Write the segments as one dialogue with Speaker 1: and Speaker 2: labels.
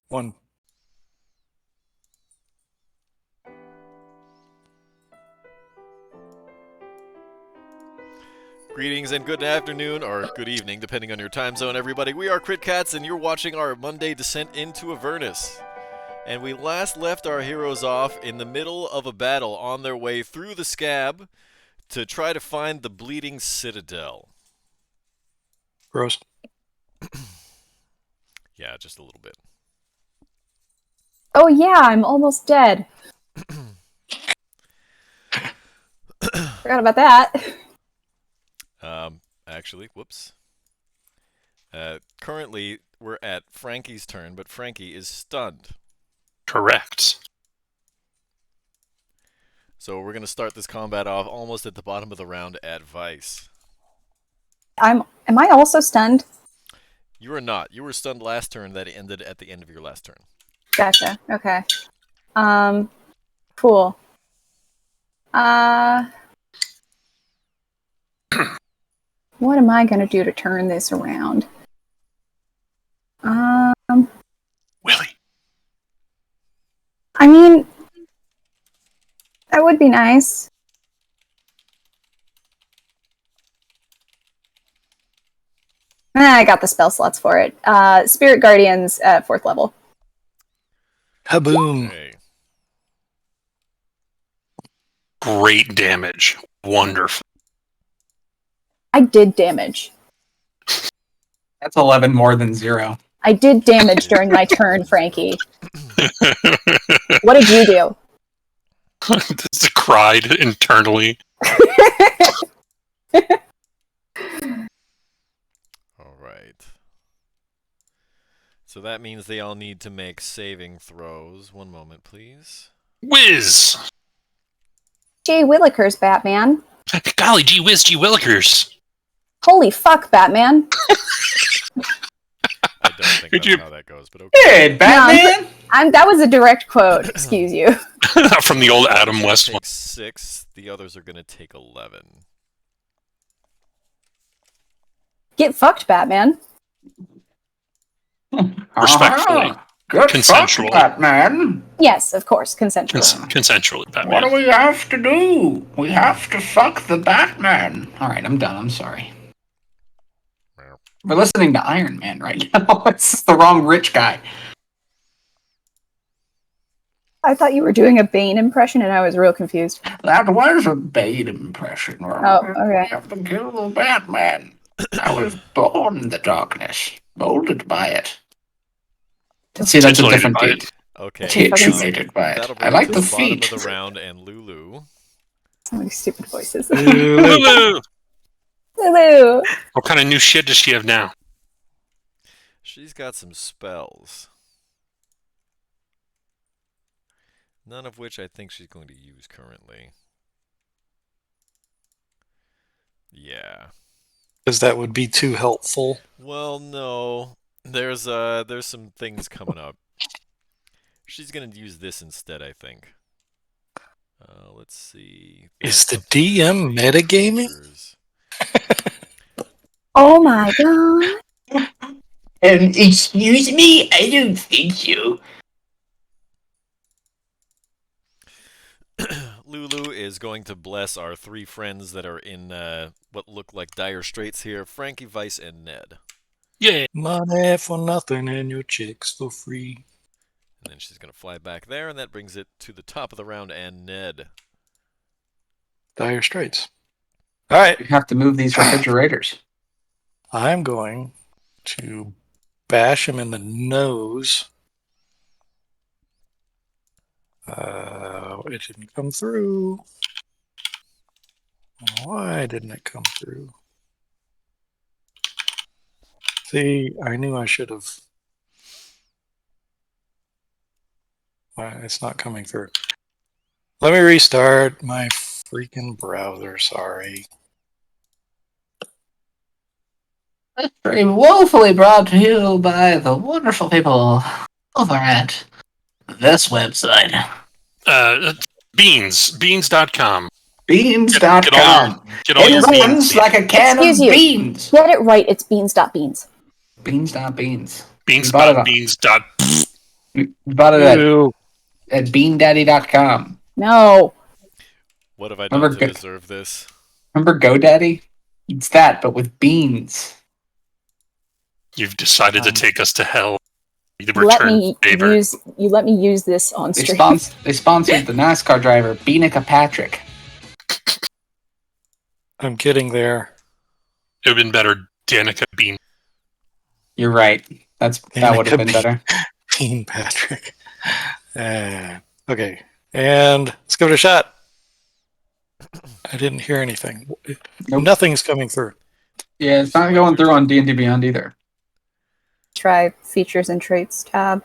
Speaker 1: One.
Speaker 2: Greetings and good afternoon, or good evening, depending on your time zone, everybody. We are Crit Cats, and you're watching our Monday descent into Avernus. And we last left our heroes off in the middle of a battle on their way through the scab to try to find the bleeding Citadel.
Speaker 1: Gross.
Speaker 2: Yeah, just a little bit.
Speaker 3: Oh yeah, I'm almost dead. Forgot about that.
Speaker 2: Actually, whoops. Currently, we're at Frankie's turn, but Frankie is stunned.
Speaker 4: Correct.
Speaker 2: So we're going to start this combat off almost at the bottom of the round at Vice.
Speaker 3: Am I also stunned?
Speaker 2: You are not. You were stunned last turn that ended at the end of your last turn.
Speaker 3: Gotcha. Okay. Cool. What am I gonna do to turn this around?
Speaker 4: Willie.
Speaker 3: I mean, that would be nice. I got the spell slots for it. Spirit Guardians at 4th level.
Speaker 1: Kaboom.
Speaker 2: Okay.
Speaker 4: Great damage. Wonderful.
Speaker 3: I did damage.
Speaker 5: That's 11 more than 0.
Speaker 3: I did damage during my turn, Frankie. What did you do?
Speaker 4: Just cried internally.
Speaker 2: All right. So that means they all need to make saving throws. One moment, please.
Speaker 4: Whiz!
Speaker 3: Gee Willikers, Batman.
Speaker 4: Golly gee whiz gee willikers.
Speaker 3: Holy fuck, Batman.
Speaker 2: I don't think
Speaker 4: Could
Speaker 2: that's
Speaker 4: you-
Speaker 2: how that goes, but okay.
Speaker 5: Hey, Batman!
Speaker 3: That was a direct quote, excuse you.
Speaker 4: From the old Adam West one.
Speaker 2: Take 6. The others are going to take 11.
Speaker 3: Get fucked, Batman.
Speaker 4: Respectfully.
Speaker 5: Good
Speaker 4: Consensual.
Speaker 5: fuck, Batman.
Speaker 3: Yes, of course, consensual.
Speaker 4: Consensually,
Speaker 5: What
Speaker 4: Batman.
Speaker 5: do we have to do? We have to fuck the Batman. Alright, I'm done. I'm sorry. We're listening to Iron Man right now. It's the wrong rich guy.
Speaker 3: I thought you were doing a Bane impression and I was real confused.
Speaker 5: That was a Bane impression.
Speaker 3: Oh, okay.
Speaker 5: We have to kill the Batman. I was born in the darkness, molded by it. See, that's a
Speaker 4: Titillated
Speaker 5: different
Speaker 4: by
Speaker 5: beat.
Speaker 4: it.
Speaker 2: Okay.
Speaker 5: Titillated by it.
Speaker 2: That'll
Speaker 5: I
Speaker 2: bring
Speaker 5: like
Speaker 2: us
Speaker 5: the
Speaker 2: to the bottom
Speaker 5: feet.
Speaker 2: of the round, and Lulu.
Speaker 3: So many stupid voices.
Speaker 4: Lulu!
Speaker 3: Lulu!
Speaker 4: What kind of new shit does she have now?
Speaker 2: She's got some spells. None of which I think she's going to use currently. Yeah.
Speaker 1: Because that would be too helpful.
Speaker 2: Well, no. There's some things coming up. She's gonna use this instead, I think. Let's see.
Speaker 1: Is the DM metagaming?
Speaker 3: Oh my god.
Speaker 5: Excuse me? I don't think so.
Speaker 2: Lulu is going to bless our 3 friends that are in what look like dire straits here: Frankie, Vice, and Ned.
Speaker 4: Yeah.
Speaker 1: Money for nothing and your chicks for free.
Speaker 2: And then she's going to fly back there, and that brings it to the top of the round and Ned.
Speaker 1: Dire Straits. Alright.
Speaker 5: You have to move these refrigerators.
Speaker 1: I'm going to bash him in the nose. It didn't come through. Why didn't it come through? See, I knew I should have. Why it's not coming through. Let me restart my freaking browser, sorry.
Speaker 5: Very woefully brought to you by the wonderful people over at this website.
Speaker 4: Beans.com.
Speaker 5: Beans.com.
Speaker 4: Get all your
Speaker 5: It runs
Speaker 4: beans.
Speaker 5: like a can
Speaker 3: Excuse
Speaker 5: of
Speaker 3: you.
Speaker 5: beans.
Speaker 3: Get it right, it's beans.beans.
Speaker 5: Beans.beans.
Speaker 4: Beans.
Speaker 5: Bought it on-
Speaker 4: Beans.
Speaker 5: We bought it
Speaker 1: Ew.
Speaker 5: at beandaddy.com.
Speaker 3: No.
Speaker 2: What have I
Speaker 5: Remember
Speaker 2: done to
Speaker 5: Go-
Speaker 2: deserve this?
Speaker 5: Remember GoDaddy? It's that, but with beans.
Speaker 4: You've decided to take us to hell. The
Speaker 3: You let
Speaker 4: return
Speaker 3: me
Speaker 4: favor.
Speaker 3: use this on
Speaker 5: They,
Speaker 3: stream.
Speaker 5: they sponsored the NASCAR driver, Beanica Patrick.
Speaker 1: I'm getting there.
Speaker 4: It would have been better, Danica Bean.
Speaker 5: You're right. That would have been
Speaker 1: Danica
Speaker 5: better.
Speaker 1: Bean Patrick. Okay. And let's give it a shot. I didn't hear anything.
Speaker 5: Nope.
Speaker 1: Nothing's coming through.
Speaker 5: Yeah, it's not going through on D&D Beyond either.
Speaker 3: Try features and traits tab.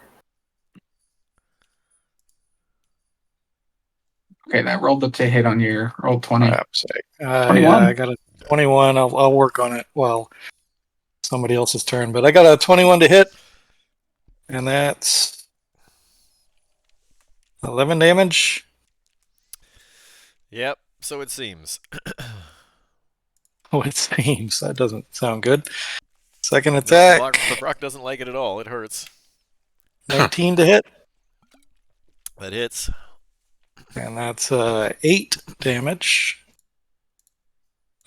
Speaker 5: Okay, that rolled up to hit on your roll 20.
Speaker 1: Crap's sake.
Speaker 5: 21.
Speaker 1: Yeah, I got a 21. I'll work on it while somebody else's turn. But I got a 21 to hit. And that's 11 damage.
Speaker 2: Yep, so it seems.
Speaker 1: Oh, it seems. That doesn't sound good. Second
Speaker 2: No,
Speaker 1: attack.
Speaker 2: the Brock doesn't like it at all. It hurts.
Speaker 1: 19 to hit.
Speaker 2: That hits.
Speaker 1: And that's 8 damage.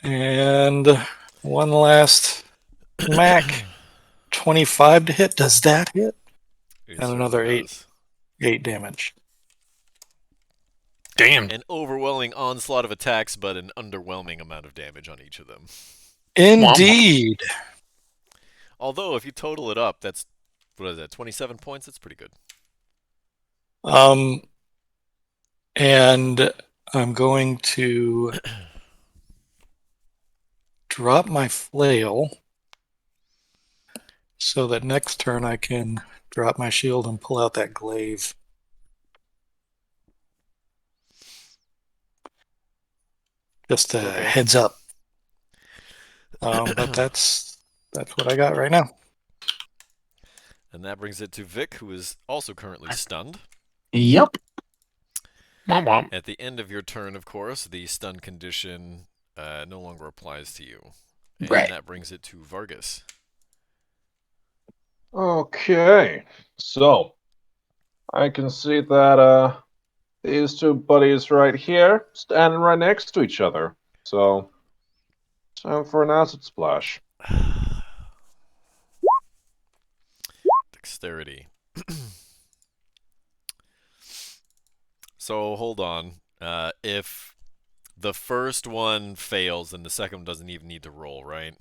Speaker 1: And one last Mac. 25 to hit. Does that hit?
Speaker 2: It
Speaker 1: And another
Speaker 2: certainly
Speaker 1: 8.
Speaker 2: does.
Speaker 1: 8 damage.
Speaker 4: Damn.
Speaker 2: An overwhelming onslaught of attacks, but an underwhelming amount of damage on each of them.
Speaker 1: Indeed.
Speaker 2: Although, if you total it up, that's, what is that, 27 points? That's pretty good.
Speaker 1: And I'm going to drop my flail so that next turn I can drop my shield and pull out that glaive. Just a heads up. But that's what I got right now.
Speaker 2: And that brings it to Vic, who is also currently stunned.
Speaker 5: Yep.
Speaker 4: Womp womp.
Speaker 2: At the end of your turn, of course, the stun condition no longer applies to you. And
Speaker 5: Right.
Speaker 2: that brings it to Vargas.
Speaker 6: Okay, so I can see that these two buddies right here standing right next to each other. So time for an acid splash.
Speaker 2: Dexterity. So hold on. If the first one fails, then the second one doesn't even need to roll, right?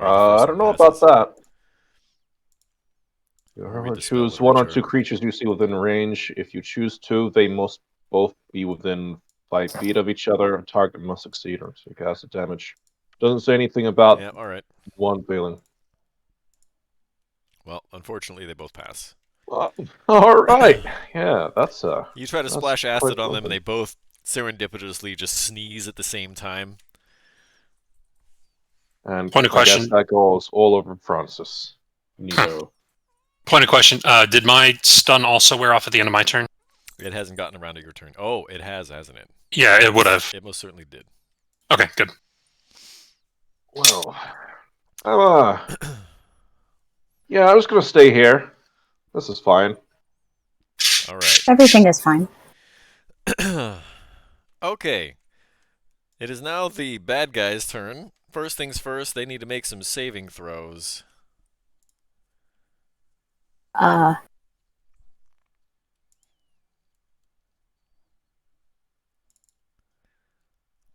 Speaker 2: Or the first
Speaker 6: I don't know
Speaker 2: one
Speaker 6: about
Speaker 2: passes?
Speaker 6: that. You
Speaker 2: Or read
Speaker 6: have
Speaker 2: the
Speaker 6: to
Speaker 2: spell
Speaker 6: choose one or two
Speaker 2: literature.
Speaker 6: creatures you see within range. If you choose two, they must both be within 5 feet of each other. A target must succeed or take acid damage. Doesn't say anything about
Speaker 2: Yeah, alright.
Speaker 6: one failing.
Speaker 2: Well, unfortunately, they both pass.
Speaker 6: All right. Yeah, that's
Speaker 2: You try to
Speaker 6: that's
Speaker 2: splash acid
Speaker 6: quite
Speaker 2: on them, and
Speaker 6: something.
Speaker 2: they both serendipitously just sneeze at the same time.
Speaker 6: And
Speaker 4: Point of
Speaker 6: I guess
Speaker 4: question.
Speaker 6: that goes all over Francis. Neato.
Speaker 4: Point of question. Did my stun also wear off at the end of my turn?
Speaker 2: It hasn't gotten around to your turn. Oh, it has, hasn't it?
Speaker 4: Yeah, it would have.
Speaker 2: It most certainly did.
Speaker 4: Okay, good.
Speaker 6: Well, I'm yeah, I was gonna stay here. This is fine.
Speaker 2: All right.
Speaker 3: Everything is fine.
Speaker 2: Okay. It is now the bad guy's turn. First things first, they need to make some saving throws.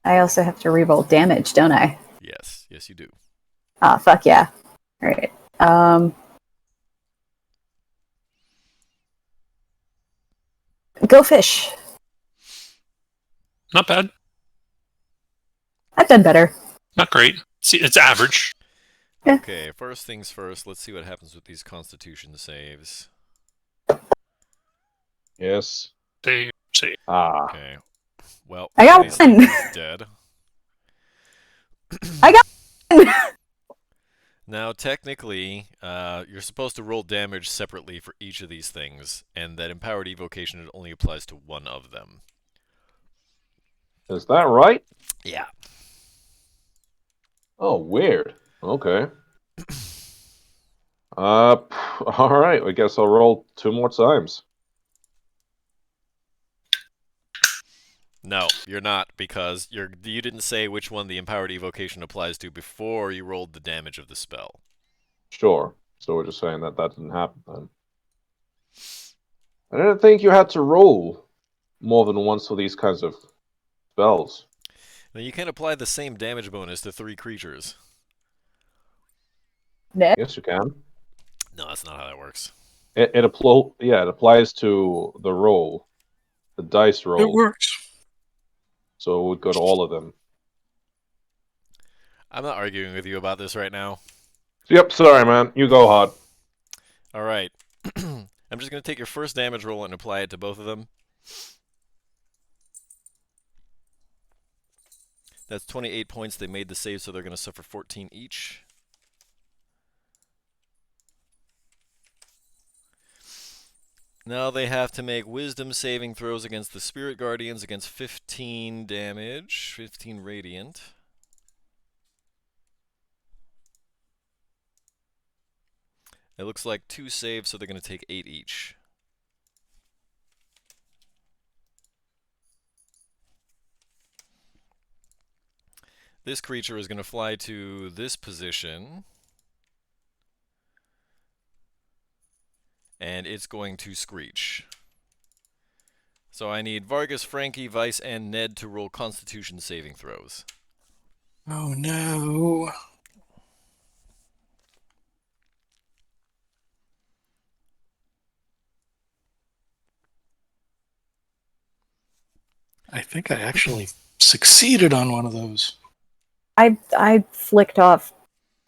Speaker 3: I also have to reroll damage, don't I?
Speaker 2: Yes, yes, you do.
Speaker 3: Ah, fuck yeah. Alright. Go fish.
Speaker 4: Not bad.
Speaker 3: I've done better.
Speaker 4: Not great. See, it's average.
Speaker 3: Yeah.
Speaker 2: Okay, first things first, let's see what happens with these constitution saves.
Speaker 6: Yes.
Speaker 4: They say
Speaker 6: Ah.
Speaker 2: Okay. Well,
Speaker 3: I got
Speaker 2: these
Speaker 3: one.
Speaker 2: things is dead.
Speaker 3: I got one.
Speaker 2: Now, technically, you're supposed to roll damage separately for each of these things, and that Empowered Evocation only applies to one of them.
Speaker 6: Is that right?
Speaker 2: Yeah.
Speaker 6: Oh, weird. Okay. Alright, I guess I'll roll 2 more times.
Speaker 2: No, you're not, because you didn't say which one the empowered evocation applies to before you rolled the damage of the spell.
Speaker 6: Sure. So we're just saying that didn't happen then. I didn't think you had to roll more than once for these kinds of spells.
Speaker 2: Now you can apply the same damage bonus to 3 creatures.
Speaker 3: Ned?
Speaker 6: Yes, you can.
Speaker 2: No, that's not how that works.
Speaker 6: It applies to the roll, the dice roll.
Speaker 1: It works.
Speaker 6: So it would go to all of them.
Speaker 2: I'm not arguing with you about this right now.
Speaker 6: Yep, sorry, man. You go hard.
Speaker 2: All right. I'm just going to take your first damage roll and apply it to both of them. That's 28 points. They made the save, so they're going to suffer 14 each. Now they have to make wisdom saving throws against the spirit guardians against 15 damage, 15 radiant. It looks like 2 saves, so they're going to take 8 each. This creature is going to fly to this position. And it's going to screech. So I need Vargas, Frankie, Vice, and Ned to roll Constitution saving throws.
Speaker 1: Oh no. I think I actually succeeded on one of those.
Speaker 3: I flicked off.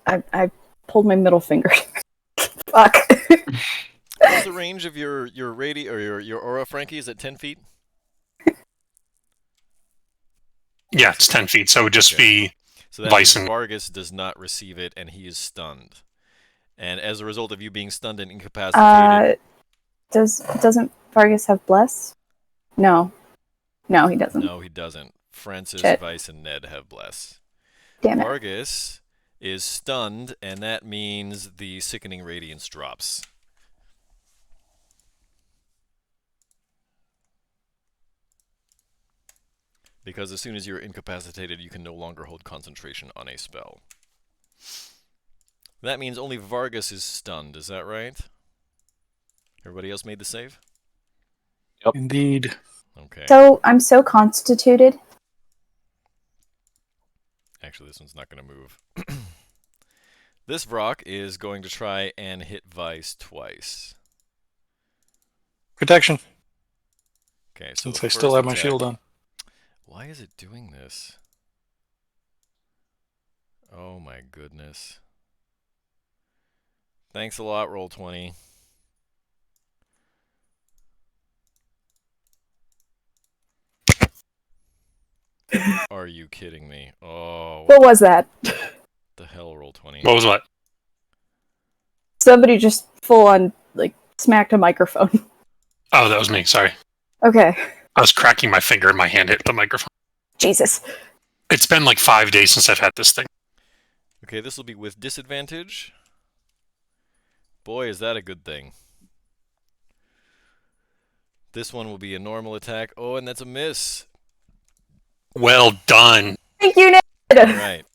Speaker 3: I pulled my middle finger. Fuck.
Speaker 2: What's the range of your your aura, Frankie? Is it 10 feet?
Speaker 4: Yeah, it's 10 feet, so it would just be
Speaker 2: So that means
Speaker 4: Bison.
Speaker 2: Vargas does not receive it, and he is stunned. And as a result of you being stunned and incapacitated...
Speaker 3: Doesn't Vargas have bless? No. No, he doesn't.
Speaker 2: No, he doesn't. Francis,
Speaker 3: Shit.
Speaker 2: Vice, and Ned have bless.
Speaker 3: Damn it.
Speaker 2: Vargas is stunned, and that means the sickening radiance drops. Because as soon as you're incapacitated, you can no longer hold concentration on a spell. That means only Vargas is stunned, is that right? Everybody else made the save?
Speaker 1: Indeed.
Speaker 2: Okay.
Speaker 3: So I'm so constituted.
Speaker 2: Actually, this one's not going to move. This Vrock is going to try and hit Vice twice.
Speaker 1: Protection.
Speaker 2: Okay, so
Speaker 1: Since
Speaker 2: the
Speaker 1: I still
Speaker 2: first
Speaker 1: have my
Speaker 2: attack-
Speaker 1: shield on.
Speaker 2: Why is it doing this? Oh my goodness. Thanks a lot, Roll20. Are you kidding me? Oh,
Speaker 3: What was that?
Speaker 2: the hell, Roll20?
Speaker 4: What was what?
Speaker 3: Somebody just full on smacked a microphone.
Speaker 4: Oh, that was me. Sorry.
Speaker 3: Okay.
Speaker 4: I was cracking my finger and my hand hit the microphone.
Speaker 3: Jesus.
Speaker 4: It's been like 5 days since I've had this thing.
Speaker 2: Okay, this will be with disadvantage. Boy, is that a good thing. This one will be a normal attack. Oh, and that's a miss.
Speaker 4: Well done.
Speaker 3: Thank you, Ned.
Speaker 2: All right.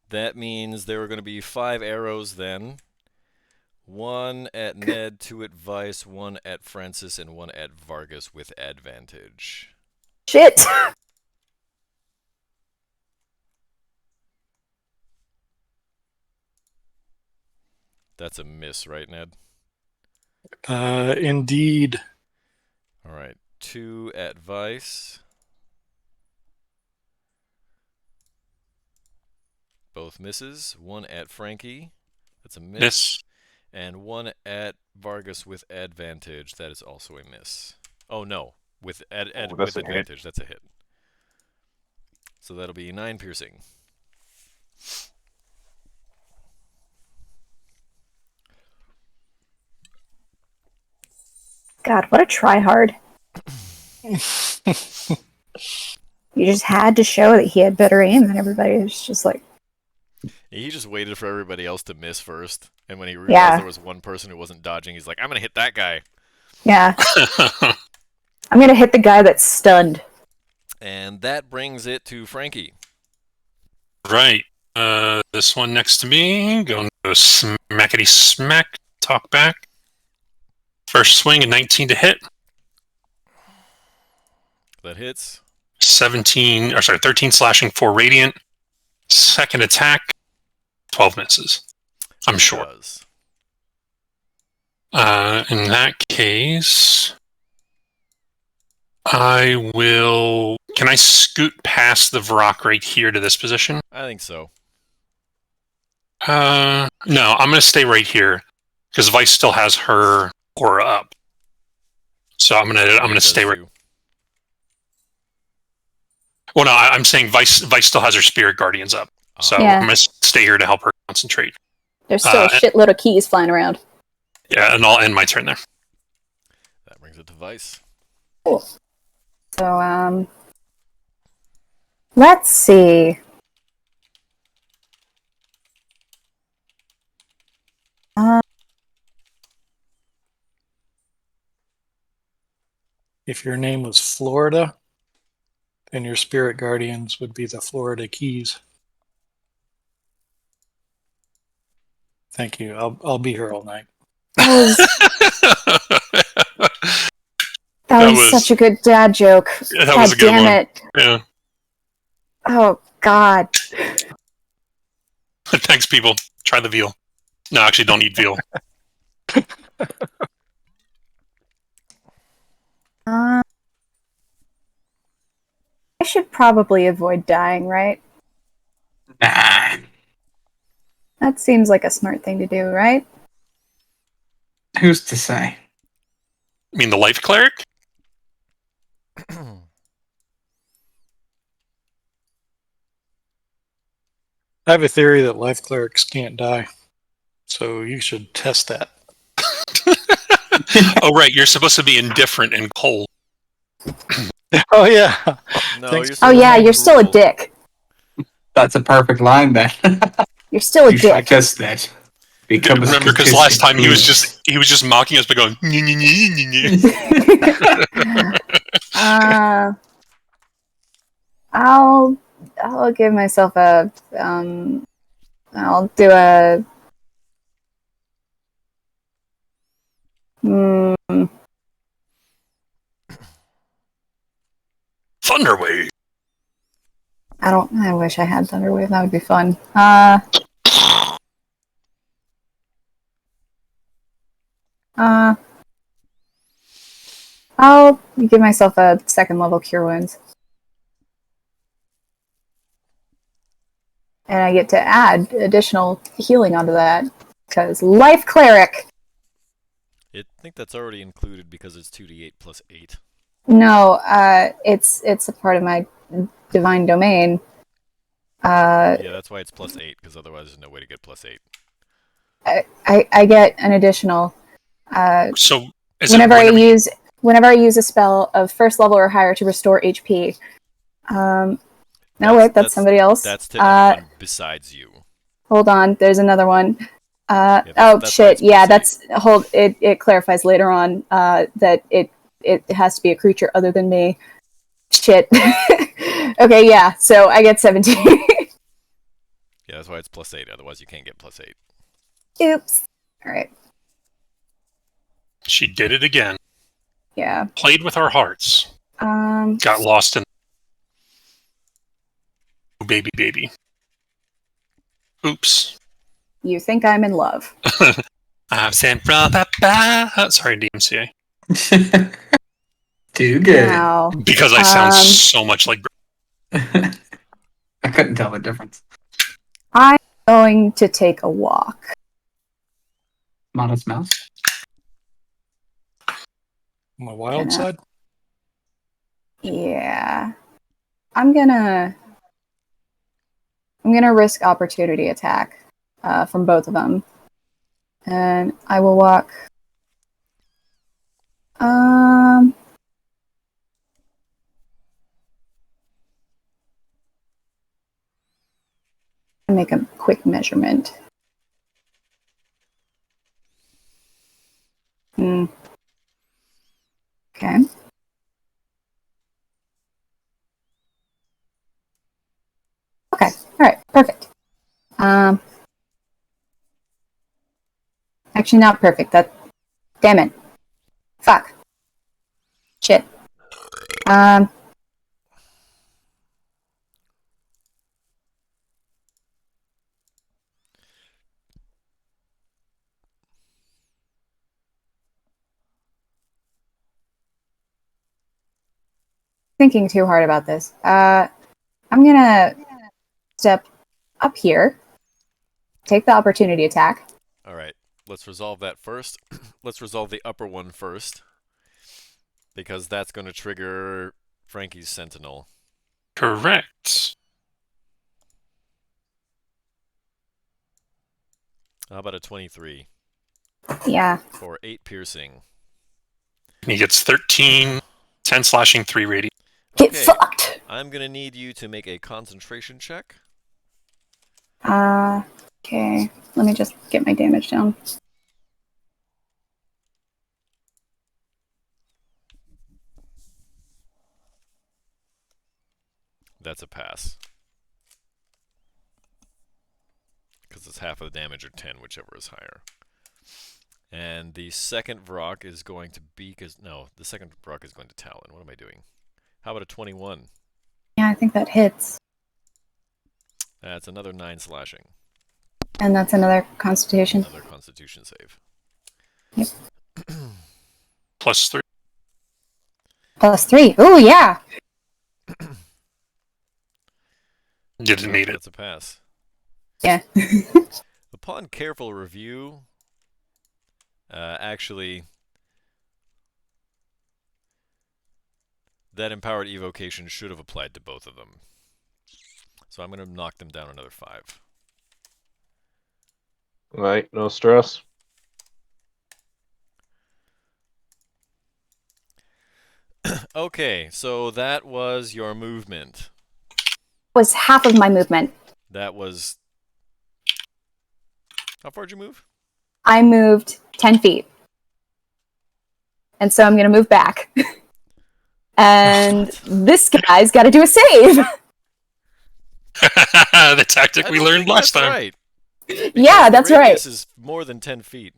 Speaker 2: That means there are going to be 5 arrows then. 1 at Ned, 2 at Vice, 1 at Francis, and 1 at Vargas with advantage.
Speaker 3: Shit.
Speaker 2: That's a miss, right, Ned?
Speaker 1: Indeed.
Speaker 2: All right. 2 at Vice. Both misses. 1 at Frankie. That's a miss.
Speaker 4: Miss.
Speaker 2: And 1 at Vargas with advantage. That is also a miss. Oh, no. With
Speaker 6: that's
Speaker 2: with
Speaker 6: a hit.
Speaker 2: advantage. That's a hit. So that'll be 9 piercing.
Speaker 3: God, what a tryhard. You just had to show that he had better aim than everybody. It's just like...
Speaker 2: He just waited for everybody else to miss first, and when he realized
Speaker 3: Yeah.
Speaker 2: there was one person who wasn't dodging, he's like, "I'm gonna hit that guy."
Speaker 3: Yeah. I'm gonna hit the guy that's stunned.
Speaker 2: And that brings it to Frankie.
Speaker 4: Right. This one next to me, going to go smackety smack, talk back. First swing, a 19 to hit.
Speaker 2: That hits.
Speaker 4: 13 slashing, 4 radiant. Second attack, 12 misses. I'm sure.
Speaker 2: Does.
Speaker 4: In that case, I will. Can I scoot past the Varrock right here to this position?
Speaker 2: I think so.
Speaker 4: No, I'm going to stay right here because Vice still has her aura up. So I'm gonna stay right.
Speaker 2: Too.
Speaker 4: Well, no, I'm saying Vice still has her Spirit Guardians up. So
Speaker 3: Yeah.
Speaker 4: I'm gonna stay here to help her concentrate.
Speaker 3: There's still a shitload of keys flying around.
Speaker 4: Yeah, and I'll end my turn there.
Speaker 2: That brings it to Vice.
Speaker 3: Cool. So, let's see.
Speaker 1: If your name was Florida, then your spirit guardians would be the Florida Keys. Thank you. I'll be here all night.
Speaker 3: That was such a good dad joke.
Speaker 4: Yeah, that
Speaker 3: God
Speaker 4: was a good
Speaker 3: damn
Speaker 4: one.
Speaker 3: it.
Speaker 4: Yeah.
Speaker 3: Oh, God.
Speaker 4: Thanks, people. Try the veal. No, actually, don't eat veal.
Speaker 3: I should probably avoid dying, right?
Speaker 5: Nah.
Speaker 3: That seems like a smart thing to do, right?
Speaker 5: Who's to say?
Speaker 4: You mean the life cleric?
Speaker 1: I have a theory that life clerics can't die, so you should test that.
Speaker 4: Oh, right. You're supposed to be indifferent and cold.
Speaker 1: Oh yeah.
Speaker 2: No,
Speaker 1: Thanks.
Speaker 2: you're
Speaker 3: Oh, yeah,
Speaker 2: so
Speaker 3: you're still a
Speaker 2: cruel.
Speaker 3: dick.
Speaker 5: That's a perfect line, then.
Speaker 3: You're still a
Speaker 5: You
Speaker 3: dick.
Speaker 5: practice that.
Speaker 4: Remember, because last time he was just mocking us by going. "Nye, nye, nye, nye, nye."
Speaker 3: I'll give myself a I'll do a
Speaker 4: Thunderwave.
Speaker 3: I wish I had Thunderwave. That would be fun. I'll give myself a second level Cure Wounds. And I get to add additional healing onto that. Because Life Cleric!
Speaker 2: I think that's already included because it's 2d8 plus 8.
Speaker 3: No, it's a part of my Divine Domain.
Speaker 2: Yeah, that's why it's plus 8, because otherwise there's no way to get plus 8.
Speaker 3: I get an additional...
Speaker 4: So,
Speaker 3: whenever I use a spell of first level or higher to restore HP. That's somebody else.
Speaker 2: That's to anyone besides you.
Speaker 3: Hold on, there's another one.
Speaker 2: That's
Speaker 3: shit. Yeah, it clarifies later on that it has to be a creature other than me. Shit. Okay, yeah. So I get 17.
Speaker 2: Yeah, that's why it's plus 8. Otherwise, you can't get plus 8.
Speaker 3: Oops. All right.
Speaker 4: She did it again.
Speaker 3: Yeah.
Speaker 4: Played with our hearts. Got lost in. Oh, baby. Oops.
Speaker 3: You think I'm in love?
Speaker 4: I'm sent from sorry, DMCA.
Speaker 5: Too good.
Speaker 3: Wow.
Speaker 4: Because I sound so much like.
Speaker 5: I couldn't tell the difference.
Speaker 3: I'm going to take a walk.
Speaker 5: Modest mouse.
Speaker 1: On the wild side?
Speaker 3: Yeah. I'm gonna risk opportunity attack from both of them. And I will walk Make a quick measurement. Okay. Okay. All right. Perfect. Actually, not perfect. Damn it. Fuck. Shit. Thinking too hard about this. I'm gonna step up here, take the opportunity attack.
Speaker 2: All right, let's resolve that first. Let's resolve the upper one first, because that's going to trigger Frankie's Sentinel.
Speaker 4: Correct.
Speaker 2: How about a 23?
Speaker 3: Yeah.
Speaker 2: For 8 piercing.
Speaker 4: He gets 13, 10 slashing, 3 radiant.
Speaker 3: Get fucked!
Speaker 2: I'm going to need you to make a concentration check.
Speaker 3: Okay. Let me just get my damage down.
Speaker 2: That's a pass. Because it's half of the damage or 10, whichever is higher. And the second Vrock is going to beak as... No, the second Vrock is going to Talon. What am I doing? How about a 21?
Speaker 3: Yeah, I think that hits.
Speaker 2: That's another 9 slashing.
Speaker 3: And that's another Constitution.
Speaker 2: Another Constitution save.
Speaker 3: Yep.
Speaker 4: +3.
Speaker 3: +3. Ooh, yeah!
Speaker 4: Didn't need it.
Speaker 2: That's a pass.
Speaker 3: Yeah.
Speaker 2: Upon careful review, actually, that empowered evocation should have applied to both of them. So I'm going to knock them down another 5.
Speaker 6: Right, no stress.
Speaker 2: Okay, so that was your movement.
Speaker 3: Was half of my movement.
Speaker 2: That was... How far did you move?
Speaker 3: I moved 10 feet. And so I'm going to move back. And this guy's got to do a save.
Speaker 4: The tactic we learned last time.
Speaker 2: Right.
Speaker 3: Yeah, that's right.
Speaker 2: This is more than 10 feet.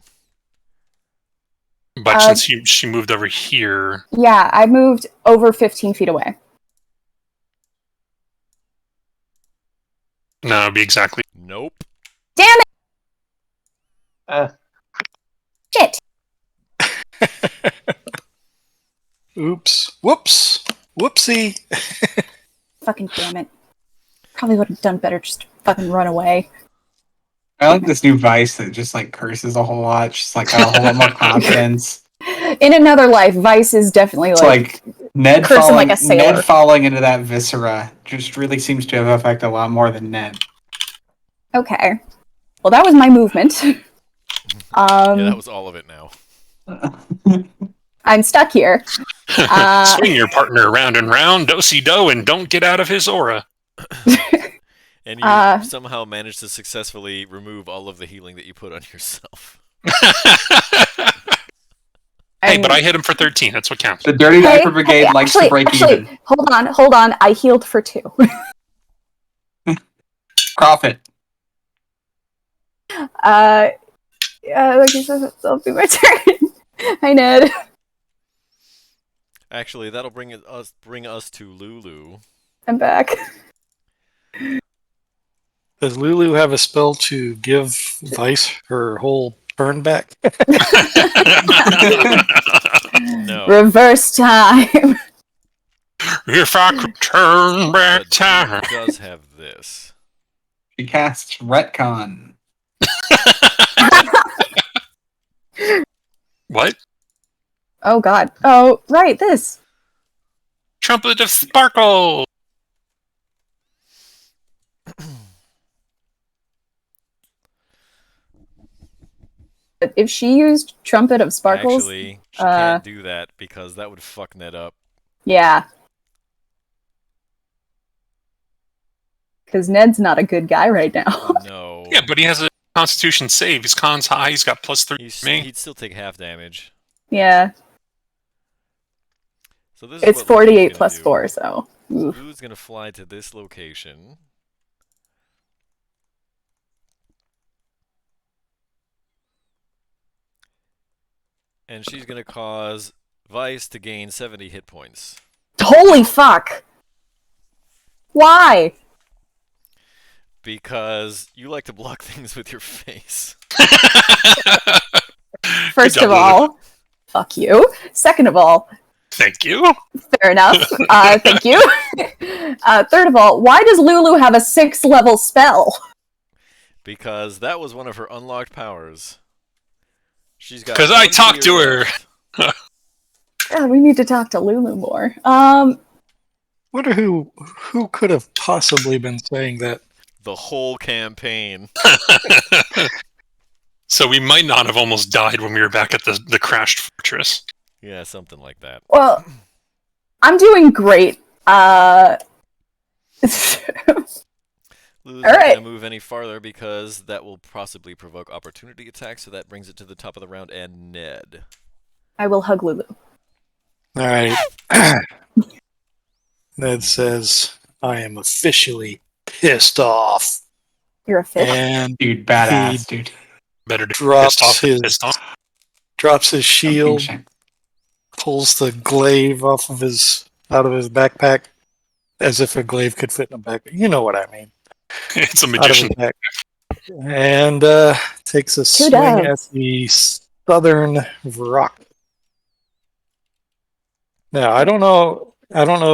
Speaker 4: But since she moved over here...
Speaker 3: Yeah, I moved over 15 feet away.
Speaker 4: No, it'd be exactly...
Speaker 2: Nope.
Speaker 3: Damn it! Shit!
Speaker 1: Oops. Whoops. Whoopsie.
Speaker 3: Fucking damn it. Probably would have done better just to fucking run away.
Speaker 5: I like this new Vice that just like curses a whole lot, just like got a whole lot more confidence.
Speaker 3: In another life, Vice is definitely
Speaker 5: It's
Speaker 3: like
Speaker 5: Ned
Speaker 3: cursing
Speaker 5: falling,
Speaker 3: like a sailor.
Speaker 5: Ned falling into that viscera just really seems to have affected a lot more than Ned.
Speaker 3: Okay. Well, that was my movement.
Speaker 2: Yeah, that was all of it now.
Speaker 3: I'm stuck here.
Speaker 4: Swing your partner round and round, do-si-do, and don't get out of his aura.
Speaker 2: And you somehow managed to successfully remove all of the healing that you put on yourself.
Speaker 4: Hey, but I hit him for 13. That's what counts.
Speaker 5: The Dirty Diaper Brigade likes to break even.
Speaker 3: Hold on. I healed for 2.
Speaker 5: Profit.
Speaker 3: Like you said, it'll be my turn. Hi, Ned.
Speaker 2: Actually, that'll bring us to Lulu.
Speaker 3: I'm back.
Speaker 1: Does Lulu have a spell to give Vice her whole turn back?
Speaker 2: No.
Speaker 3: Reverse time.
Speaker 4: If I could turn back time.
Speaker 2: It does have this.
Speaker 5: She casts Retcon.
Speaker 4: What?
Speaker 3: Oh, God. Oh, right, this.
Speaker 4: Trumpet of Sparkle!
Speaker 3: If she used Trumpet of Sparkles...
Speaker 2: Actually, she can't do that because that would fuck Ned up.
Speaker 3: Yeah. Because Ned's not a good guy right now.
Speaker 2: No.
Speaker 4: Yeah, but he has a Constitution save. His con's high. He's got +3 to me.
Speaker 2: He'd still take half damage.
Speaker 3: Yeah.
Speaker 2: So this is
Speaker 3: It's
Speaker 2: what
Speaker 3: 48
Speaker 2: Lulu's gonna
Speaker 3: plus
Speaker 2: do.
Speaker 3: 4, so. Oof.
Speaker 2: Lulu's gonna fly to this location. And she's gonna cause Vice to gain 70 hit points.
Speaker 3: Holy fuck! Why?
Speaker 2: Because you like to block things with your face.
Speaker 3: First
Speaker 4: job,
Speaker 3: of all, fuck you. Second of all,
Speaker 4: Thank you.
Speaker 3: fair enough. Thank you. Third of all, why does Lulu have a 6th level spell?
Speaker 2: Because that was one of her unlocked powers. She's got
Speaker 4: 'Cause I
Speaker 2: one
Speaker 4: talked
Speaker 2: tier
Speaker 4: to her.
Speaker 2: left.
Speaker 3: God, we need to talk to Lulu more.
Speaker 1: Wonder who could have possibly been saying that.
Speaker 2: The whole campaign.
Speaker 4: So we might not have almost died when we were back at the crashed fortress.
Speaker 2: Yeah, something like that.
Speaker 3: Well, I'm doing great.
Speaker 2: Lulu's
Speaker 3: All
Speaker 2: not
Speaker 3: right.
Speaker 2: going to move any farther because that will possibly provoke opportunity attacks, so that brings it to the top of the round, and Ned.
Speaker 3: I will hug Lulu.
Speaker 1: All right. Ned says, "I am officially pissed off,"
Speaker 3: You're a fish.
Speaker 1: and
Speaker 5: Dude, badass, dude.
Speaker 4: Better to be
Speaker 1: Drops
Speaker 4: pissed off than
Speaker 1: his-
Speaker 4: pissed off.
Speaker 1: drops his shield,
Speaker 5: Shame.
Speaker 1: pulls the glaive out of his backpack, as if a glaive could fit in a backpack. You know what I mean?
Speaker 4: It's a
Speaker 1: Out of
Speaker 4: magician.
Speaker 1: his back. And takes a swing
Speaker 3: does?
Speaker 1: at the southern rock. Now I don't know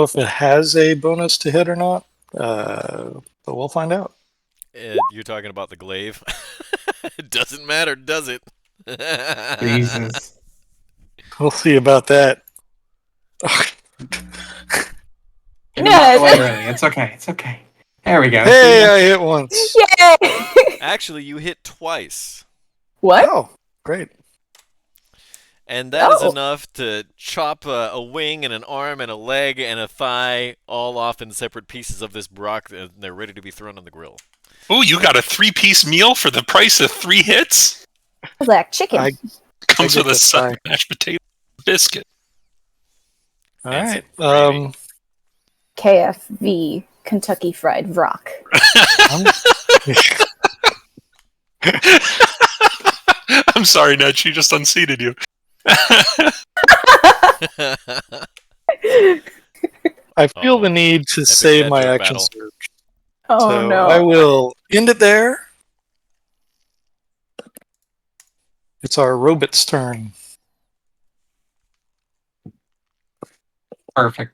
Speaker 1: if it has a bonus to hit or not, but we'll find out.
Speaker 2: You're talking about the glaive? It doesn't matter, does it?
Speaker 5: Jesus.
Speaker 1: We'll see about that.
Speaker 5: Get him out the way early. It's okay. It's okay. There we go.
Speaker 1: Hey, I hit once.
Speaker 3: Yay!
Speaker 2: Actually, you hit twice.
Speaker 3: What?
Speaker 1: Oh, great.
Speaker 2: And that is
Speaker 3: Oh.
Speaker 2: enough to chop a wing and an arm and a leg and a thigh all off in separate pieces of this brock, and they're ready to be thrown on the grill.
Speaker 4: Oh, you got a 3-piece meal for the price of 3 hits?
Speaker 3: Like chicken.
Speaker 1: I-
Speaker 4: Comes
Speaker 1: get
Speaker 4: with a
Speaker 1: the
Speaker 4: side
Speaker 1: thigh.
Speaker 4: mashed potato biscuit.
Speaker 1: All
Speaker 2: And
Speaker 1: right.
Speaker 2: some
Speaker 3: KFV, Kentucky Fried Vrock.
Speaker 4: I'm sorry, Ned. She just unseated you.
Speaker 1: I feel
Speaker 2: Uh-oh.
Speaker 1: the need to
Speaker 2: Epic
Speaker 1: save
Speaker 2: dad
Speaker 1: my
Speaker 2: joke
Speaker 1: action
Speaker 2: battle.
Speaker 1: surge.
Speaker 3: Oh
Speaker 1: So
Speaker 3: no.
Speaker 1: I will end it there. It's our robot's turn.
Speaker 5: Perfect.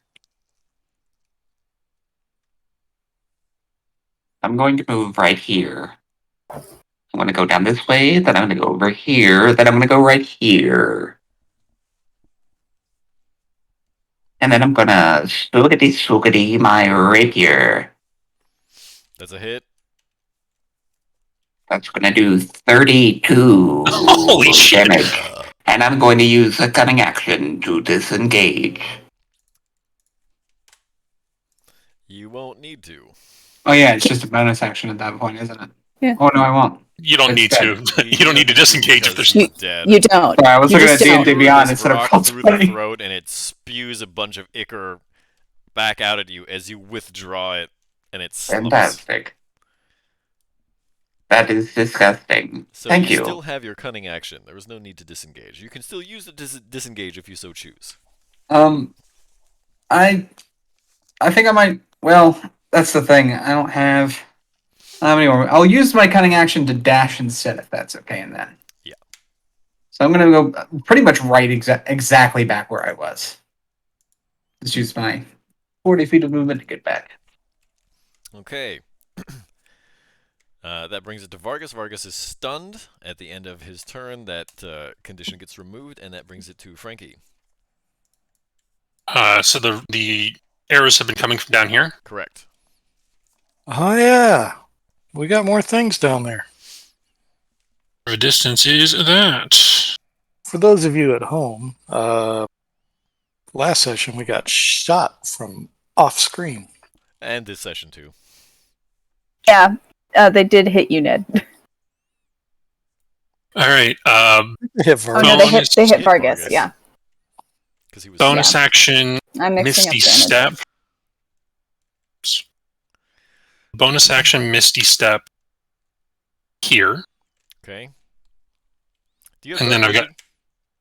Speaker 5: I'm going to move right here. I'm going to go down this way, then I'm going to go over here, then I'm going to go right here. And then I'm going to swoogity my rapier.
Speaker 2: That's a hit.
Speaker 5: That's going to do 32
Speaker 4: Holy shit.
Speaker 5: damage. And I'm going to use a cunning action to disengage.
Speaker 2: You won't need to.
Speaker 5: Oh yeah, it's just a bonus action at that point, isn't it?
Speaker 3: Yeah.
Speaker 5: Oh no, I won't.
Speaker 4: You don't need to. You don't need to disengage if there's.
Speaker 2: He's dead.
Speaker 3: You don't.
Speaker 5: Sorry, I was
Speaker 3: You
Speaker 5: looking at
Speaker 3: just don't.
Speaker 5: D&D Beyond
Speaker 2: This
Speaker 5: instead of
Speaker 2: rock
Speaker 5: Roll
Speaker 2: through the
Speaker 5: 20.
Speaker 2: throat, and it spews a bunch of ichor back out at you as you withdraw it, and it slumps.
Speaker 5: Fantastic. That is disgusting.
Speaker 2: So
Speaker 5: Thank
Speaker 2: you
Speaker 5: you.
Speaker 2: still have your cunning action. There was no need to disengage. You can still use the disengage if you so choose.
Speaker 5: I think I might. Well, that's the thing. I don't have. How many more? I'll use my cunning action to dash instead, if that's okay. And then.
Speaker 2: Yeah.
Speaker 5: So I'm gonna go pretty much right exactly back where I was. Just use my 40 feet of movement to get back.
Speaker 2: Okay. That brings it to Vargas. Vargas is stunned at the end of his turn. That condition gets removed, and that brings it to Frankie.
Speaker 4: So the arrows have been coming from down here.
Speaker 2: Correct.
Speaker 1: Oh yeah, we got more things down there.
Speaker 4: The distance is that.
Speaker 1: For those of you at home, last session we got shot from off screen.
Speaker 2: And this session, too.
Speaker 3: Yeah, they did hit you, Ned.
Speaker 4: All right.
Speaker 3: Oh no, they hit Vargas. Yeah.
Speaker 2: Because he was
Speaker 4: Bonus action,
Speaker 3: I'm mixing
Speaker 4: Misty
Speaker 3: up damage.
Speaker 4: Step. Bonus action, Misty Step here.
Speaker 2: Okay. Do you have
Speaker 4: And then
Speaker 2: dark
Speaker 4: I've got...
Speaker 2: vision?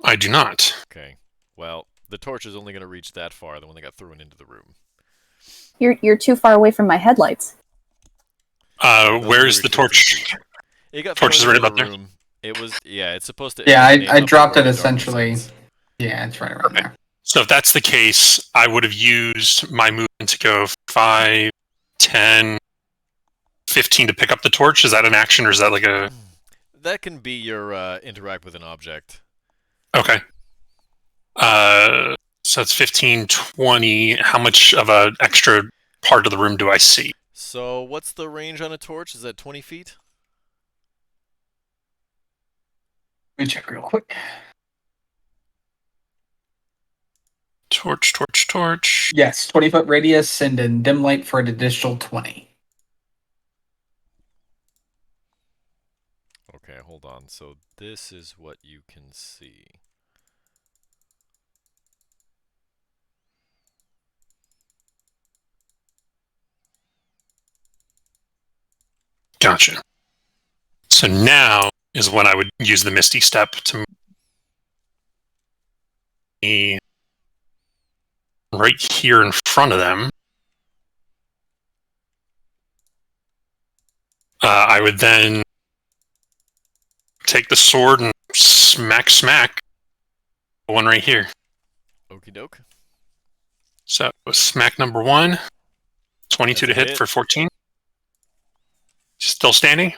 Speaker 4: I do not.
Speaker 2: Okay. Well, the torch is only going to reach that far, the one that got thrown into the room.
Speaker 3: You're too far away from my headlights.
Speaker 4: Where's the torch?
Speaker 2: It got
Speaker 4: Torch is
Speaker 2: thrown
Speaker 4: right
Speaker 2: into
Speaker 4: up
Speaker 2: the
Speaker 4: there.
Speaker 2: room. It was, yeah, it's supposed to...
Speaker 5: Yeah,
Speaker 2: illuminate
Speaker 5: I
Speaker 2: up
Speaker 5: dropped
Speaker 2: where
Speaker 5: it
Speaker 2: the darkness
Speaker 5: essentially.
Speaker 2: is.
Speaker 5: Yeah, it's right around there.
Speaker 4: So if that's the case, I would have used my movement to go 5, 10, 15 to pick up the torch. Is that an action, or is that like a...
Speaker 2: That can be your interact with an object.
Speaker 4: Okay. So it's 15, 20. How much of an extra part of the room do I see?
Speaker 2: So what's the range on a torch? Is that 20 feet?
Speaker 5: Let me check real quick.
Speaker 4: Torch.
Speaker 5: Yes, 20-foot radius and in dim light for an additional 20.
Speaker 2: Okay, hold on. So this is what you can see.
Speaker 4: Gotcha. So now is when I would use the Misty Step to be right here in front of them. I would then take the sword and smack the one right here.
Speaker 2: Okie doke.
Speaker 4: So smack number 1, 22
Speaker 2: That's
Speaker 4: to
Speaker 2: a
Speaker 4: hit for 14. Still standing?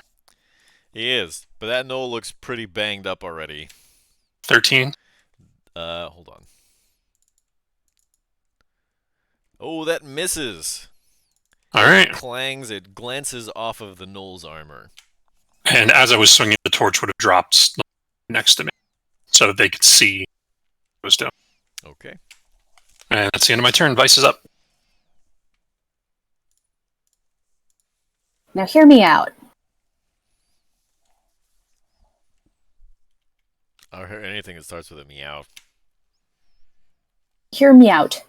Speaker 2: He is, but that knoll looks pretty banged up already.
Speaker 4: 13.
Speaker 2: Hold on. Oh, that misses.
Speaker 4: All right.
Speaker 2: It clangs, it glances off of the knoll's armor.
Speaker 4: And as I was swinging, the torch would have dropped next to me so that they could see what I was doing.
Speaker 2: Okay.
Speaker 4: And that's the end of my turn. Vice is up.
Speaker 3: Now hear me out.
Speaker 2: I don't hear anything that starts with a meow.
Speaker 3: Hear me out.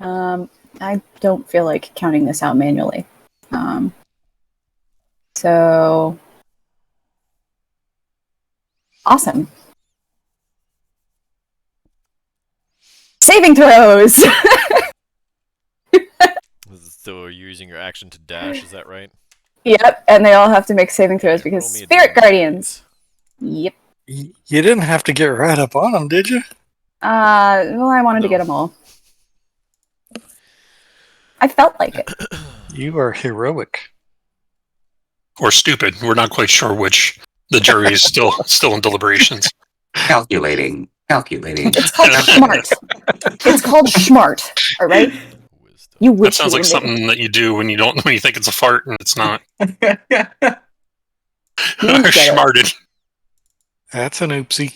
Speaker 3: I don't feel like counting this out manually. So awesome. Saving throws.
Speaker 2: So you're using your action to dash, is that right?
Speaker 3: Yep, and they all have to make saving throws
Speaker 2: Okay,
Speaker 3: because
Speaker 2: roll me a
Speaker 3: Spirit
Speaker 2: damage,
Speaker 3: Guardians.
Speaker 2: please.
Speaker 3: Yep.
Speaker 1: You didn't have to get right up on them, did you?
Speaker 3: Well, I wanted to get them all. I felt like it.
Speaker 1: You are heroic.
Speaker 4: Or stupid. We're not quite sure which. The jury is still in deliberations.
Speaker 5: Calculating.
Speaker 3: It's called smart. It's called smart. All right.
Speaker 2: Wisdom.
Speaker 3: You
Speaker 4: That
Speaker 3: wish
Speaker 4: sounds
Speaker 3: you
Speaker 4: like
Speaker 3: were
Speaker 4: something that you do when you think it's a fart and it's not.
Speaker 3: You get it.
Speaker 4: Schmarted.
Speaker 1: That's an oopsie.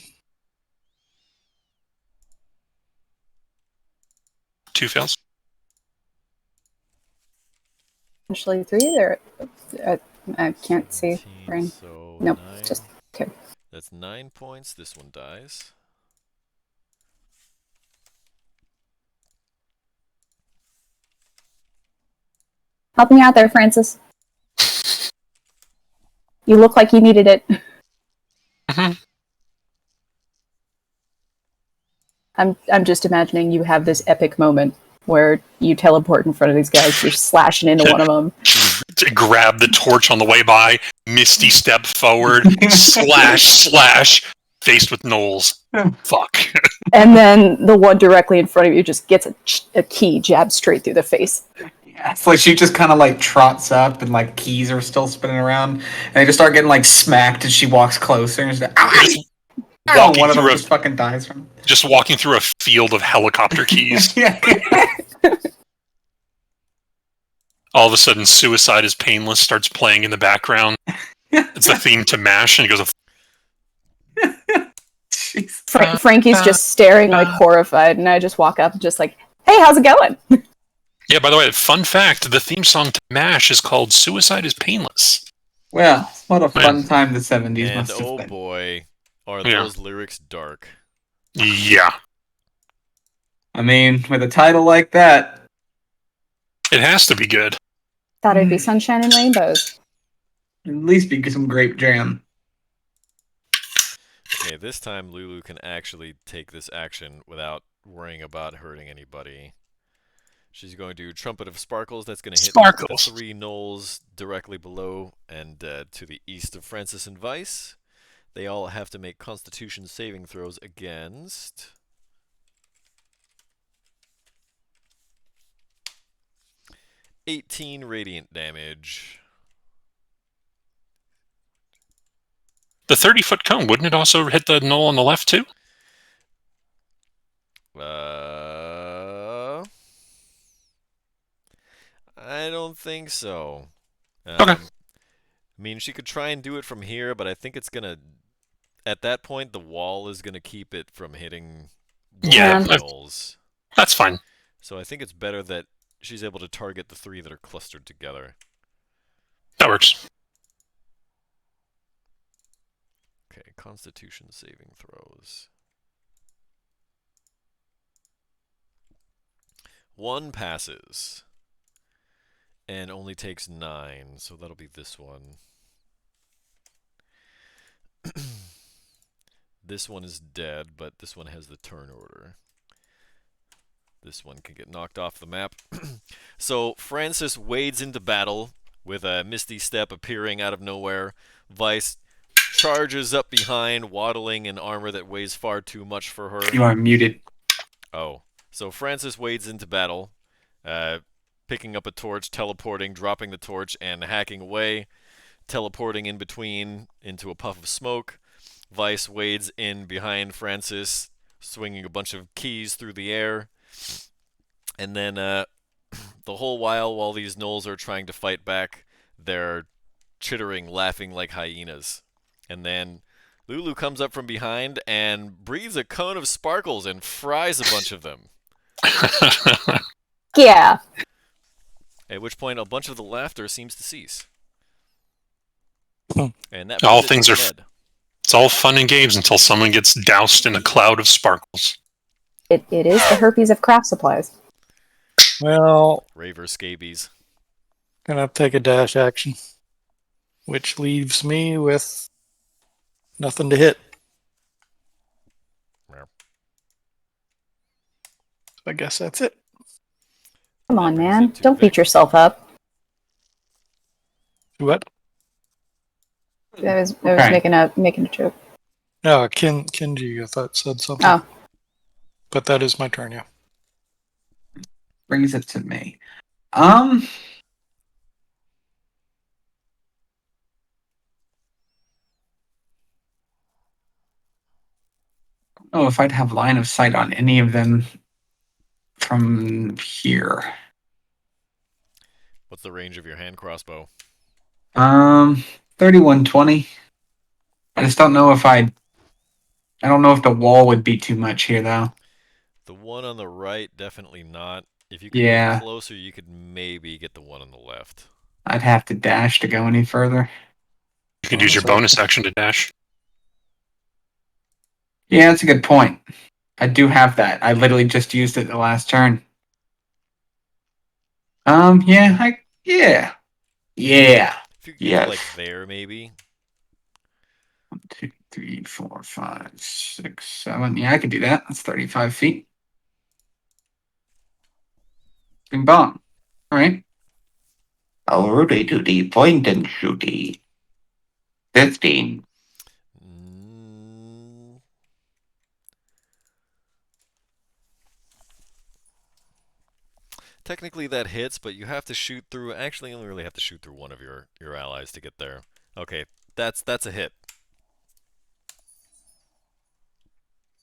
Speaker 4: 2 fails.
Speaker 3: Actually, 3 there. I can't see.
Speaker 2: 17,
Speaker 3: Brain.
Speaker 2: so
Speaker 3: Nope.
Speaker 2: 9.
Speaker 3: Just okay.
Speaker 2: That's 9 points. This one dies.
Speaker 3: Help me out there, Francis. You look like you needed it.
Speaker 4: Mhm.
Speaker 3: I'm just imagining you have this epic moment where you teleport in front of these guys, you're slashing into one of them.
Speaker 4: To grab the torch on the way by, Misty Step forward, slash, faced with gnolls. Fuck.
Speaker 3: And then the one directly in front of you just gets a key jabbed straight through the face.
Speaker 5: Yeah, it's like she just kind of like trots up and like keys are still spinning around and they just start getting like smacked as she walks closer and she's like, one of them just fucking dies from
Speaker 4: Just walking through a field of helicopter keys.
Speaker 5: Yeah.
Speaker 4: All of a sudden, Suicide is Painless starts playing in the background. It's a theme to MASH, and it goes,
Speaker 3: Frankie's just staring like horrified, and I just walk up and just like, hey, how's it going?
Speaker 4: Yeah, by the way, fun fact, the theme song to MASH is called Suicide is Painless.
Speaker 5: Well, what a
Speaker 4: Man.
Speaker 5: fun time the 70s
Speaker 2: And
Speaker 5: must have
Speaker 2: oh
Speaker 5: been.
Speaker 2: boy, are
Speaker 4: Yeah.
Speaker 2: those lyrics dark.
Speaker 4: Yeah.
Speaker 5: I mean, with a title like that,
Speaker 4: It has to be good.
Speaker 3: Thought it'd be sunshine and rainbows.
Speaker 5: at least be some grape jam.
Speaker 2: Okay, this time Lulu can actually take this action without worrying about hurting anybody. She's going to Trumpet of Sparkles. That's going to hit
Speaker 4: Sparkles.
Speaker 2: the 3 gnolls directly below and to the east of Francis and Vice. They all have to make Constitution saving throws against. $18 radiant damage.
Speaker 4: The 30-foot cone, wouldn't it also hit the knoll on the left, too?
Speaker 2: I don't think so.
Speaker 4: Okay.
Speaker 2: I mean, she could try and do it from here, but I think it's going to... At that point, the wall is going to keep it from hitting
Speaker 4: Yeah,
Speaker 2: gnolls.
Speaker 4: that's fine.
Speaker 2: So I think it's better that she's able to target the 3 that are clustered together.
Speaker 4: That works.
Speaker 2: Okay, Constitution saving throws. 1 passes. And only takes 9, so that'll be this one. This one is dead, but this one has the turn order. This one can get knocked off the map. So Francis wades into battle with a misty step appearing out of nowhere. Vice charges up behind, waddling in armor that weighs far too much for her.
Speaker 5: You are muted.
Speaker 2: Oh. So Francis wades into battle, picking up a torch, teleporting, dropping the torch, and hacking away, teleporting in between into a puff of smoke. Vice wades in behind Francis, swinging a bunch of keys through the air. And then the whole while these gnolls are trying to fight back, they're chittering, laughing like hyenas. And then Lulu comes up from behind and breathes a cone of sparkles and fries a bunch of them.
Speaker 3: Yeah.
Speaker 2: At which point, a bunch of the laughter seems to cease. And that
Speaker 4: All
Speaker 2: puts it
Speaker 4: things
Speaker 2: to
Speaker 4: are
Speaker 2: bed.
Speaker 4: It's all fun and games until someone gets doused in a cloud of sparkles.
Speaker 3: It is the herpes of craft supplies.
Speaker 1: Well,
Speaker 2: Raver scabies.
Speaker 1: gonna take a dash action, which leaves me with nothing to hit.
Speaker 2: Yeah.
Speaker 1: So I guess that's it.
Speaker 3: Come on,
Speaker 2: That brings
Speaker 3: man.
Speaker 2: it to
Speaker 3: Don't beat
Speaker 2: Vic.
Speaker 3: yourself up.
Speaker 1: What?
Speaker 3: I was
Speaker 5: Okay.
Speaker 3: making a joke.
Speaker 1: No, Kenji, I thought said something.
Speaker 3: Oh.
Speaker 1: But that is my turn, yeah.
Speaker 5: Brings it to me. Oh, if I'd have line of sight on any of them from here.
Speaker 2: What's the range of your hand crossbow?
Speaker 5: 3120. I just don't know if I don't know if the wall would be too much here, though.
Speaker 2: The one on the right, definitely not. If you could
Speaker 5: Yeah.
Speaker 2: move closer, you could maybe get the one on the left.
Speaker 5: I'd have to dash to go any further.
Speaker 4: You can use your bonus action to dash.
Speaker 5: Yeah, that's a good point. I do have that. I literally just used it the last turn. Yeah. Yeah.
Speaker 2: If you could
Speaker 5: Yes.
Speaker 2: get like there, maybe.
Speaker 5: 1, 2, 3, 4, 5, 6, 7. Yeah, I could do that. That's 35 feet. Bing bong. All right. Alrighty to the point and shooty. 15.
Speaker 2: Technically that hits, but you have to shoot through... Actually, you only really have to shoot through one of your allies to get there. Okay, that's a hit.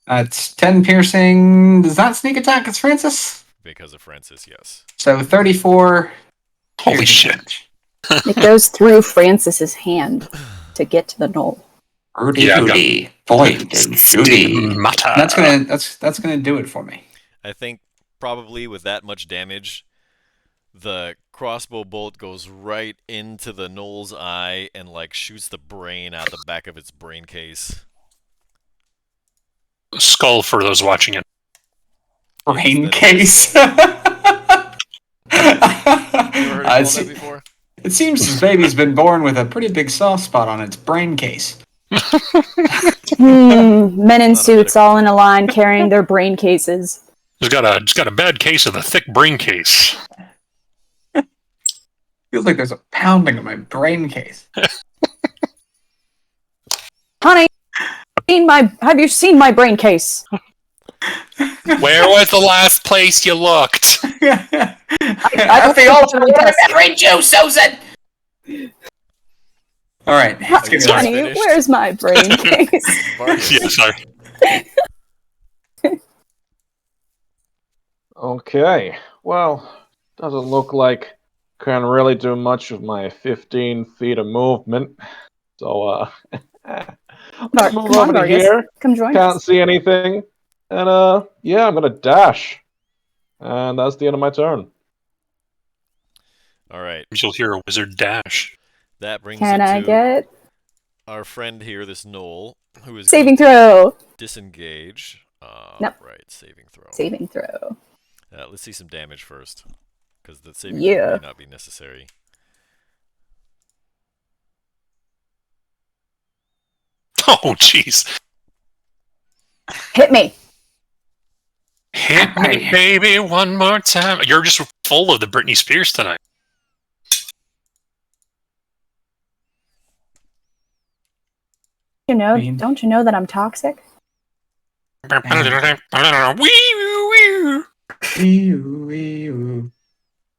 Speaker 5: That's 10 piercing. Does that sneak attack as Francis?
Speaker 2: Because of Francis, yes.
Speaker 5: So 34.
Speaker 4: Holy
Speaker 5: piercing
Speaker 4: shit.
Speaker 5: damage.
Speaker 3: It goes through Francis's hand to get to the knoll.
Speaker 5: Rudy
Speaker 4: Yeah,
Speaker 5: Judy. Point and shooty.
Speaker 4: Stigmata.
Speaker 5: That's gonna do it for me.
Speaker 2: I think probably with that much damage, the crossbow bolt goes right into the gnoll's eye and like shoots the brain out the back of its brain case.
Speaker 4: Skull for those watching it.
Speaker 5: Brain
Speaker 2: Yes, that is
Speaker 5: case.
Speaker 2: a You ever heard it called that before?
Speaker 5: It seems this baby's been born with a pretty big soft spot on its brain case.
Speaker 3: Men in
Speaker 2: Not a
Speaker 3: suits
Speaker 2: medical
Speaker 3: all in a line carrying their brain cases.
Speaker 4: Just got a bad case of the thick brain case.
Speaker 5: Feels like there's a pounding in my brain case.
Speaker 3: Honey, have you seen my brain case?
Speaker 4: Where was the last place you looked?
Speaker 5: That's the ultimate brain juice, Susan! Alright, let's get
Speaker 3: Honey,
Speaker 2: finished.
Speaker 3: where's my brain case?
Speaker 2: Vargas.
Speaker 4: Yeah, sorry.
Speaker 6: Okay. Well, doesn't look like can really do much of my 15 feet of movement. So, let's move
Speaker 3: Come on,
Speaker 6: over to
Speaker 3: Vargas.
Speaker 6: here.
Speaker 3: Come join
Speaker 6: Can't
Speaker 3: us.
Speaker 6: see anything. And, yeah, I'm gonna dash. And that's the end of my turn.
Speaker 2: All right.
Speaker 4: You'll hear a wizard dash.
Speaker 2: That brings
Speaker 3: Can
Speaker 2: it
Speaker 3: I
Speaker 2: to
Speaker 3: get
Speaker 2: our friend here, this Gnoll, who is
Speaker 3: saving
Speaker 2: going to
Speaker 3: throw?
Speaker 2: disengage.
Speaker 3: Nope.
Speaker 2: Right, saving throw.
Speaker 3: Saving throw.
Speaker 2: Let's see some damage first, because the saving
Speaker 3: Yeah.
Speaker 2: throw may not be necessary.
Speaker 4: Oh, jeez.
Speaker 3: Hit me.
Speaker 4: Hit me, baby, one more time. You're just full of the Britney Spears tonight.
Speaker 3: Don't you know that I'm toxic? Wee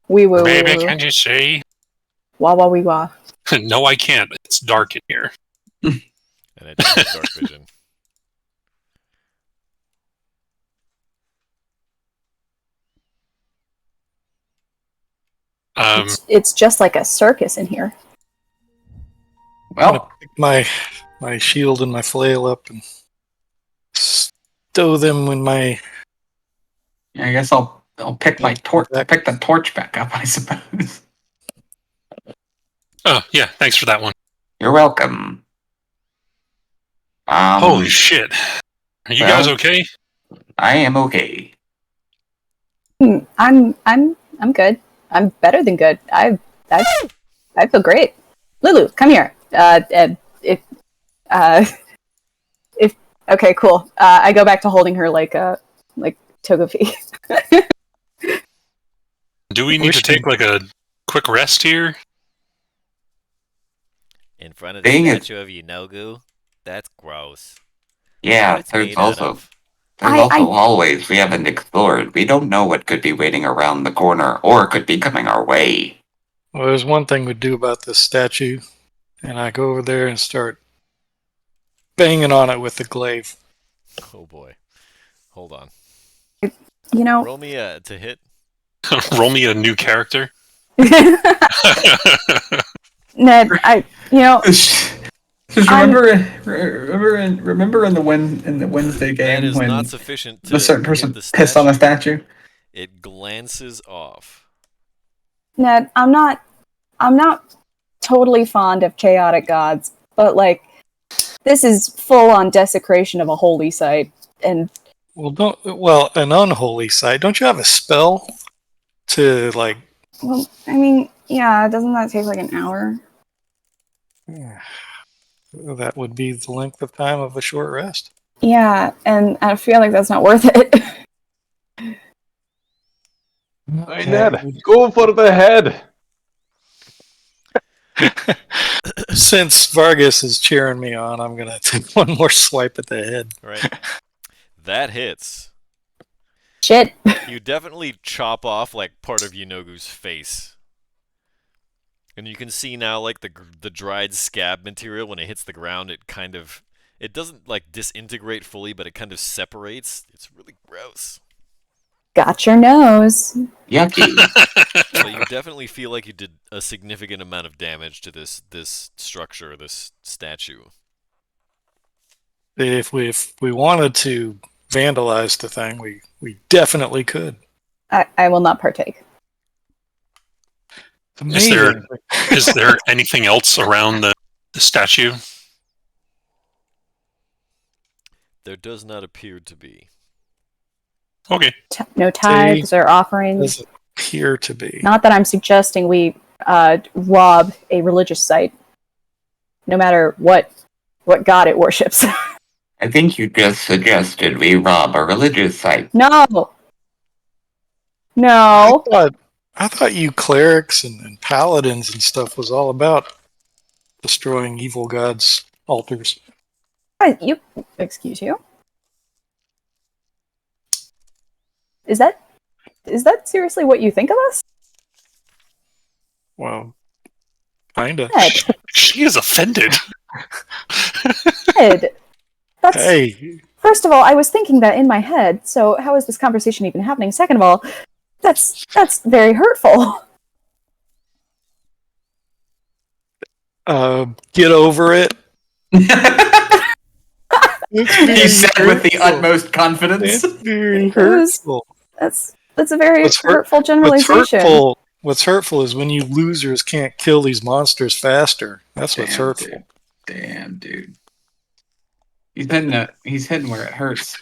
Speaker 3: woo.
Speaker 4: Baby, can't you see?
Speaker 3: Wah wah wee wah.
Speaker 4: No, I can't. It's dark in here.
Speaker 2: And it does have dark vision.
Speaker 3: It's just like a circus in here.
Speaker 5: Well,
Speaker 1: Pick my shield and my flail up and stow them in my.
Speaker 5: I guess I'll pick my torch. Pick the torch back up, I suppose.
Speaker 4: Oh, yeah, thanks for that one.
Speaker 5: You're welcome.
Speaker 4: Holy shit. Are you guys okay?
Speaker 5: I am okay.
Speaker 3: I'm good. I'm better than good. I feel great. Lulu, come here. If okay, cool. I go back to holding her like Togepi.
Speaker 4: Do we need to take like a quick rest here?
Speaker 2: In front of the statue of Yenogu? That's gross.
Speaker 5: Yeah, there's also hallways we haven't explored. We don't know what could be waiting around the corner or could be coming our way.
Speaker 1: Well, there's one thing we do about this statue, and I go over there and start banging on it with the glaive.
Speaker 2: Oh boy. Hold on.
Speaker 3: You know,
Speaker 2: Roll me to hit.
Speaker 4: Roll me a new character.
Speaker 3: Ned,
Speaker 5: Just remember in the Wednesday game
Speaker 2: That is
Speaker 5: when
Speaker 2: not sufficient to
Speaker 5: a certain
Speaker 2: hit
Speaker 5: person
Speaker 2: the
Speaker 5: pissed on a statue.
Speaker 2: It glances off.
Speaker 3: Ned, I'm not totally fond of chaotic gods, but like this is full on desecration of a holy site, and
Speaker 1: an unholy site. Don't you have a spell to like?
Speaker 3: well, I mean, yeah, doesn't that take like an hour?
Speaker 1: Yeah, that would be the length of time of a short rest.
Speaker 3: Yeah, and I feel like that's not worth it.
Speaker 6: Hey, Ned, go for the head.
Speaker 1: Since Vargas is cheering me on, I'm gonna take one more swipe at the head.
Speaker 2: Right. That hits.
Speaker 3: Shit.
Speaker 2: You definitely chop off like part of Yenogu's face. And you can see now like the dried scab material when it hits the ground, it doesn't like disintegrate fully, but it kind of separates. It's really gross.
Speaker 3: Got your nose.
Speaker 5: Yucky.
Speaker 2: So you definitely feel like you did a significant amount of damage to this structure, this statue.
Speaker 1: If we wanted to vandalize the thing, we definitely could.
Speaker 3: I will not partake.
Speaker 1: Amazing.
Speaker 4: Is there anything else around the statue?
Speaker 2: There does not appear to be.
Speaker 4: Okay.
Speaker 3: No tithes or offerings.
Speaker 1: Does appear to be.
Speaker 3: Not that I'm suggesting we rob a religious site, no matter what god it worships.
Speaker 5: I think you just suggested we rob a religious site.
Speaker 3: No.
Speaker 1: I thought you clerics and paladins and stuff was all about destroying evil gods' altars.
Speaker 3: Excuse you? Is that seriously what you think of us?
Speaker 1: Well, kinda.
Speaker 3: Ed,
Speaker 4: She is offended.
Speaker 3: Ed, that's
Speaker 1: Hey,
Speaker 3: first of all, I was thinking that in my head. So how is this conversation even happening? Second of all, that's very hurtful.
Speaker 1: get over it.
Speaker 5: He said with the utmost confidence.
Speaker 1: It's very hurtful.
Speaker 3: That's a very hurtful
Speaker 1: What's
Speaker 3: generalization.
Speaker 1: What's hurtful is when you losers can't kill these monsters faster. That's what's hurtful.
Speaker 5: Damn, dude. He's hitting where it hurts.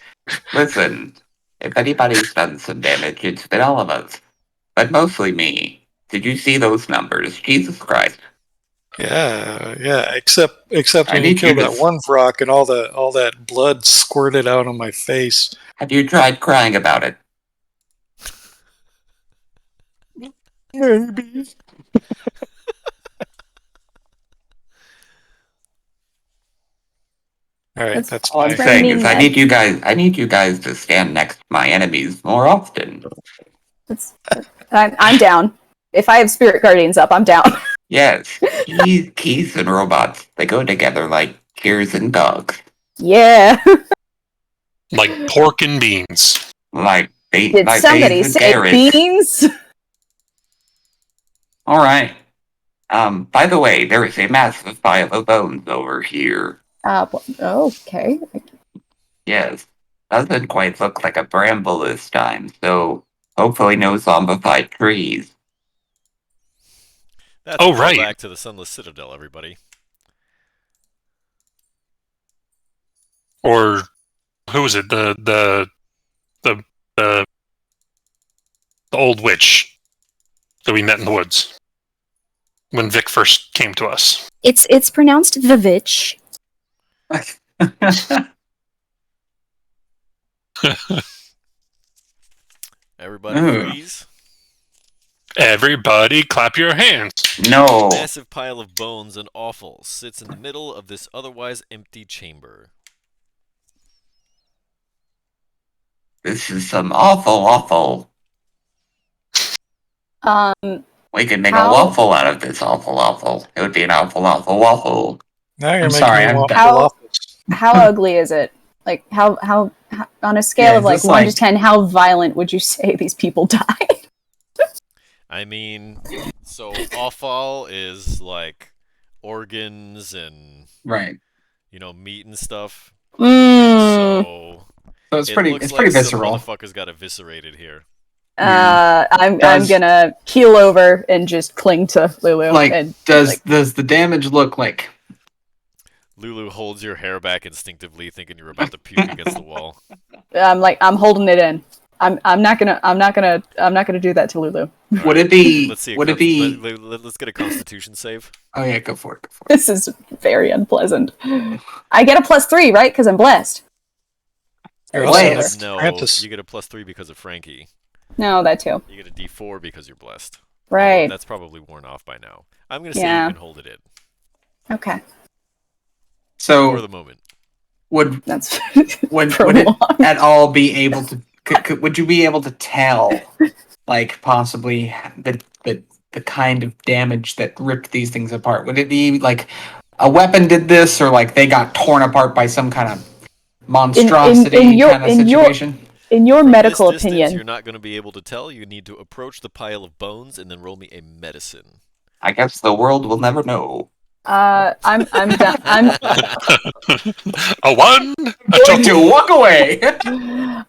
Speaker 5: Listen, if anybody's done some damage, it's been all of us. But mostly me. Did you see those numbers? Jesus Christ.
Speaker 1: Yeah. Except when you
Speaker 5: need
Speaker 1: killed
Speaker 5: you to-
Speaker 1: that one Vrock and all that blood squirted out on my face.
Speaker 5: Have you tried crying about it?
Speaker 1: Maybe. All right, that's
Speaker 5: All I'm
Speaker 3: That's
Speaker 5: saying
Speaker 3: mean,
Speaker 5: is
Speaker 3: Ned.
Speaker 5: I need you guys to stand next to my enemies more often.
Speaker 3: I'm down. If I have spirit guardians up, I'm down.
Speaker 5: Yes. Keys and robots, they go together like ears and dogs.
Speaker 3: Yeah.
Speaker 4: Like pork and beans.
Speaker 3: Did somebody say beans?
Speaker 5: Alright. By the way, there is a massive pile of bones over here.
Speaker 3: Okay.
Speaker 5: Yes. Doesn't quite look like a bramble this time, so hopefully no zombified trees.
Speaker 2: That's
Speaker 4: Oh,
Speaker 2: a
Speaker 4: right.
Speaker 2: Back to the Sunless Citadel, everybody.
Speaker 4: Or who was it? The old witch that we met in the woods when Vic first came to us.
Speaker 3: It's pronounced Vivitch.
Speaker 2: Everybody
Speaker 5: Ugh.
Speaker 2: freeze.
Speaker 4: Everybody clap your hands.
Speaker 5: No.
Speaker 2: A massive pile of bones and offal sits in the middle of this otherwise empty chamber.
Speaker 5: This is some awful. We could make a waffle out of this awful. It would be an awful waffle.
Speaker 1: now you're
Speaker 5: I'm
Speaker 1: making
Speaker 5: sorry,
Speaker 1: me
Speaker 5: I'm
Speaker 1: want
Speaker 5: back.
Speaker 1: waffles.
Speaker 3: How ugly is it? Like how on a scale
Speaker 5: Yeah,
Speaker 3: of like
Speaker 5: just
Speaker 3: 1 to
Speaker 5: like-
Speaker 3: 10, how violent would you say these people died?
Speaker 2: I mean, so offal is like organs and
Speaker 5: Right.
Speaker 2: meat and stuff.
Speaker 3: Mm.
Speaker 2: So
Speaker 5: So it's
Speaker 2: it
Speaker 5: pretty
Speaker 2: looks
Speaker 5: it's
Speaker 2: like
Speaker 5: pretty
Speaker 2: some
Speaker 5: visceral.
Speaker 2: motherfuckers got eviscerated here.
Speaker 3: I'm
Speaker 5: Does-
Speaker 3: gonna keel over and just cling to Lulu. and
Speaker 5: Does the damage look like
Speaker 2: Lulu holds your hair back instinctively, thinking you're about to puke against the wall.
Speaker 3: I'm holding it in. I'm not gonna do that to Lulu.
Speaker 5: would it be
Speaker 2: Let's see.
Speaker 5: would it be
Speaker 2: Let's get a Constitution save.
Speaker 5: Oh yeah, go for it.
Speaker 3: This is very unpleasant. I get a +3, right? Because I'm blessed.
Speaker 1: You're
Speaker 5: also
Speaker 1: also
Speaker 5: next
Speaker 2: No,
Speaker 1: Krampus.
Speaker 2: you get a +3 because of Frankie.
Speaker 3: No, that too.
Speaker 2: You get a D4 because you're blessed.
Speaker 3: Right.
Speaker 2: Although that's probably worn off by now. I'm gonna say
Speaker 3: Yeah.
Speaker 2: you can hold it in
Speaker 3: Okay.
Speaker 2: for
Speaker 5: So
Speaker 2: the moment.
Speaker 5: would
Speaker 3: That's
Speaker 5: would it
Speaker 3: prolonged.
Speaker 5: at all be able to would you be able to tell like possibly the kind of damage that ripped these things apart? Would it be like a weapon did this, or like they got torn apart by some kind of monstrosity
Speaker 3: in your-
Speaker 5: kind of
Speaker 3: in your-
Speaker 5: situation?
Speaker 3: In your
Speaker 2: From
Speaker 3: medical
Speaker 2: this distance,
Speaker 3: opinion,
Speaker 2: you're not gonna be able to tell. You need to approach the pile of bones and then roll me a medicine.
Speaker 5: I guess the world will never know.
Speaker 3: I'm done. I'm
Speaker 4: A 1, a
Speaker 5: Going
Speaker 4: 2.
Speaker 5: to walk away.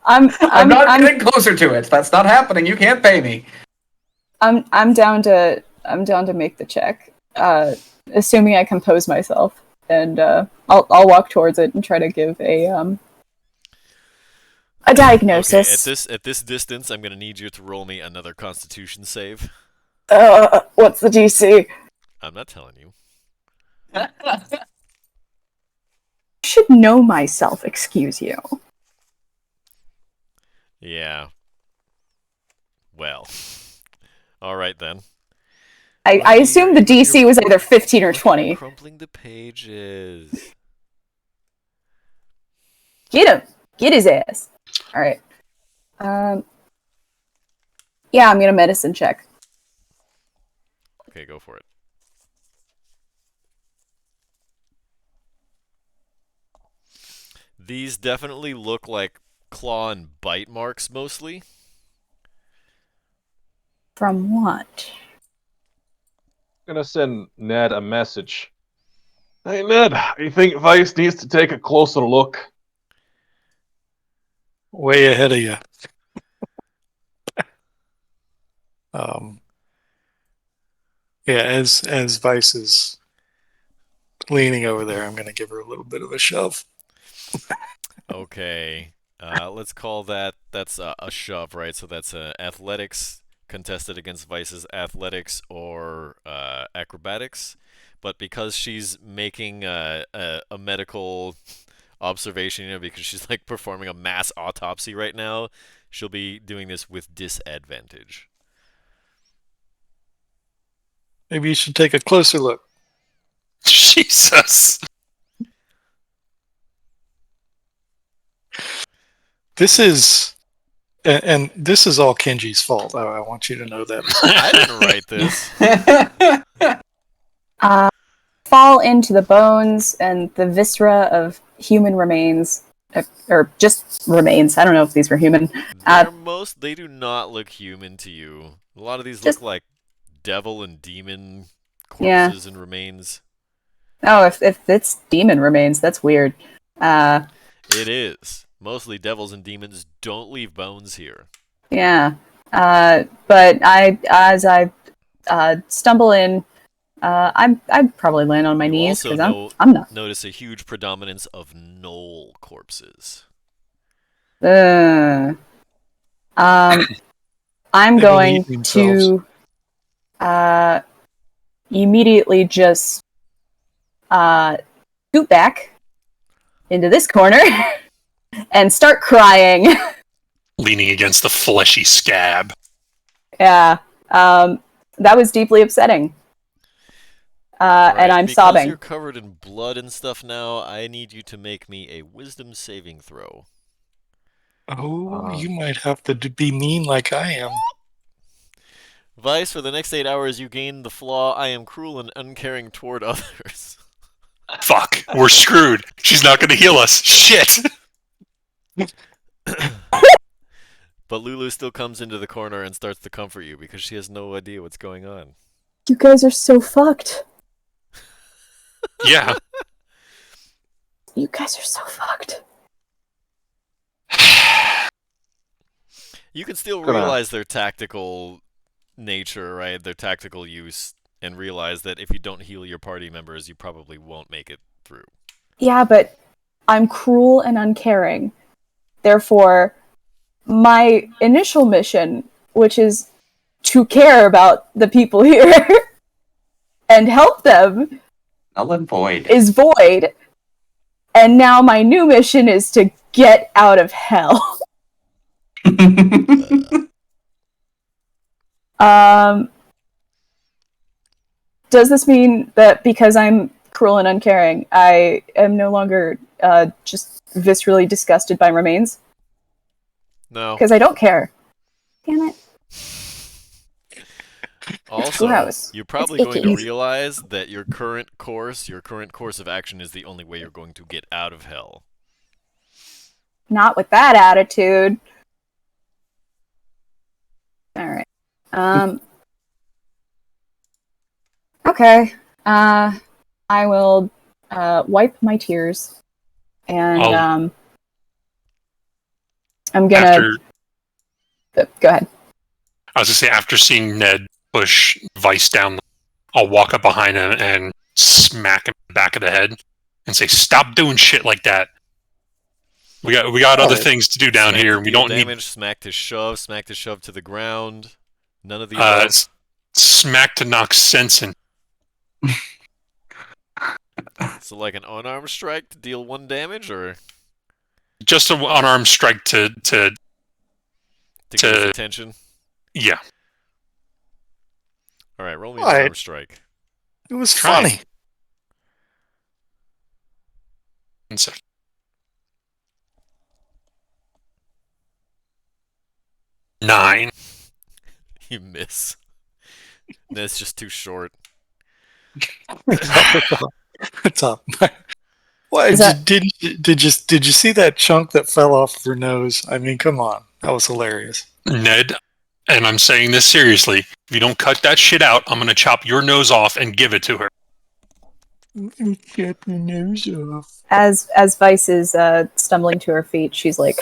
Speaker 3: I'm
Speaker 5: I'm not getting closer to it. That's not happening. You can't pay me.
Speaker 3: I'm down to I'm down to make the check. Assuming I compose myself, and I'll walk towards it and try to give a diagnosis.
Speaker 2: Okay, at this distance, I'm gonna need you to roll me another Constitution save.
Speaker 3: What's the DC?
Speaker 2: I'm not telling you.
Speaker 3: I should know myself, excuse you.
Speaker 2: Yeah. Well. Alright then.
Speaker 3: I assume the DC was either 15 or 20.
Speaker 2: Crumpling the pages.
Speaker 3: Get him! Get his ass! Alright. Yeah, I'm gonna medicine check.
Speaker 2: Okay, go for it. These definitely look like claw and bite marks mostly.
Speaker 3: From what?
Speaker 6: Gonna send Ned a message. Hey Ned, I think Vice needs to take a closer look.
Speaker 1: Way ahead of you. Yeah, as Vice is leaning over there, I'm going to give her a little bit of a shove.
Speaker 2: Okay. Let's call that's a shove, right? So that's athletics contested against Vice's athletics or acrobatics. But because she's making a medical observation, you know, because she's like performing a mass autopsy right now, she'll be doing this with disadvantage.
Speaker 1: Maybe you should take a closer look.
Speaker 4: Jesus.
Speaker 1: This is, and this is all Kenji's fault. I want you to know that.
Speaker 2: I didn't write this.
Speaker 3: Fall into the bones and the viscera of human remains. Or just remains. I don't know if these were human.
Speaker 2: They do not look human to you. A lot of these
Speaker 3: Just-
Speaker 2: look like devil and demon corpses and remains.
Speaker 3: Oh, if it's demon remains, that's weird.
Speaker 2: It is. Mostly devils and demons don't leave bones here.
Speaker 3: Yeah. But as I stumble in, I'd probably land on my
Speaker 2: You
Speaker 3: knees
Speaker 2: also
Speaker 3: because I'm not.
Speaker 2: notice a huge predominance of gnoll corpses.
Speaker 3: I'm
Speaker 1: They've
Speaker 3: going
Speaker 1: been eating
Speaker 3: to immediately just scoot back into this corner and start crying.
Speaker 4: Leaning against the fleshy scab.
Speaker 3: Yeah, that was deeply upsetting. And I'm
Speaker 2: because
Speaker 3: sobbing.
Speaker 2: You're covered in blood and stuff now. I need you to make me a wisdom saving throw.
Speaker 1: Oh, you might have to be mean like I am.
Speaker 2: Vice, for the next 8 hours, you gain the flaw, I am cruel and uncaring toward others.
Speaker 4: Fuck, we're screwed. She's not going to heal us. Shit.
Speaker 2: But Lulu still comes into the corner and starts to comfort you because she has no idea what's going on.
Speaker 3: You guys are so fucked.
Speaker 4: Yeah.
Speaker 3: You guys are so fucked.
Speaker 2: You can still
Speaker 6: Come on.
Speaker 2: realize their tactical nature, right? Their tactical use, and realize that if you don't heal your party members, you probably won't make it through.
Speaker 3: Yeah, but I'm cruel and uncaring. Therefore, my initial mission, which is to care about the people here and help them,
Speaker 5: Null and void.
Speaker 3: is void. And now my new mission is to get out of hell. Does this mean that because I'm cruel and uncaring, I am no longer just viscerally disgusted by remains?
Speaker 2: No.
Speaker 3: Because I don't care. Damn it.
Speaker 2: Also,
Speaker 3: gross.
Speaker 2: you're probably
Speaker 3: It's
Speaker 2: going to
Speaker 3: icky.
Speaker 2: realize that your current course of action is the only way you're going to get out of hell.
Speaker 3: Not with that attitude. Alright. Okay. I will wipe my tears. And
Speaker 4: Oh.
Speaker 3: I'm gonna
Speaker 4: After,
Speaker 3: go ahead.
Speaker 4: I was going to say, after seeing Ned push Vice down. I'll walk up behind him and smack him in the back of the head and say, "Stop doing shit like that. We got other things to do down
Speaker 2: Smack
Speaker 4: here.
Speaker 2: to
Speaker 4: We
Speaker 2: deal
Speaker 4: don't need
Speaker 2: damage, smack to shove to the ground. None of the above.
Speaker 4: smack to knock sense in."
Speaker 2: So like an unarmed strike to deal 1 damage, or
Speaker 4: Just an unarmed strike to
Speaker 2: to get his attention?
Speaker 4: Yeah.
Speaker 2: Alright, roll me an unarmed strike.
Speaker 1: It was
Speaker 4: Try.
Speaker 1: funny.
Speaker 4: 1 second. Nine.
Speaker 2: You miss. That's just too short.
Speaker 1: It's up. What
Speaker 3: Is that-
Speaker 1: did you see that chunk that fell off of her nose? I mean, come on, that was hilarious.
Speaker 4: Ned, and I'm saying this seriously, if you don't cut that shit out, I'm going to chop your nose off and give it to her.
Speaker 1: Chop your nose off.
Speaker 3: As Vice is stumbling to her feet, she's like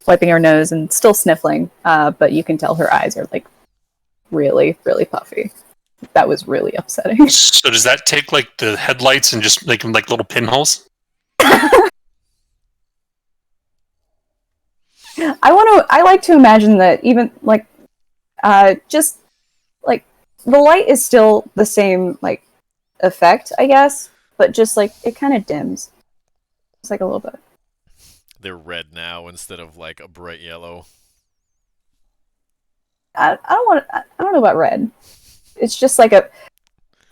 Speaker 3: wiping her nose and still sniffling, but you can tell her eyes are like really, really puffy. That was really upsetting.
Speaker 4: So does that take like the headlights and just make them like little pinholes?
Speaker 3: I like to imagine that even like just like the light is still the same like effect, I guess, but just like it kind of dims. It's like a little bit.
Speaker 2: They're red now instead of like a bright yellow.
Speaker 3: I don't know about red. It's just like a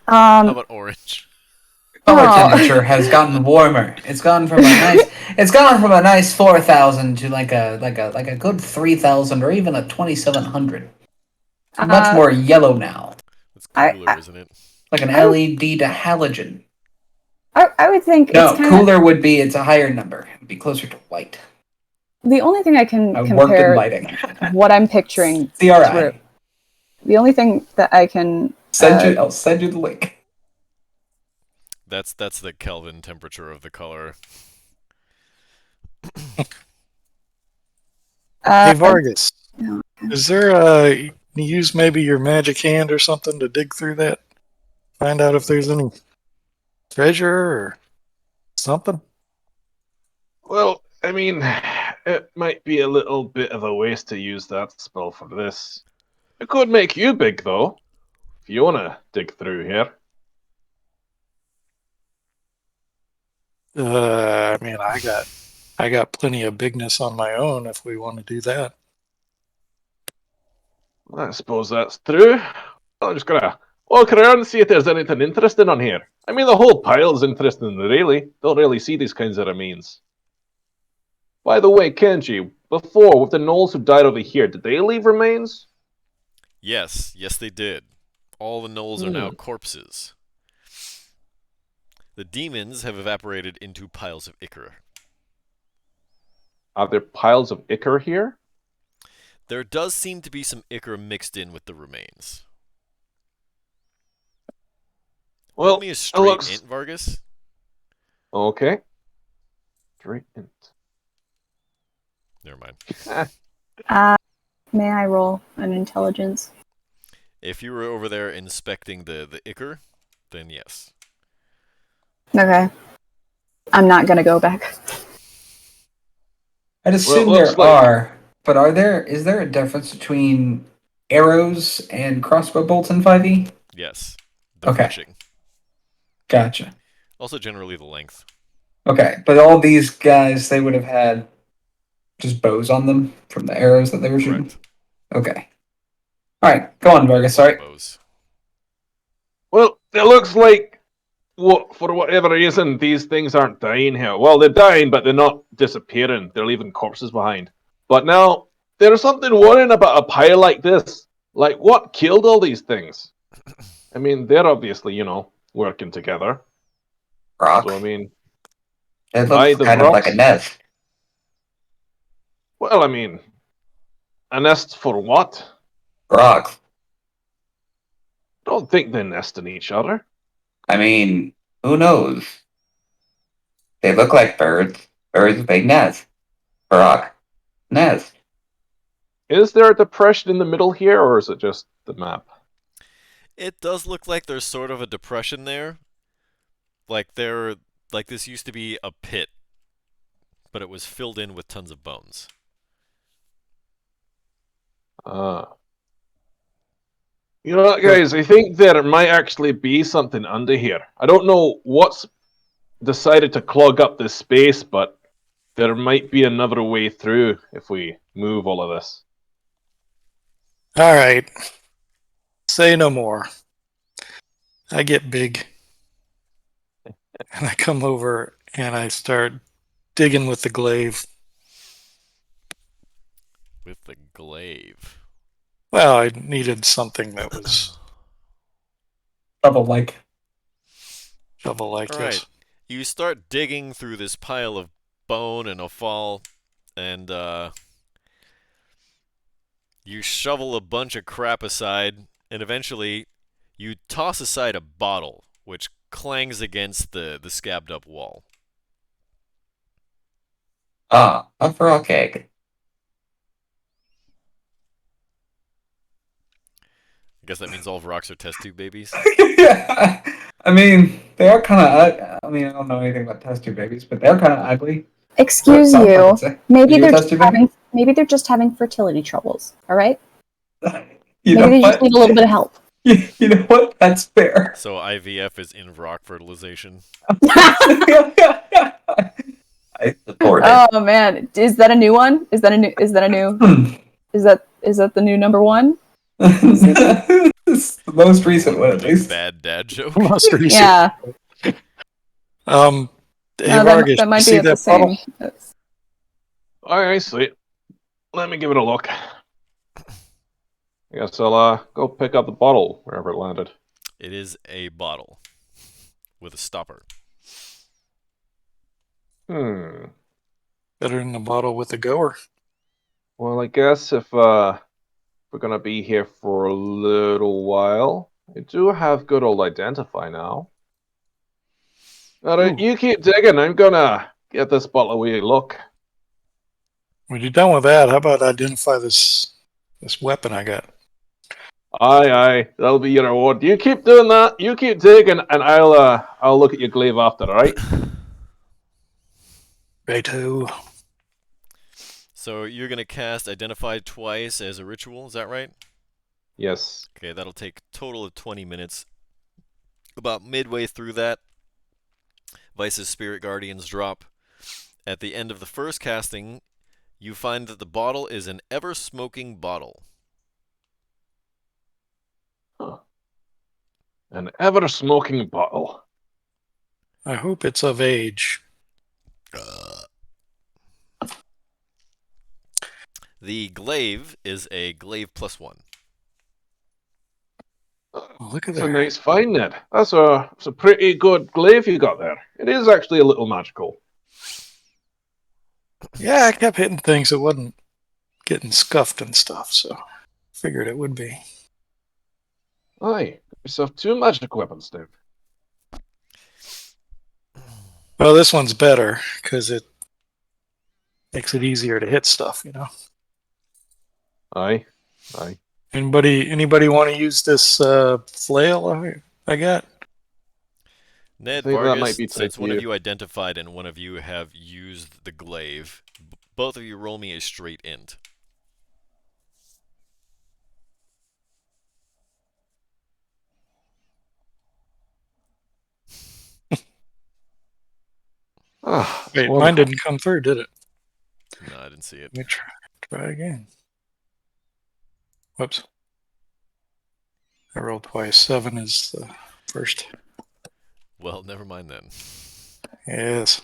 Speaker 2: How about orange?
Speaker 5: Color
Speaker 3: Oh.
Speaker 5: temperature has gotten warmer. It's gone from a nice 4,000 to like a good 3,000 or even a 2,700. Much more yellow now,
Speaker 2: It's
Speaker 3: I-
Speaker 2: cooler, isn't it?
Speaker 5: like an LED to halogen.
Speaker 3: I would think
Speaker 5: No,
Speaker 3: it's kind of
Speaker 5: cooler would be it's a higher number. It'd be closer to white.
Speaker 3: the only thing I can
Speaker 5: I worked in
Speaker 3: compare
Speaker 5: lighting.
Speaker 3: what I'm picturing
Speaker 5: CRI.
Speaker 3: through. The only thing that I can
Speaker 5: I'll send you the link.
Speaker 2: That's the Kelvin temperature of the color.
Speaker 1: Hey Vargas,
Speaker 3: no.
Speaker 1: is there you use maybe your magic hand or something to dig through that? Find out if there's any treasure or something?
Speaker 6: Well, I mean, it might be a little bit of a waste to use that spell for this. It could make you big, though, if you want to dig through here.
Speaker 1: I mean, I got plenty of bigness on my own if we want to do that.
Speaker 6: I suppose that's true. I'm just gonna walk around and see if there's anything interesting on here. I mean, the whole pile's interesting, really. Don't really see these kinds of remains. By the way, Kenji, before, with the gnolls who died over here, did they leave remains?
Speaker 2: Yes, they did. All the gnolls are now corpses. The demons have evaporated into piles of ichor.
Speaker 6: Are there piles of ichor here?
Speaker 2: There does seem to be some ichor mixed in with the remains.
Speaker 6: Well,
Speaker 2: Roll me a straight int, Vargas.
Speaker 6: Okay. Straight int.
Speaker 2: Never mind.
Speaker 3: May I roll an intelligence?
Speaker 2: If you were over there inspecting the ichor, then yes.
Speaker 3: Okay. I'm not gonna go back.
Speaker 5: I'd assume
Speaker 6: Well, it looks
Speaker 5: there
Speaker 6: like-
Speaker 5: are, but is there a difference between arrows and crossbow bolts in 5e?
Speaker 2: Yes. The
Speaker 5: Okay.
Speaker 2: fletching.
Speaker 5: Gotcha.
Speaker 2: Also generally the length.
Speaker 5: Okay, but all these guys, they would have had just bows on them from the arrows that they were shooting?
Speaker 2: Correct.
Speaker 5: Okay. Alright, go on, Vargas, sorry.
Speaker 2: Bows.
Speaker 6: Well, it looks like, for whatever reason, these things aren't dying here. Well, they're dying, but they're not disappearing. They're leaving corpses behind. But now, there's something worrying about a pile like this. Like, what killed all these things? I mean, they're obviously, working together.
Speaker 5: Rock.
Speaker 6: So, I mean,
Speaker 5: It
Speaker 6: Aye,
Speaker 5: looks
Speaker 6: the
Speaker 5: kind of like a
Speaker 6: rocks.
Speaker 5: nest.
Speaker 6: well, I mean, a nest for what?
Speaker 5: Rock.
Speaker 6: Don't think they nest in each other.
Speaker 5: I mean, who knows? They look like birds. Birds make nests. Rock. Nest.
Speaker 6: Is there a depression in the middle here, or is it just the map.
Speaker 2: It does look like there's sort of a depression there. Like this used to be a pit, but it was filled in with tons of bones.
Speaker 6: You know what, guys? I think there might actually be something under here. I don't know what's decided to clog up this space, but there might be another way through if we move all of this.
Speaker 1: All right. Say no more. I get big. And I come over and I start digging with the glaive.
Speaker 2: With the glaive.
Speaker 1: Well, I needed something that was
Speaker 5: Trouble-like.
Speaker 1: shovel-like
Speaker 2: All
Speaker 1: this.
Speaker 2: right. You start digging through this pile of bone and offal, and you shovel a bunch of crap aside, and eventually you toss aside a bottle, which clangs against the scabbed up wall.
Speaker 5: Ah, a frog egg.
Speaker 2: I guess that means all rocks are test tube babies.
Speaker 5: Yeah. I mean, they are kind of. I mean, I don't know anything about test tube babies, but they're kind of ugly.
Speaker 3: Excuse
Speaker 5: Some, I
Speaker 3: you.
Speaker 5: would say.
Speaker 3: Maybe
Speaker 5: Are you a
Speaker 3: they're
Speaker 5: test
Speaker 3: just
Speaker 5: tube baby?
Speaker 3: having fertility troubles. All right.
Speaker 5: You
Speaker 3: Maybe
Speaker 5: know
Speaker 3: they
Speaker 5: what?
Speaker 3: just need a little bit of help.
Speaker 5: You know what? That's fair.
Speaker 2: So IVF is in rock fertilization.
Speaker 5: I support it.
Speaker 3: Oh man, is that a new one? Is that a new? Is that the new number one?
Speaker 5: It's the most recent one, at
Speaker 2: A
Speaker 5: least.
Speaker 2: bad dad joke.
Speaker 1: Most recent.
Speaker 3: Yeah,
Speaker 1: Hey,
Speaker 3: no,
Speaker 1: Vargas,
Speaker 3: that
Speaker 1: you
Speaker 3: might
Speaker 1: see
Speaker 3: be at the
Speaker 1: that bottle?
Speaker 3: same. That's-
Speaker 6: Alright, sweet. Let me give it a look. I guess I'll go pick up the bottle wherever it landed.
Speaker 2: It is a bottle with a stopper.
Speaker 6: Hmm.
Speaker 1: Better than the bottle with the goer.
Speaker 6: Well, I guess if we're gonna be here for a little while, I do have good old identify now. Alright,
Speaker 1: Ooh.
Speaker 6: you keep digging. I'm gonna get this bottle away. Look.
Speaker 1: When you're done with that, how about identify this weapon I got?
Speaker 6: Aye, that'll be your reward. You keep doing that. You keep digging, and I'll look at your glaive after. All right?
Speaker 1: Righto.
Speaker 2: So you're gonna cast Identify twice as a ritual, is that right?
Speaker 6: Yes.
Speaker 2: Okay, that'll take a total of 20 minutes. About midway through that, Vice's Spirit Guardians drop. At the end of the first casting, you find that the bottle is an ever-smoking bottle.
Speaker 6: Huh. An ever-smoking bottle.
Speaker 1: I hope it's of age.
Speaker 2: The glaive is a glaive +1.
Speaker 1: Oh, look at
Speaker 6: That's a
Speaker 1: that.
Speaker 6: nice find, Ned. That's a pretty good glaive you got there. It is actually a little magical.
Speaker 1: Yeah, I kept hitting things that wasn't getting scuffed and stuff, so figured it would be.
Speaker 6: Aye, got yourself 2 magic weapons, dude.
Speaker 1: Well, this one's better because it makes it easier to hit stuff, you know.
Speaker 6: Aye.
Speaker 1: Anybody want to use this flail I got?
Speaker 2: Ned,
Speaker 6: I think that
Speaker 2: Vargas,
Speaker 6: might be
Speaker 2: since
Speaker 6: to
Speaker 2: one of
Speaker 6: you.
Speaker 2: you identified and one of you have used the glaive, both of you roll me a straight int.
Speaker 6: Ah,
Speaker 1: Wait,
Speaker 6: wonderful.
Speaker 1: mine didn't come through, did it?
Speaker 2: No, I didn't see it.
Speaker 1: Let me try again. Whoops. I rolled twice. 7 is the first.
Speaker 2: Well, never mind then.
Speaker 1: Yes.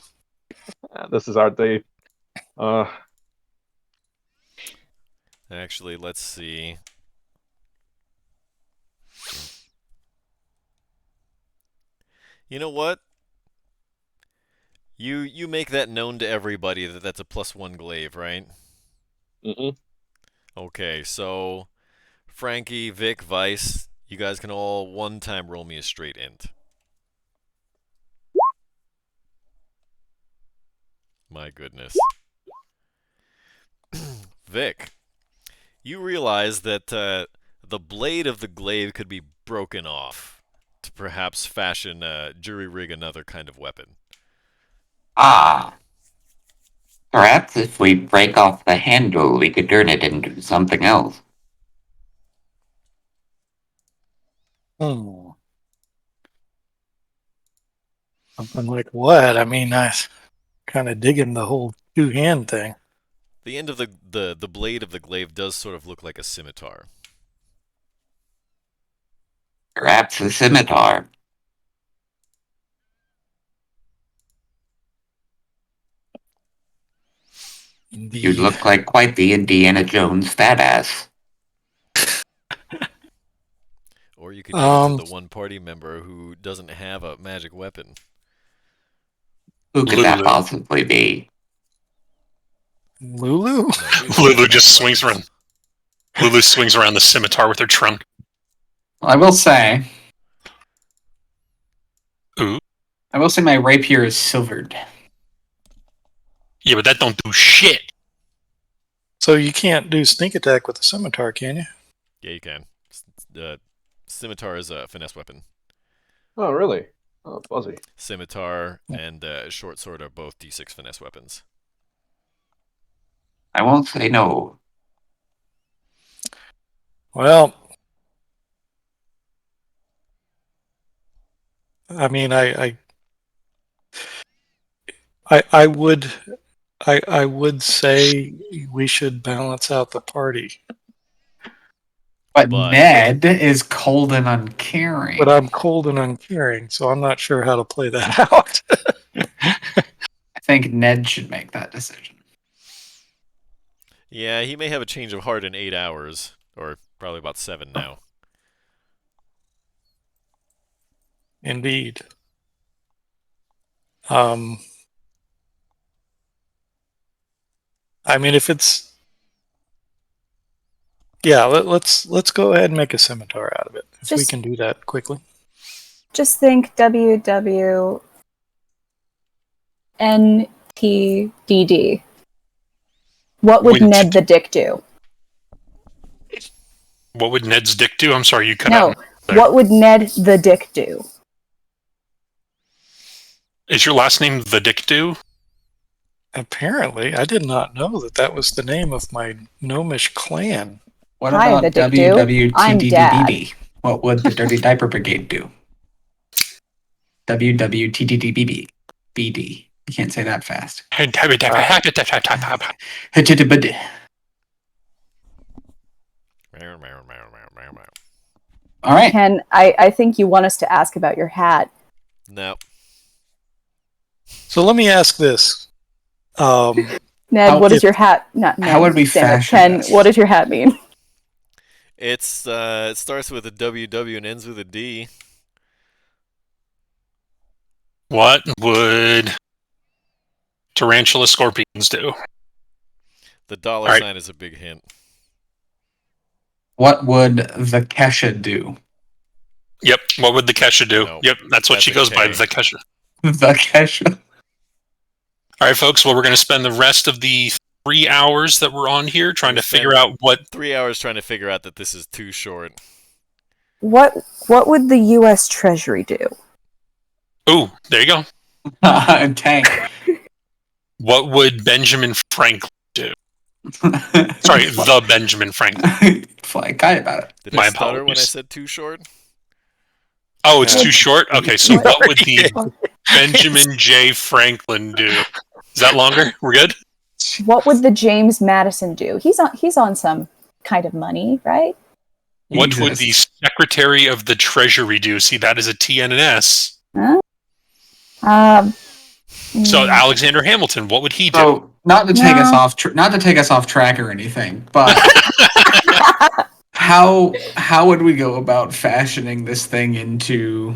Speaker 6: This is our day.
Speaker 2: Actually, let's see. You know what? You make that known to everybody that that's a +1 glaive, right?
Speaker 6: Mm-mm.
Speaker 2: Okay, so Frankie, Vic, Vice, you guys can all one time roll me a straight int. My goodness. Vic, you realize that the blade of the glaive could be broken off to perhaps fashion, jury rig another kind of weapon.
Speaker 5: Ah, perhaps if we break off the handle, we could turn it into something else.
Speaker 1: Hmm. Something like what? I mean, I kind of digging the whole two-hand thing.
Speaker 2: The end of the blade of the glaive does sort of look like a scimitar.
Speaker 5: Perhaps a scimitar.
Speaker 1: Indeed.
Speaker 5: You'd look like quite the Indiana Jones fat ass.
Speaker 2: Or you could give it to the one party member who doesn't have a magic weapon.
Speaker 5: Who could that
Speaker 4: Lulu.
Speaker 5: possibly be?
Speaker 1: Lulu?
Speaker 2: No,
Speaker 4: Lulu just swings around. Lulu swings around the scimitar with her trunk.
Speaker 5: Well, I will say.
Speaker 4: Ooh.
Speaker 5: I will say my rapier is silvered.
Speaker 4: Yeah, but that don't do shit.
Speaker 1: So you can't do sneak attack with a scimitar, can you?
Speaker 2: Yeah, you can. Scimitar is a finesse weapon.
Speaker 6: Oh, really? Oh, fuzzy.
Speaker 2: Scimitar and short sword are both D6 finesse weapons.
Speaker 5: I won't say no.
Speaker 1: Well, I mean, I would say we should balance out the party,
Speaker 5: But
Speaker 2: But-
Speaker 5: Ned is cold and uncaring.
Speaker 1: but I'm cold and uncaring, so I'm not sure how to play that out.
Speaker 5: I think Ned should make that decision.
Speaker 2: Yeah, he may have a change of heart in 8 hours, or probably about 7 now.
Speaker 1: Indeed. I mean, if it's let's go ahead and make a scimitar out of it if we
Speaker 3: Just-
Speaker 1: can do that quickly.
Speaker 3: Just think WWNTDD. What would
Speaker 4: Wait.
Speaker 3: Ned the Dick do?
Speaker 4: What would Ned's dick do? I'm sorry, you cut
Speaker 3: No.
Speaker 4: out. There.
Speaker 3: What would Ned the Dick do?
Speaker 4: Is your last name the Dick Do?
Speaker 1: Apparently, I did not know that was the name of my gnomish clan.
Speaker 5: What
Speaker 3: Hi,
Speaker 5: about
Speaker 3: the Dick Do. I'm
Speaker 5: WWTDDBB? What would the Dirty Diaper Brigade do? WWTDDBB. BD. You can't say that fast. All right.
Speaker 3: Ken, I think you want us to ask about your hat.
Speaker 2: No.
Speaker 1: So let me ask this.
Speaker 3: Ned,
Speaker 5: How
Speaker 3: what does
Speaker 5: if-
Speaker 3: your hat... No,
Speaker 5: how would we
Speaker 3: damn it,
Speaker 5: fashion
Speaker 3: Ken,
Speaker 5: this?
Speaker 3: what does your hat mean?
Speaker 2: It starts with a WW and ends with a D.
Speaker 4: What would tarantula scorpions do?
Speaker 2: The dollar
Speaker 4: All right.
Speaker 2: sign is a big hint.
Speaker 5: What would the Kesha do?
Speaker 4: Yep. What would the Kesha do?
Speaker 2: No,
Speaker 4: Yep. That's what
Speaker 2: that's
Speaker 4: she
Speaker 2: a
Speaker 4: goes by,
Speaker 2: K.
Speaker 4: the Kesha.
Speaker 5: The Kesha.
Speaker 4: All right, folks. Well, we're going to spend the rest of the 3 hours that we're on here trying
Speaker 2: We'll
Speaker 4: to figure
Speaker 2: spend-
Speaker 4: out what.
Speaker 2: 3 hours trying to figure out that this is too short.
Speaker 3: What would the U.S. Treasury do?
Speaker 4: Ooh, there you go.
Speaker 5: Tank.
Speaker 4: What would Benjamin Franklin do? Sorry, the Benjamin Franklin.
Speaker 5: Fly guy about it.
Speaker 2: Did
Speaker 4: My
Speaker 2: I stutter when I
Speaker 4: apologies.
Speaker 2: said too short?
Speaker 4: Oh, it's
Speaker 1: Yeah.
Speaker 4: too short? Okay, so
Speaker 3: What?
Speaker 4: what would the Benjamin J. Franklin do? Is that longer? We're good?
Speaker 3: What would the James Madison do? He's on some kind of money, right?
Speaker 4: What would the
Speaker 5: Jesus.
Speaker 4: Secretary of the Treasury do? See, that is a T and an S.
Speaker 3: Huh?
Speaker 4: So Alexander Hamilton, what would he do?
Speaker 5: So not to take us
Speaker 3: No.
Speaker 5: off, not to take us off track or anything, but how would we go about fashioning this thing into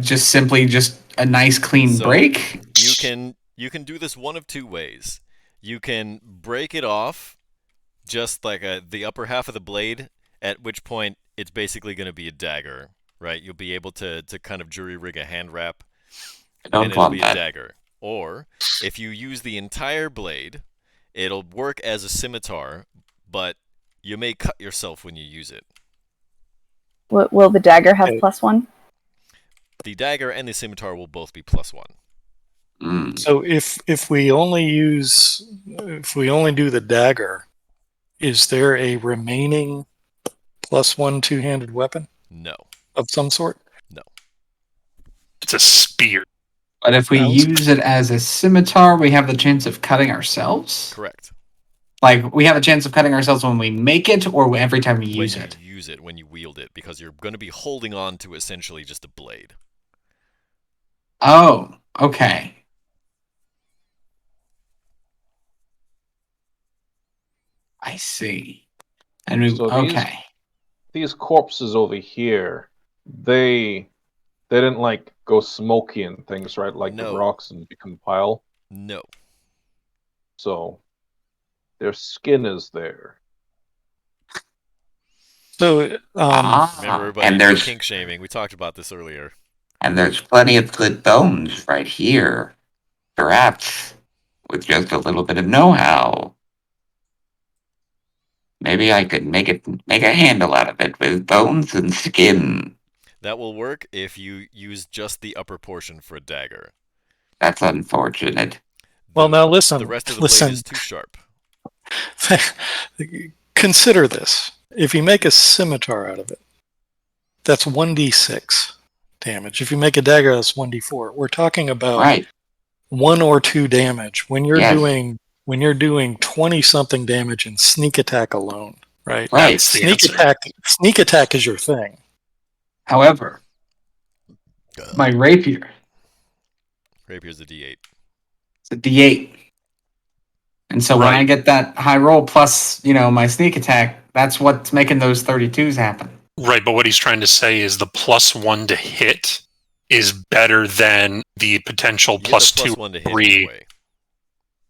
Speaker 5: just a nice clean
Speaker 2: So-
Speaker 5: break?
Speaker 2: You can do this one of two ways. You can break it off, just like the upper half of the blade, at which point it's basically going to be a dagger, right? You'll be able to kind of jury rig a hand wrap,
Speaker 5: I don't
Speaker 2: and it'll
Speaker 5: want
Speaker 2: be
Speaker 5: that.
Speaker 2: a dagger. Or if you use the entire blade, it'll work as a scimitar, but you may cut yourself when you use it.
Speaker 3: Will the dagger have
Speaker 1: Okay.
Speaker 3: +1?
Speaker 2: The dagger and the scimitar will both be +1.
Speaker 5: Mm.
Speaker 1: So if we only do the dagger, is there a remaining +1 two-handed weapon
Speaker 2: No.
Speaker 1: of some sort?
Speaker 2: No.
Speaker 4: It's a spear.
Speaker 5: But if we
Speaker 1: Sounds-
Speaker 5: use it as a scimitar, we have the chance of cutting ourselves?
Speaker 2: Correct.
Speaker 5: Like, we have a chance of cutting ourselves when we make it, or every time we use
Speaker 2: when
Speaker 5: it?
Speaker 2: you use it, when you wield it, because you're going to be holding on to essentially just a blade.
Speaker 5: Oh, okay. I see. And we,
Speaker 6: So
Speaker 5: okay.
Speaker 6: These corpses over here, they didn't like go smoky and things, right? Like the
Speaker 2: No.
Speaker 6: rocks and become pile.
Speaker 2: No.
Speaker 6: So their skin is there.
Speaker 1: So
Speaker 2: Remember, everybody,
Speaker 7: and
Speaker 2: no
Speaker 7: there's
Speaker 2: kink shaming. We talked about this earlier.
Speaker 7: plenty of good bones right here. Perhaps with just a little bit of know-how, maybe I could make a handle out of it with bones and skin.
Speaker 2: That will work if you use just the upper portion for a dagger.
Speaker 7: That's unfortunate.
Speaker 1: well, now listen.
Speaker 2: The rest of the
Speaker 1: listen.
Speaker 2: blade is too sharp.
Speaker 1: Consider this. If you make a scimitar out of it, that's 1d6 damage. If you make a dagger, that's 1d4. We're talking about
Speaker 7: Right.
Speaker 1: 1 or 2 damage when you're
Speaker 7: Yes.
Speaker 1: doing 20 something damage in sneak attack alone, right?
Speaker 7: Right.
Speaker 4: That's the
Speaker 1: Sneak
Speaker 4: answer.
Speaker 1: attack is your thing.
Speaker 5: However, my rapier,
Speaker 2: Rapier's a D8.
Speaker 5: it's a D8. And so when
Speaker 4: Right.
Speaker 5: I get that high roll plus, my sneak attack, that's what's making those 32s happen.
Speaker 4: Right, but what he's trying to say is the +1 to hit is better than the potential
Speaker 2: You get the
Speaker 4: +2,
Speaker 2: +1 to hit
Speaker 4: 3.
Speaker 2: anyway.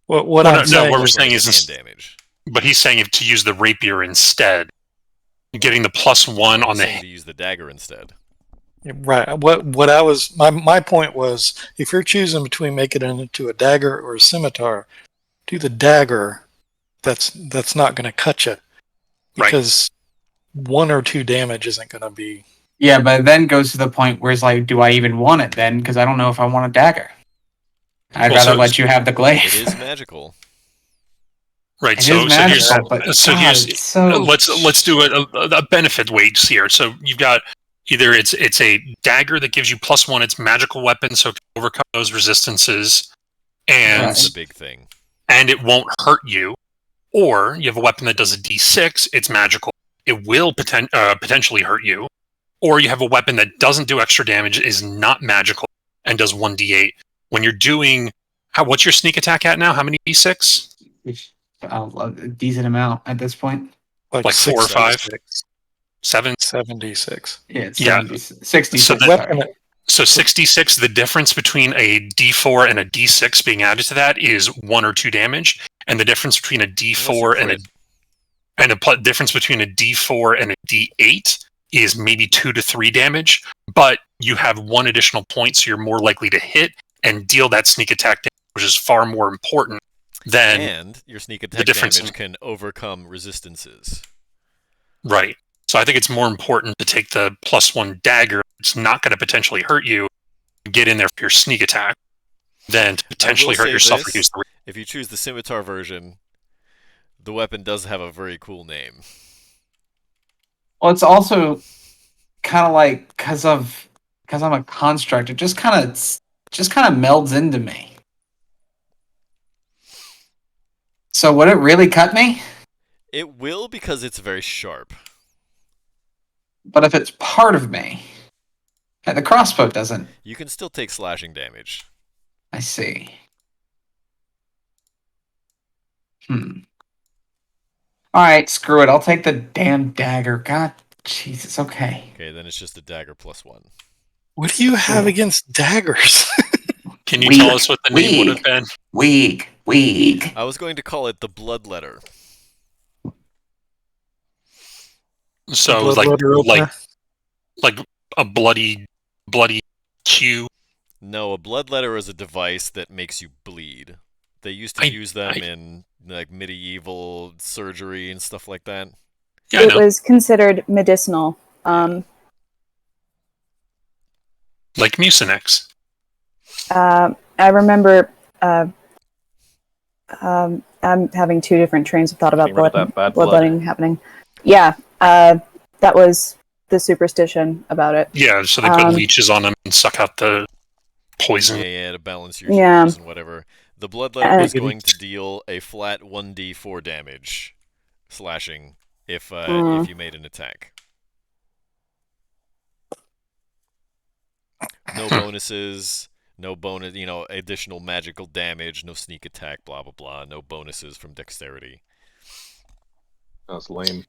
Speaker 1: What
Speaker 4: Well,
Speaker 1: I'm
Speaker 4: no,
Speaker 1: saying
Speaker 4: what we're
Speaker 1: is,
Speaker 4: saying
Speaker 2: It's
Speaker 4: is,
Speaker 2: hand damage.
Speaker 4: but he's saying if to use the rapier instead, getting the +1
Speaker 2: I'm
Speaker 4: on the
Speaker 2: saying to use the dagger instead.
Speaker 1: right. What I was my point was, if you're choosing between making it into a dagger or a scimitar, do the dagger. That's not going to cut you
Speaker 4: Right.
Speaker 1: because 1 or 2 damage isn't going to be.
Speaker 5: Yeah, but it then goes to the point where it's like, do I even want it then? Because I don't know if I want a dagger. I'd
Speaker 4: Well,
Speaker 5: rather
Speaker 4: so-
Speaker 5: let you have the glaive.
Speaker 2: It is magical.
Speaker 4: right.
Speaker 5: It
Speaker 4: So
Speaker 5: is
Speaker 4: so
Speaker 5: magical, but
Speaker 4: here's so
Speaker 5: God,
Speaker 4: here's
Speaker 5: it's so...
Speaker 4: let's do a benefit weights here. So you've got either it's a dagger that gives you +1, it's magical weapon, so it can overcome those resistances, and
Speaker 5: Right.
Speaker 2: That's the big thing.
Speaker 4: and it won't hurt you. Or you have a weapon that does a D6, it's magical, it will potentially hurt you. Or you have a weapon that doesn't do extra damage, is not magical, and does 1d8. When you're doing, what's your sneak attack at now? How many D6?
Speaker 5: A decent amount at this point.
Speaker 4: Like 4 or 5?
Speaker 1: 66,
Speaker 4: 7?
Speaker 1: 76.
Speaker 5: Yeah, it's
Speaker 4: Yeah.
Speaker 5: 70, 60.
Speaker 4: So
Speaker 1: The weapon,
Speaker 4: So 66, the difference between a D4 and a D6 being added to that is 1 or 2 damage, and the difference between a
Speaker 2: Unless you
Speaker 4: D4
Speaker 2: crit.
Speaker 4: and a difference between a D4 and a D8 is maybe 2 to 3 damage, but you have 1 additional point, so you're more likely to hit and deal that sneak attack damage, which is far more important than
Speaker 2: And your sneak attack
Speaker 4: difference
Speaker 2: damage can overcome resistances.
Speaker 4: right. So I think it's more important to take the +1 dagger. It's not going to potentially hurt you. Get in there for your sneak attack, than to potentially hurt
Speaker 2: say
Speaker 4: yourself or
Speaker 2: this.
Speaker 4: use the.
Speaker 2: If you choose the scimitar version, the weapon does have a very cool name.
Speaker 5: Well, it's also kind of like because I'm a construct. It just kind of melds into me. So would it really cut me?
Speaker 2: It will because it's very sharp.
Speaker 5: But if it's part of me, and the crossbow doesn't.
Speaker 2: You can still take slashing damage.
Speaker 5: I see. All right, screw it. I'll take the damn dagger. God, Jesus. Okay.
Speaker 2: Okay, then it's just a dagger +1.
Speaker 1: what do you have against daggers?
Speaker 4: Can you
Speaker 7: Weak,
Speaker 4: tell us what the name would have
Speaker 7: weak.
Speaker 4: been?
Speaker 7: Weak.
Speaker 2: I was going to call it the blood letter.
Speaker 4: So
Speaker 1: Blood
Speaker 4: like
Speaker 1: letter opener?
Speaker 4: like a bloody Q.
Speaker 2: No, a blood letter is a device that makes you bleed. They used to use them in like medieval surgery and stuff like that.
Speaker 4: Yeah, I
Speaker 3: It
Speaker 4: know.
Speaker 3: was considered medicinal.
Speaker 4: Like Mucinex.
Speaker 3: I remember. I'm having two different trains of thought about
Speaker 6: Getting rid of that bad blood.
Speaker 3: bloodletting happening. Yeah, that was the superstition about it.
Speaker 4: Yeah, so they put leeches on them and suck out the poison.
Speaker 2: Yeah, to balance your
Speaker 3: Yeah.
Speaker 2: heals and whatever. The bloodletter was going to deal a flat 1d4 damage, slashing, if you made an attack. No bonuses, no bonus, additional magical damage, no sneak attack, blah blah blah. No bonuses from dexterity.
Speaker 6: That's lame.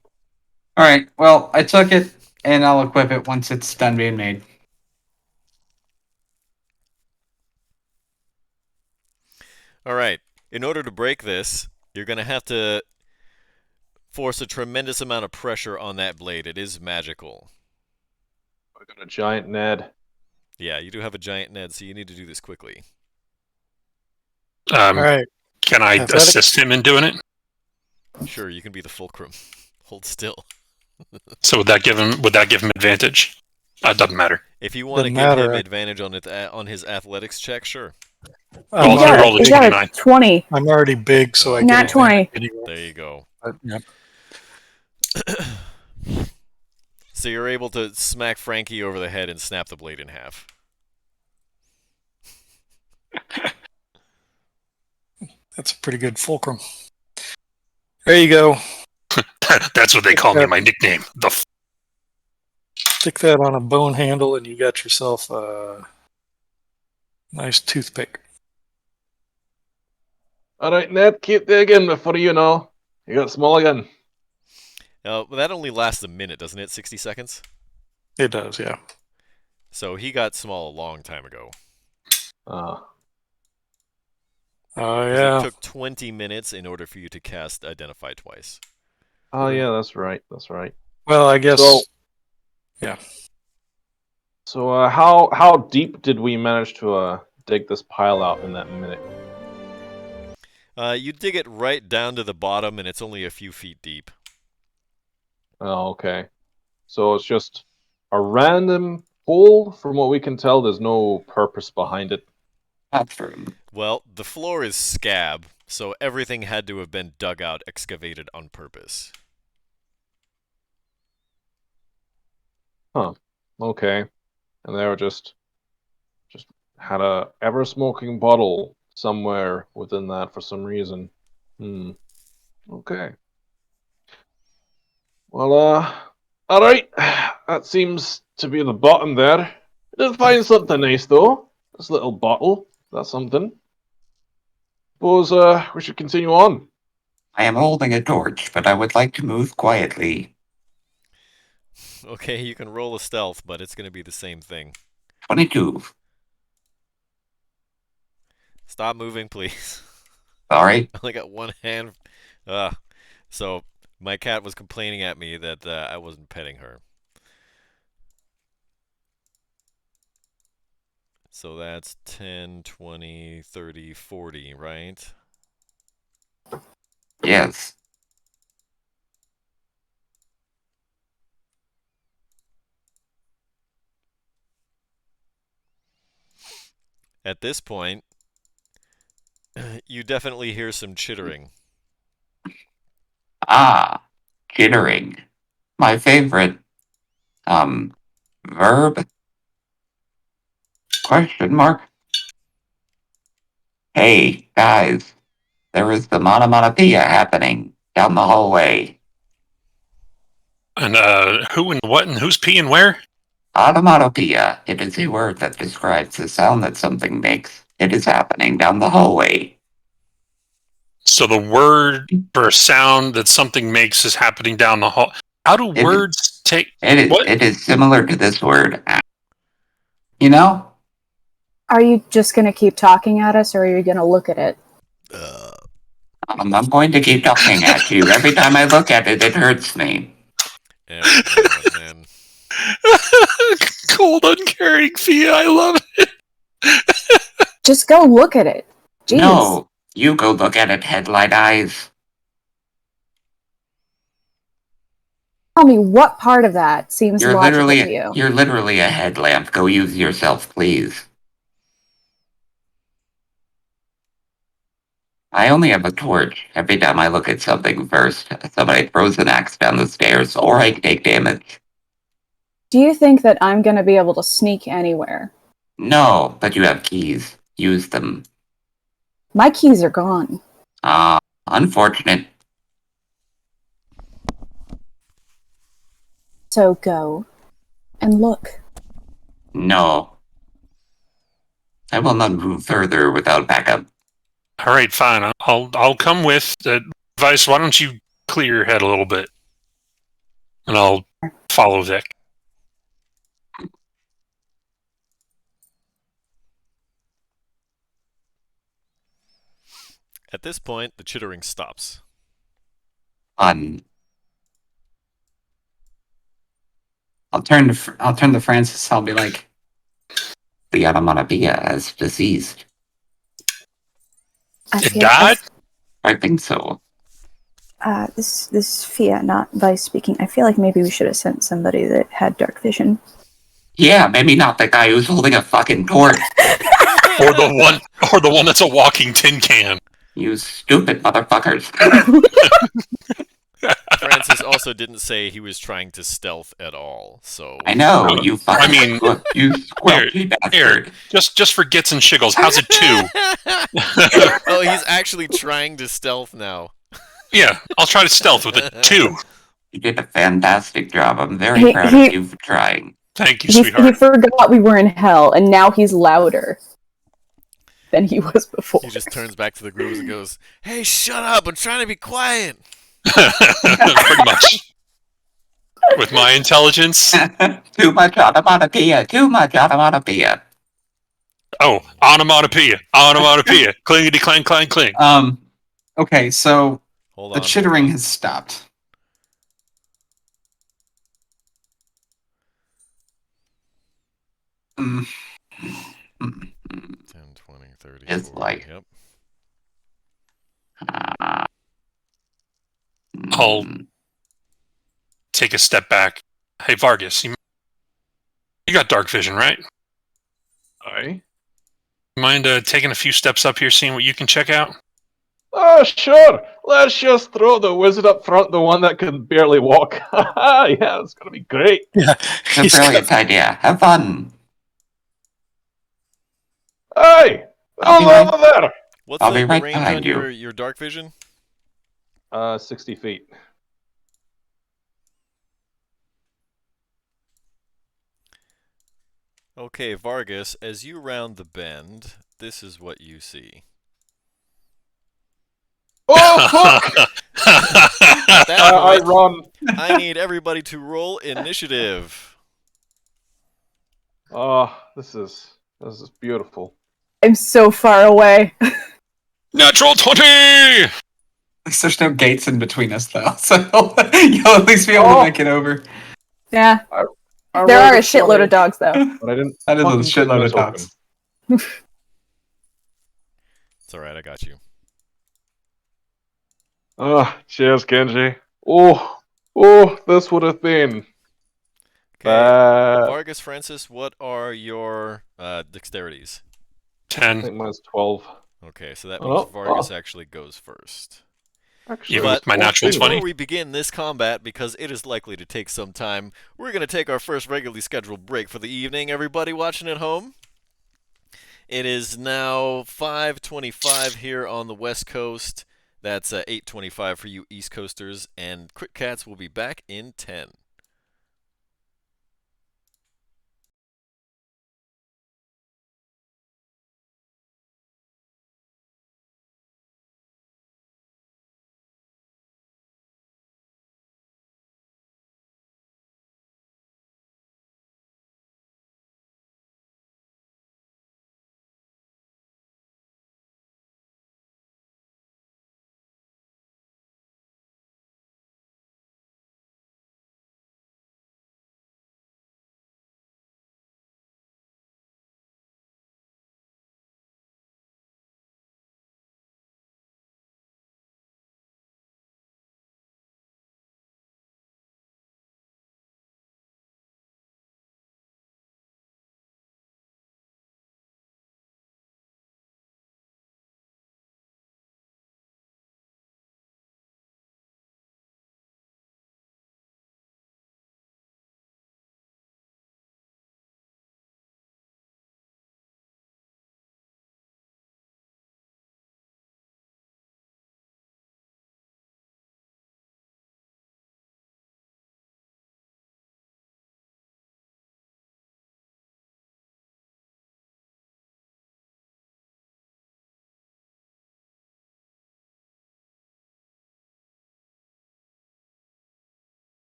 Speaker 5: All right. Well, I took it, and I'll equip it once it's done being made.
Speaker 2: All right. In order to break this, you're going to have to force a tremendous amount of pressure on that blade. It is magical.
Speaker 6: I got a giant Ned.
Speaker 2: Yeah, you do have a giant Ned, so you need to do this quickly.
Speaker 1: All right.
Speaker 4: Can I assist him in doing it?
Speaker 2: Sure, you can be the fulcrum. Hold still.
Speaker 4: So would that give him advantage? It doesn't matter.
Speaker 2: If you want to give him advantage on his athletics check, sure.
Speaker 3: He got a 20.
Speaker 1: I'm already big, so I
Speaker 3: Not
Speaker 1: get
Speaker 3: 20.
Speaker 1: Anyway.
Speaker 2: There you go.
Speaker 1: Yep.
Speaker 2: So you're able to smack Frankie over the head and snap the blade in half.
Speaker 1: That's a pretty good fulcrum. There you go.
Speaker 4: That's what they call me, my nickname.
Speaker 1: Stick that on a bone handle and you got yourself a nice toothpick.
Speaker 6: Alright, Ned, keep digging before you know. You got small again.
Speaker 2: But that only lasts a minute, doesn't it? 60 seconds?
Speaker 1: It does, yeah.
Speaker 2: So he got small a long time ago.
Speaker 1: Oh, yeah.
Speaker 2: It took 20 minutes in order for you to cast Identify twice.
Speaker 6: Oh, yeah, that's right. That's right.
Speaker 1: Well, I guess...
Speaker 6: So,
Speaker 1: yeah.
Speaker 6: So, how deep did we manage to dig this pile out in that minute?
Speaker 2: You dig it right down to the bottom, and it's only a few feet deep.
Speaker 6: Oh, okay. So it's just a random hole, from what we can tell. There's no purpose behind it.
Speaker 7: Bathroom.
Speaker 2: Well, the floor is scab, so everything had to have been dug out, excavated on purpose.
Speaker 6: Huh. Okay. And they were just had a ever-smoking bottle somewhere within that for some reason. Okay. Well, alright. That seems to be the bottom there. I did find something nice, though. This little bottle. That's something. Suppose we should continue on.
Speaker 7: I am holding a torch, but I would like to move quietly.
Speaker 2: Okay, you can roll a stealth, but it's going to be the same thing.
Speaker 7: 22.
Speaker 2: Stop moving, please.
Speaker 7: Sorry.
Speaker 2: I only got one hand. So my cat was complaining at me that I wasn't petting her. So that's 10, 20, 30, 40, right?
Speaker 7: Yes.
Speaker 2: At this point, you definitely hear some chittering.
Speaker 7: Ah, jittering. My favorite, verb? Question mark? Hey, guys. There is the monomonopia happening down the hallway.
Speaker 4: And who and what and who's peeing where?
Speaker 7: Onomatopoeia. It is a word that describes the sound that something makes. It is happening down the hallway.
Speaker 4: So the word for sound that something makes is happening down the hall. How do words take...
Speaker 7: It is similar to this word. You know?
Speaker 3: Are you just going to keep talking at us, or are you going to look at it?
Speaker 7: I'm going to keep talking at you. Every time I look at it, it hurts me.
Speaker 2: Yeah, oh, man.
Speaker 4: Cold, uncaring Fia, I love it.
Speaker 3: Just go look at it. Jeez.
Speaker 7: No, you go look at it, headlight eyes.
Speaker 3: Tell me what part of that seems
Speaker 7: You're
Speaker 3: logical to
Speaker 7: literally
Speaker 3: you.
Speaker 7: you're literally a headlamp. Go use yourself, please. I only have a torch. Every time I look at something first, somebody throws an axe down the stairs, or I take damage.
Speaker 3: Do you think that I'm going to be able to sneak anywhere?
Speaker 7: No, but you have keys. Use them.
Speaker 3: My keys are gone.
Speaker 7: Ah, unfortunate.
Speaker 3: So go and look.
Speaker 7: No. I will not move further without backup.
Speaker 4: All right, fine. I'll come with. Vice, why don't you clear your head a little bit, and I'll follow Vic.
Speaker 2: At this point, the chittering stops.
Speaker 7: Fun. I'll turn to Francis. I'll be like, the onomatopoeia is deceased.
Speaker 4: It died?
Speaker 7: I think so.
Speaker 3: This is Fia, not Vice speaking. I feel like maybe we should have sent somebody that had dark vision.
Speaker 7: Yeah, maybe not the guy who's holding a fucking torch.
Speaker 4: Or the one that's a walking tin can.
Speaker 7: You stupid motherfuckers.
Speaker 2: Francis also didn't say he was trying to stealth at all, so...
Speaker 7: I know, you fucking...
Speaker 4: I mean,
Speaker 7: you squelchy bastard.
Speaker 4: Just for gits and shiggles, how's it 2?
Speaker 2: Oh, he's actually trying to stealth now.
Speaker 4: Yeah, I'll try to stealth with it 2.
Speaker 7: You did a fantastic job. I'm very proud of you for trying.
Speaker 4: Thank you,
Speaker 3: He
Speaker 4: sweetheart.
Speaker 3: forgot we were in hell, and now he's louder than he was before.
Speaker 2: He just turns back to the grooves and goes, "Hey, shut up! I'm trying to be quiet."
Speaker 4: Pretty much. With my intelligence.
Speaker 7: Too much onomatopoeia. Too much onomatopoeia.
Speaker 4: Oh, onomatopoeia. Onomatopoeia. Clingity clang clang cling.
Speaker 5: Okay, so
Speaker 2: Hold
Speaker 5: the
Speaker 2: on.
Speaker 5: chittering has stopped. Mm.
Speaker 2: 10, 20, 30,
Speaker 7: It's
Speaker 2: 40.
Speaker 7: like-
Speaker 2: Yep.
Speaker 4: I'll take a step back. Hey, Vargas, you got dark vision, right?
Speaker 6: Aye.
Speaker 4: Mind taking a few steps up here, seeing what you can check out?
Speaker 6: Oh, sure. Let's just throw the wizard up front, the one that can barely walk. Yeah, that's gonna be great.
Speaker 1: Yeah,
Speaker 7: It's a
Speaker 1: he's
Speaker 7: brilliant idea. Have fun.
Speaker 6: Hey,
Speaker 7: I'll be
Speaker 6: over there.
Speaker 2: What's
Speaker 7: I'll
Speaker 2: the
Speaker 7: be right
Speaker 2: range
Speaker 7: behind
Speaker 2: on
Speaker 7: you.
Speaker 2: your dark vision?
Speaker 6: 60 feet.
Speaker 2: Okay, Vargas, as you round the bend, this is what you see.
Speaker 6: Oh, fuck!
Speaker 2: At that
Speaker 6: I
Speaker 2: point,
Speaker 6: run.
Speaker 2: I need everybody to roll initiative.
Speaker 6: Oh, this is beautiful.
Speaker 3: I'm so far away.
Speaker 4: Natural 20!
Speaker 5: At least there's no gates in between us, though, so you'll at least be able to make it over.
Speaker 3: Yeah.
Speaker 6: I
Speaker 3: There
Speaker 6: rolled
Speaker 3: are a shitload
Speaker 6: 20,
Speaker 3: of dogs, though.
Speaker 6: but I didn't.
Speaker 5: That is a
Speaker 6: fucking kick
Speaker 5: shitload
Speaker 6: this
Speaker 5: of dogs.
Speaker 6: open.
Speaker 2: It's alright, I got you.
Speaker 6: Oh, cheers, Genji. Oh, this would have been.
Speaker 2: Okay, Vargas, Francis, what are your dexterities?
Speaker 4: 10.
Speaker 6: I think mine's 12.
Speaker 2: Okay, so that means Vargas actually goes first.
Speaker 6: Actually,
Speaker 4: Even with my natural
Speaker 6: 14.
Speaker 4: 20?
Speaker 2: Before we begin this combat, because it is likely to take some time, we're going to take our first regularly scheduled break for the evening, everybody watching at home. It is now 5:25 here on the West Coast. That's 8:25 for you East Coasters, and Crit Cats will be back in 10.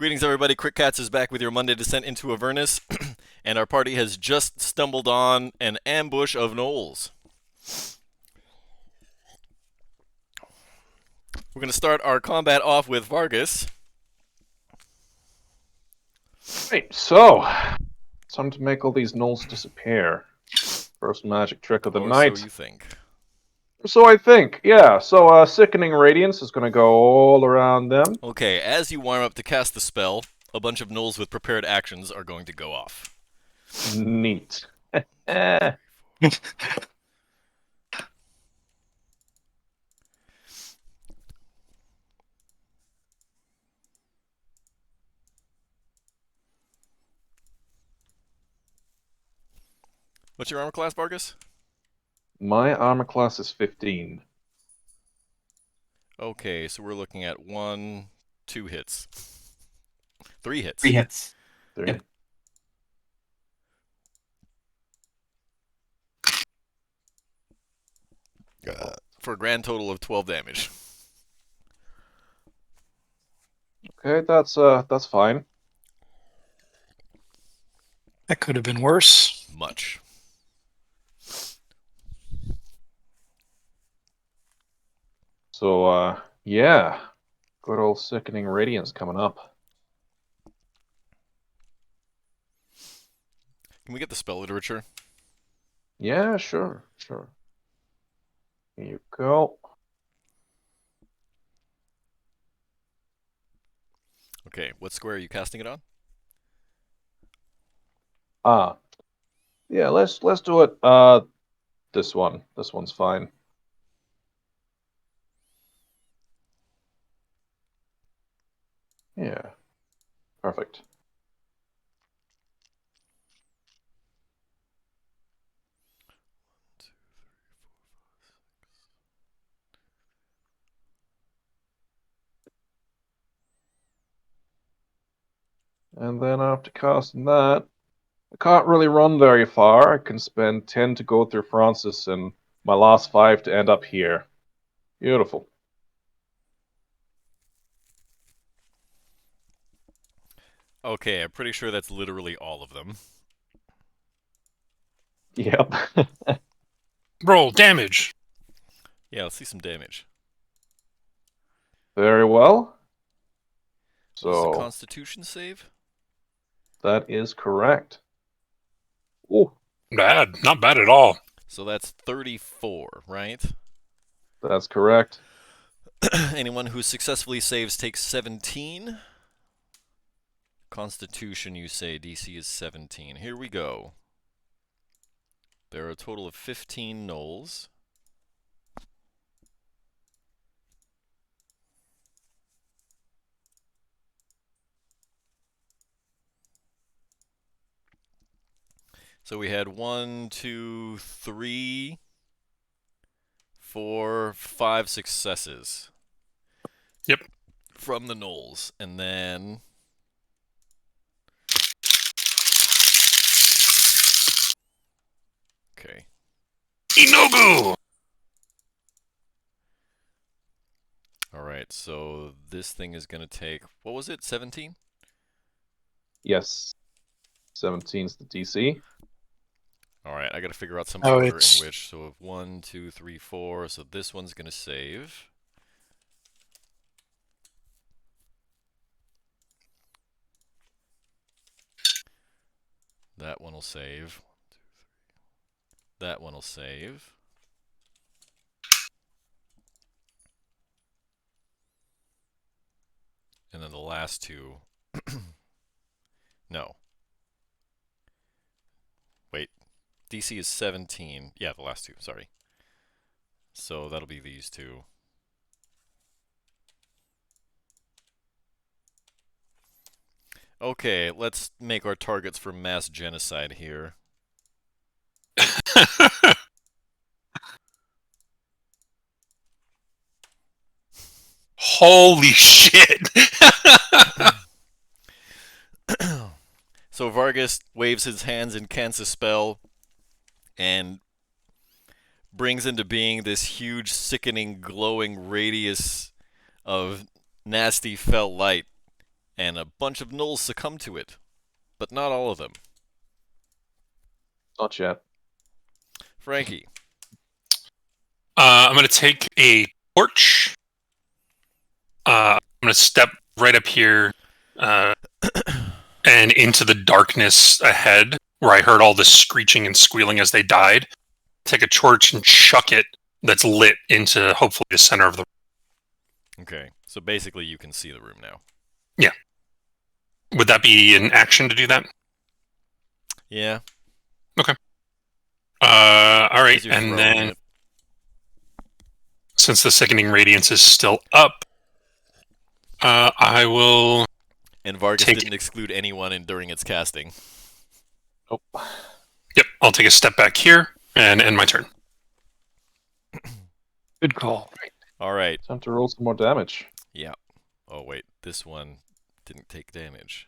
Speaker 2: Greetings, everybody. Crick Cats is back with your Monday descent into Avernus, and our party has just stumbled on an ambush of gnolls. We're going to start our combat off with Vargas.
Speaker 6: Right, so time to make all these gnolls disappear. First magic trick of the
Speaker 2: Or
Speaker 6: night.
Speaker 2: so you think.
Speaker 6: So I think, yeah. So Sickening Radiance is going to go all around them.
Speaker 2: Okay, as you warm up to cast the spell, a bunch of gnolls with prepared actions are going to go off.
Speaker 6: Neat.
Speaker 2: What's your armor class, Vargas?
Speaker 6: My armor class is 15.
Speaker 2: Okay, so we're looking at 1, 2 hits. 3 hits.
Speaker 5: 3 hits.
Speaker 6: Three.
Speaker 5: Yep.
Speaker 2: For a grand total of 12 damage.
Speaker 6: Okay, that's fine.
Speaker 1: That could have been worse.
Speaker 2: Much.
Speaker 6: So yeah, good old Sickening Radiance coming up.
Speaker 2: Can we get the spell literature?
Speaker 6: Yeah, sure. Here you go.
Speaker 2: Okay, what square are you casting it on?
Speaker 6: Yeah, let's do it. This one. This one's fine. Yeah, perfect. And then after casting that, I can't really run very far. I can spend 10 to go through Francis and my last 5 to end up here. Beautiful.
Speaker 2: Okay, I'm pretty sure that's literally all of them.
Speaker 6: Yep.
Speaker 4: Roll damage.
Speaker 2: Yeah, let's see some damage.
Speaker 6: Very well.
Speaker 2: This is a
Speaker 6: So
Speaker 2: Constitution save?
Speaker 6: that is correct. Oh,
Speaker 4: Bad. Not bad at all.
Speaker 2: So that's 34, right?
Speaker 6: that's correct.
Speaker 2: Anyone who successfully saves takes 17. Constitution, you say DC is 17. Here we go. There are a total of 15 gnolls. So we had 1, 2, 3, 4, 5 successes.
Speaker 4: Yep.
Speaker 2: From the gnolls. And then... Okay.
Speaker 4: Inogu!
Speaker 2: Alright, so this thing is going to take... What was it? 17?
Speaker 6: Yes. 17's the DC.
Speaker 2: Alright, I gotta figure out some
Speaker 1: Oh,
Speaker 2: order in
Speaker 1: it's-
Speaker 2: which. So 1, 2, 3, 4. So this one's gonna save. That one will save. 1, 2, 3. That one will save. And then the last two. No. Wait. DC is 17. Yeah, the last two, sorry. So that'll be these two. Okay, let's make our targets for mass genocide here.
Speaker 4: Holy shit!
Speaker 2: So Vargas waves his hands and casts a spell and brings into being this huge, sickening, glowing radius of nasty felt light. and a bunch of gnolls succumb to it, but not all of them.
Speaker 6: Not yet.
Speaker 2: Frankie.
Speaker 4: I'm going to take a torch. I'm going to step right up here and into the darkness ahead, where I heard all this screeching and squealing as they died. Take a torch and chuck it that's lit into hopefully the center of the room.
Speaker 2: Okay, so basically you can see the room now.
Speaker 4: Yeah. Would that be an action to do that?
Speaker 2: Yeah.
Speaker 4: Okay. All right,
Speaker 2: 'Cause you're
Speaker 4: and
Speaker 2: throwing
Speaker 4: then
Speaker 2: it.
Speaker 4: since the sickening radiance is still up, I will.
Speaker 2: And Vargas
Speaker 4: take
Speaker 2: didn't exclude anyone during its casting.
Speaker 6: Nope.
Speaker 4: Yep, I'll take a step back here and end my turn.
Speaker 1: Good call.
Speaker 2: All right.
Speaker 6: Time to roll some more damage.
Speaker 2: Yeah. Oh wait, this one didn't take damage.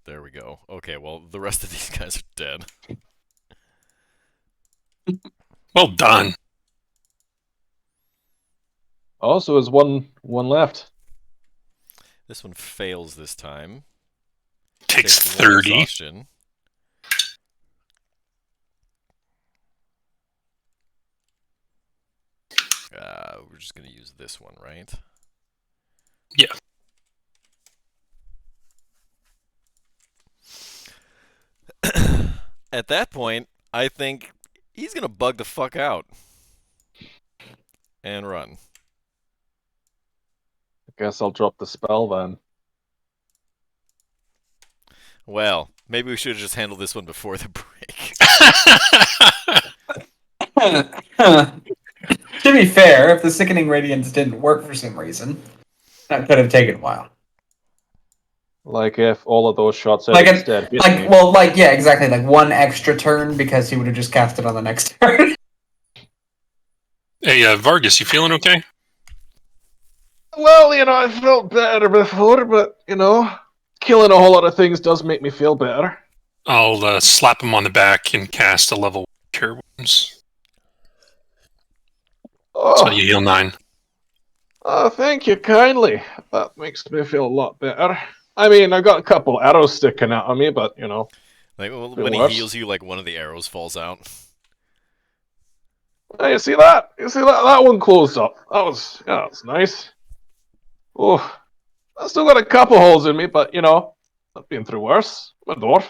Speaker 2: There we go. Okay, well the rest of these guys are dead.
Speaker 4: Well done.
Speaker 6: Also, there's one left.
Speaker 2: This one fails this time.
Speaker 4: Takes
Speaker 2: one
Speaker 4: 30.
Speaker 2: exhaustion. We're just gonna use this one, right?
Speaker 4: Yeah.
Speaker 2: At that point, I think he's gonna bug the fuck out. And run.
Speaker 6: I guess I'll drop the spell then.
Speaker 2: Well, maybe we should have just handled this one before the break.
Speaker 5: To be fair, if the sickening radiance didn't work for some reason, that could have taken a while.
Speaker 6: Like if all of those shots had
Speaker 5: Like,
Speaker 6: instead hit me.
Speaker 5: yeah, exactly. Like one extra turn because he would have just cast it on the next turn.
Speaker 4: Hey, Vargas, you feeling okay?
Speaker 6: Well, I felt better before, but, killing a whole lot of things does make me feel better.
Speaker 4: I'll slap him on the back and cast a level Cure Wounds.
Speaker 6: Oh,
Speaker 4: So you heal 9.
Speaker 6: Thank you kindly. That makes me feel a lot better. I mean, I got a couple arrows sticking out of me, but,
Speaker 2: Like
Speaker 6: Bit
Speaker 2: when he
Speaker 6: worse.
Speaker 2: heals you, like one of the arrows falls out.
Speaker 6: Hey, you see that? That one closed up. That was nice. Oh, I still got a couple holes in me, but, I've been through worse. I'm a dwarf.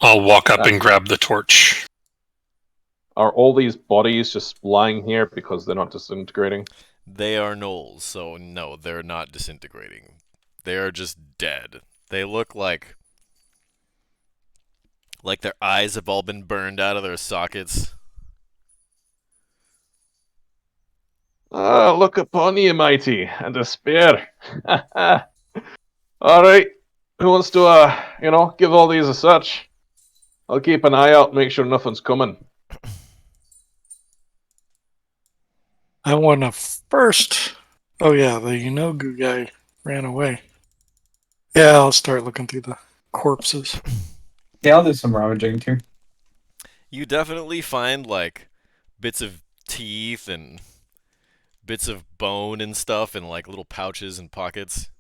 Speaker 4: I'll walk up and grab the torch.
Speaker 6: Are all these bodies just lying here because they're not disintegrating?
Speaker 2: They are gnolls, so no, they're not disintegrating. They are just dead. They look like their eyes have all been burned out of their sockets.
Speaker 6: Ah, look upon ye, mighty, and despair. Alright, who wants to, give all these a search? I'll keep an eye out, make sure nothing's coming.
Speaker 1: I want to first. Oh yeah, the Yunogu guy ran away. Yeah, I'll start looking through the corpses.
Speaker 5: Yeah, I'll do some rummaging too.
Speaker 2: You definitely find like bits of teeth and bits of bone and stuff in like little pouches and pockets.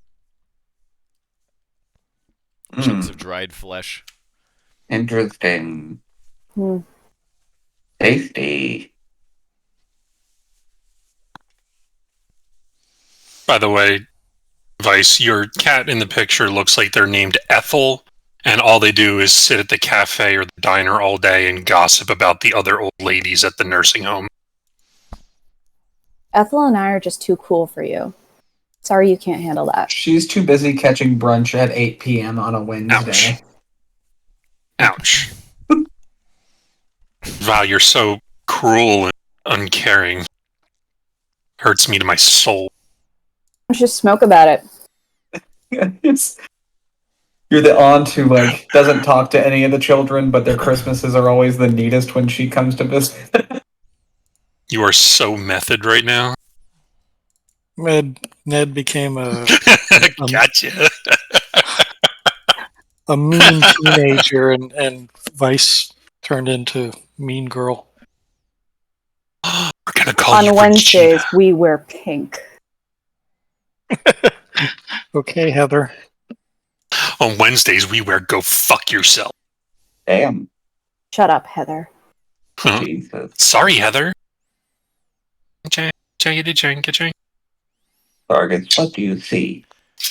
Speaker 2: Chunks of dried flesh.
Speaker 7: Interesting.
Speaker 3: Hmm.
Speaker 7: Tasty.
Speaker 4: By the way, Vice, your cat in the picture looks like they're named Ethel, and all they do is sit at the cafe or the diner all day and gossip about the other old ladies at the nursing home.
Speaker 3: Ethel and I are just too cool for you. Sorry you can't handle that.
Speaker 5: She's too busy catching brunch at 8 p.m. on a Wednesday.
Speaker 4: Ouch. Wow, you're so cruel and uncaring. Hurts me to my soul.
Speaker 3: Let's just smoke about it.
Speaker 5: You're the aunt who doesn't talk to any of the children, but their Christmases are always the neatest when she comes to visit.
Speaker 4: You are so method right now.
Speaker 1: Ned became a
Speaker 4: Gotcha.
Speaker 1: mean teenager, and Vice turned into mean girl.
Speaker 4: We're gonna call you
Speaker 3: On Wednesdays,
Speaker 4: Regina.
Speaker 3: we wear pink.
Speaker 1: Okay, Heather.
Speaker 4: On Wednesdays, we wear go fuck yourself.
Speaker 7: Damn.
Speaker 3: Shut up, Heather.
Speaker 4: Huh.
Speaker 7: Jesus.
Speaker 4: Sorry, Heather. Chang.
Speaker 7: Targets, what do you see?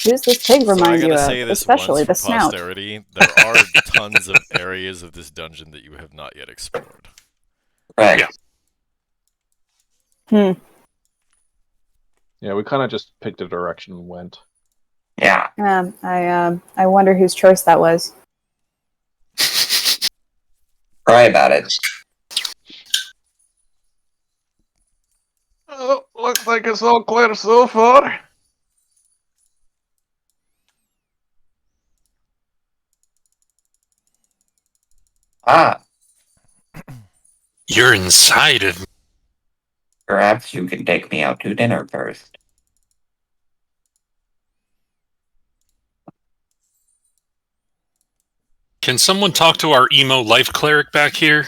Speaker 3: Who's this pig
Speaker 2: So I
Speaker 3: remind you
Speaker 2: gotta
Speaker 3: of?
Speaker 2: say this
Speaker 3: Especially
Speaker 2: once
Speaker 3: the
Speaker 2: for
Speaker 3: snout.
Speaker 2: posterity. There are tons of areas of this dungeon that you have not yet explored.
Speaker 7: Correct.
Speaker 4: Yeah.
Speaker 6: Yeah, we kind of just picked a direction and went.
Speaker 7: Yeah.
Speaker 3: I wonder whose choice that was.
Speaker 7: Cry about it.
Speaker 6: Oh, looks like it's all clear so far.
Speaker 7: Ah,
Speaker 4: You're inside of me.
Speaker 7: perhaps you can take me out to dinner first.
Speaker 4: Can someone talk to our emo life cleric back here?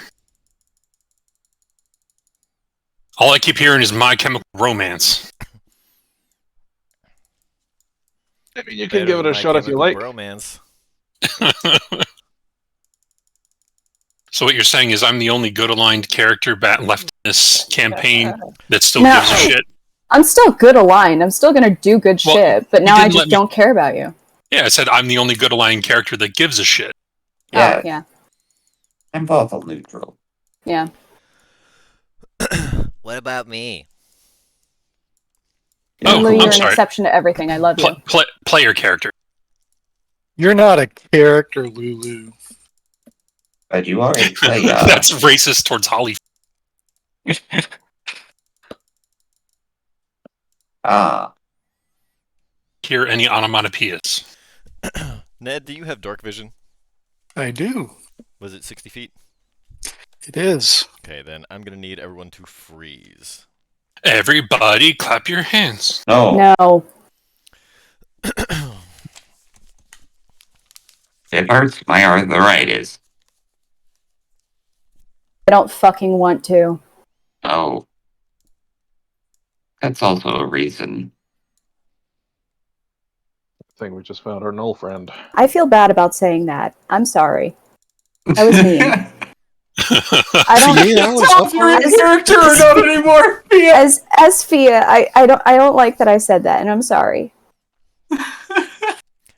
Speaker 4: All I keep hearing is My Chemical Romance.
Speaker 6: I mean, you can
Speaker 2: Better
Speaker 6: give it
Speaker 2: than
Speaker 6: a
Speaker 2: My
Speaker 6: shot if you like.
Speaker 2: Chemical Bromance.
Speaker 4: So what you're saying is I'm the only good aligned character left in this campaign that still
Speaker 3: No.
Speaker 4: gives a shit?
Speaker 3: I'm still good aligned. I'm still gonna do good
Speaker 4: Well,
Speaker 3: shit, but
Speaker 4: you
Speaker 3: now I
Speaker 4: didn't
Speaker 3: just
Speaker 4: let me-
Speaker 3: don't care about you.
Speaker 4: Yeah, I said I'm the only good aligned character that gives a shit.
Speaker 7: Yeah,
Speaker 3: Oh, yeah.
Speaker 7: I'm both neutral.
Speaker 3: Yeah.
Speaker 2: What about me?
Speaker 4: Oh,
Speaker 3: Lulu,
Speaker 4: I'm
Speaker 3: you're an
Speaker 4: sorry.
Speaker 3: exception to everything. I love you.
Speaker 4: Player character.
Speaker 1: You're not a character, Lulu.
Speaker 7: But you are a player.
Speaker 4: That's racist towards Holly.
Speaker 7: Ah,
Speaker 4: Hear any onomatopoeias?
Speaker 2: Ned, do you have dark vision?
Speaker 1: I do.
Speaker 2: Was it 60 feet?
Speaker 1: It is.
Speaker 2: Okay, then I'm gonna need everyone to freeze.
Speaker 4: Everybody clap your hands.
Speaker 7: no.
Speaker 3: No.
Speaker 7: It hurts my arthritis.
Speaker 3: I don't fucking want to.
Speaker 7: Oh. That's also a reason.
Speaker 6: I think we just found our null friend.
Speaker 3: I feel bad about saying that. I'm sorry. I was mean. I don't.
Speaker 1: See, that was
Speaker 7: Stop, you're in
Speaker 3: As-
Speaker 7: character or not anymore. Yeah.
Speaker 3: As Fia, I don't like that I said that, and I'm sorry.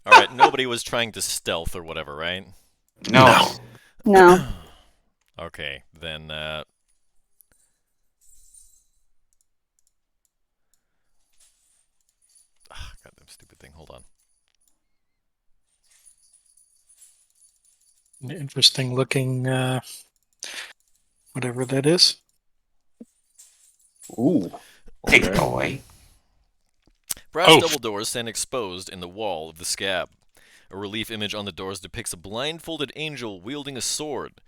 Speaker 2: Alright, nobody was trying to stealth or whatever, right?
Speaker 7: No.
Speaker 3: No.
Speaker 2: Okay, then, goddamn stupid thing, hold on.
Speaker 1: an interesting looking, whatever that is.
Speaker 6: Ooh.
Speaker 7: Big
Speaker 6: Okay.
Speaker 7: boy.
Speaker 2: Brass
Speaker 4: Oh.
Speaker 2: double doors stand exposed in the wall of the scab. A relief image on the doors depicts a blindfolded angel wielding a sword,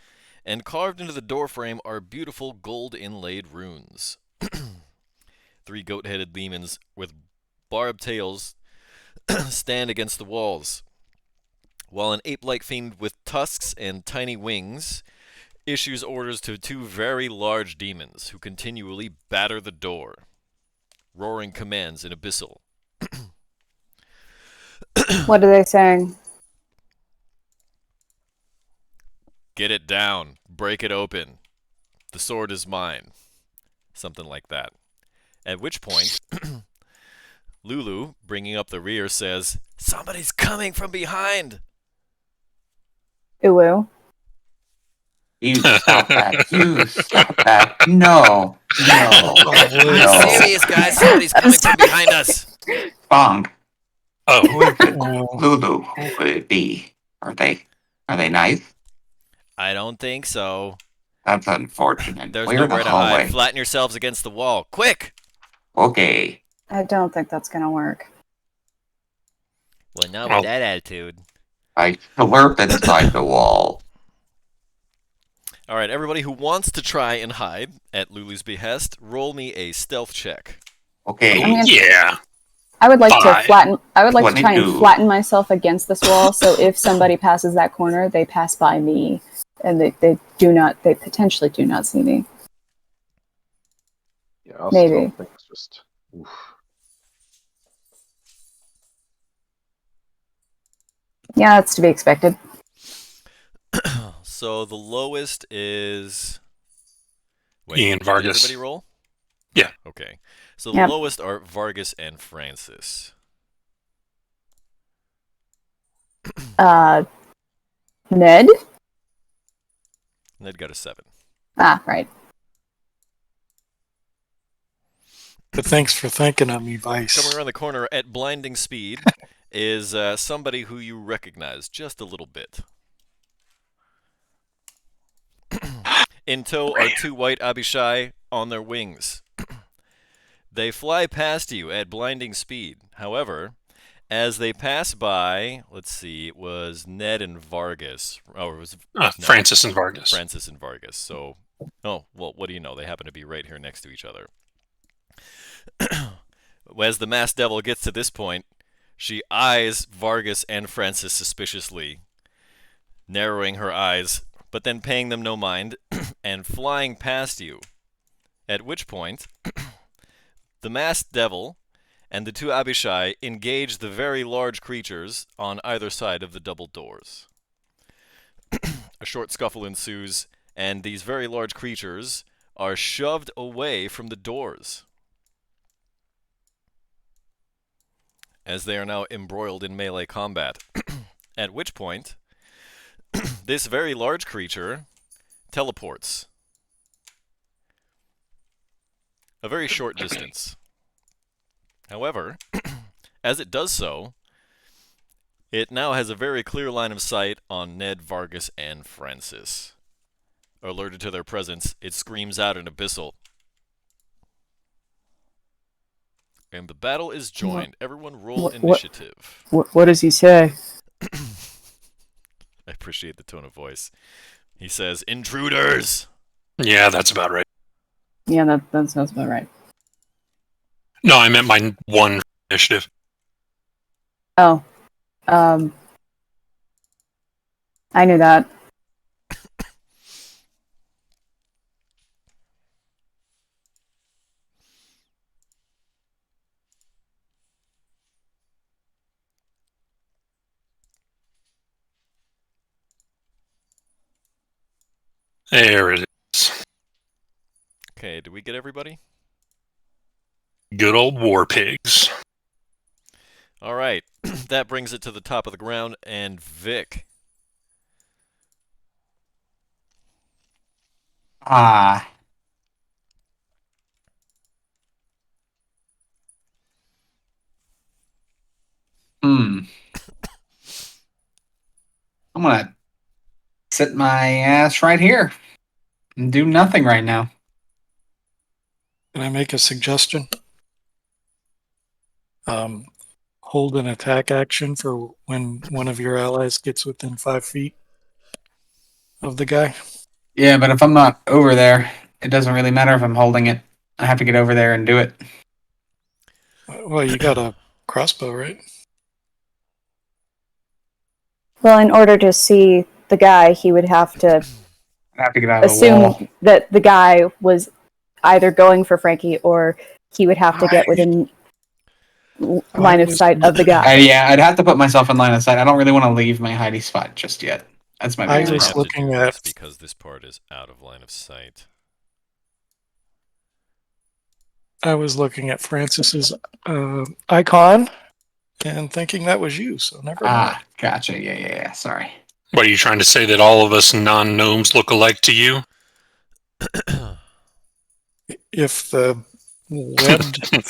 Speaker 2: and carved into the doorframe are beautiful gold-inlaid runes. 3 goat-headed demons with barbed tails stand against the walls, while an ape-like fiend with tusks and tiny wings issues orders to 2 very large demons who continually batter the door, roaring commands in abyssal.
Speaker 3: What are they saying?
Speaker 2: Get it down. Break it open. The sword is mine. Something like that. At which point, Lulu, bringing up the rear, says, "Somebody's coming from behind!"
Speaker 3: Uwu.
Speaker 7: You stop that. You stop that. No. No.
Speaker 2: I'm
Speaker 7: No.
Speaker 2: serious, guys. Somebody's coming from behind us.
Speaker 7: Bonk.
Speaker 4: Oh,
Speaker 7: Who is it?
Speaker 1: Oh,
Speaker 7: Lulu. Who would it be? Are they nice?
Speaker 2: I don't think so.
Speaker 7: That's unfortunate.
Speaker 2: There's
Speaker 7: We're in
Speaker 2: nowhere
Speaker 7: the
Speaker 2: to
Speaker 7: hallway.
Speaker 2: hide. Flatten yourselves against the wall. Quick!
Speaker 7: Okay.
Speaker 3: I don't think that's gonna work.
Speaker 2: Well, not
Speaker 4: Well-
Speaker 2: with that attitude.
Speaker 7: I slurp inside the wall.
Speaker 2: Alright, everybody who wants to try and hide, at Lulu's behest, roll me a stealth check.
Speaker 7: Okay.
Speaker 3: I mean-
Speaker 4: yeah.
Speaker 3: I would like to
Speaker 4: Five.
Speaker 3: flatten. I would like to try and
Speaker 7: 22.
Speaker 3: flatten myself against this wall, so if somebody passes that corner, they pass by me, and they potentially do not see me.
Speaker 6: Yeah, I'll
Speaker 3: Maybe.
Speaker 6: still think it's just. Oof.
Speaker 3: Yeah, that's to be expected.
Speaker 2: So the lowest is. Wait,
Speaker 4: Ian
Speaker 2: did
Speaker 4: Vargas.
Speaker 2: everybody roll?
Speaker 4: Yeah.
Speaker 2: Okay. So the
Speaker 3: Yep.
Speaker 2: lowest are Vargas and Francis.
Speaker 3: Ned?
Speaker 2: Ned got a 7.
Speaker 3: Ah, right.
Speaker 1: But thanks for thinking of me, Vice.
Speaker 2: Coming around the corner at blinding speed is somebody who you recognize just a little bit. In tow are 2 white Abishai on their wings. They fly past you at blinding speed. However, as they pass by, let's see, it was Ned and Vargas. Oh, it was no,
Speaker 4: Francis and Vargas.
Speaker 2: Francis and Vargas. So, oh, well, what do you know? They happen to be right here next to each other. As the masked devil gets to this point, she eyes Vargas and Francis suspiciously, narrowing her eyes, but then paying them no mind, and flying past you. At which point, the masked devil and the 2 Abishai engage the very large creatures on either side of the double doors. A short scuffle ensues, and these very large creatures are shoved away from the doors, as they are now embroiled in melee combat. At which point, this very large creature teleports a very short distance. However, as it does so, it now has a very clear line of sight on Ned, Vargas, and Francis. Alerted to their presence, it screams out in Abyssal. And the battle is joined. Everyone roll initiative.
Speaker 3: What does he say?
Speaker 2: I appreciate the tone of voice. He says, "Intruders!"
Speaker 4: Yeah, that's about right.
Speaker 3: Yeah, that sounds about right.
Speaker 4: No, I meant my 1 initiative.
Speaker 3: Oh. I knew that.
Speaker 4: There it is.
Speaker 2: Okay, did we get everybody?
Speaker 4: Good old war pigs.
Speaker 2: All right, that brings it to the top of the ground, and Vic.
Speaker 5: Ah. I'm gonna sit my ass right here and do nothing right now.
Speaker 1: Can I make a suggestion? Hold an attack action for when one of your allies gets within 5 feet of the guy.
Speaker 5: Yeah, but if I'm not over there, it doesn't really matter if I'm holding it. I have to get over there and do it.
Speaker 1: Well, you got a crossbow, right?
Speaker 3: Well, in order to see the guy, he would have to
Speaker 5: I have to get out of the wall.
Speaker 3: assume that the guy was either going for Frankie, or he would have to get within line of sight of the guy.
Speaker 5: Yeah, I'd have to put myself in line of sight. I don't really want to leave my hiding spot just yet. That's my
Speaker 1: I
Speaker 5: biggest
Speaker 1: was
Speaker 5: problem.
Speaker 1: looking
Speaker 2: do
Speaker 1: at-
Speaker 2: this because this part is out of line of sight.
Speaker 1: I was looking at Francis's icon and thinking that was you, so never mind.
Speaker 5: Ah, gotcha. Yeah. Sorry.
Speaker 4: What, are you trying to say that all of us non-gnomes look alike to you?
Speaker 1: If the webbed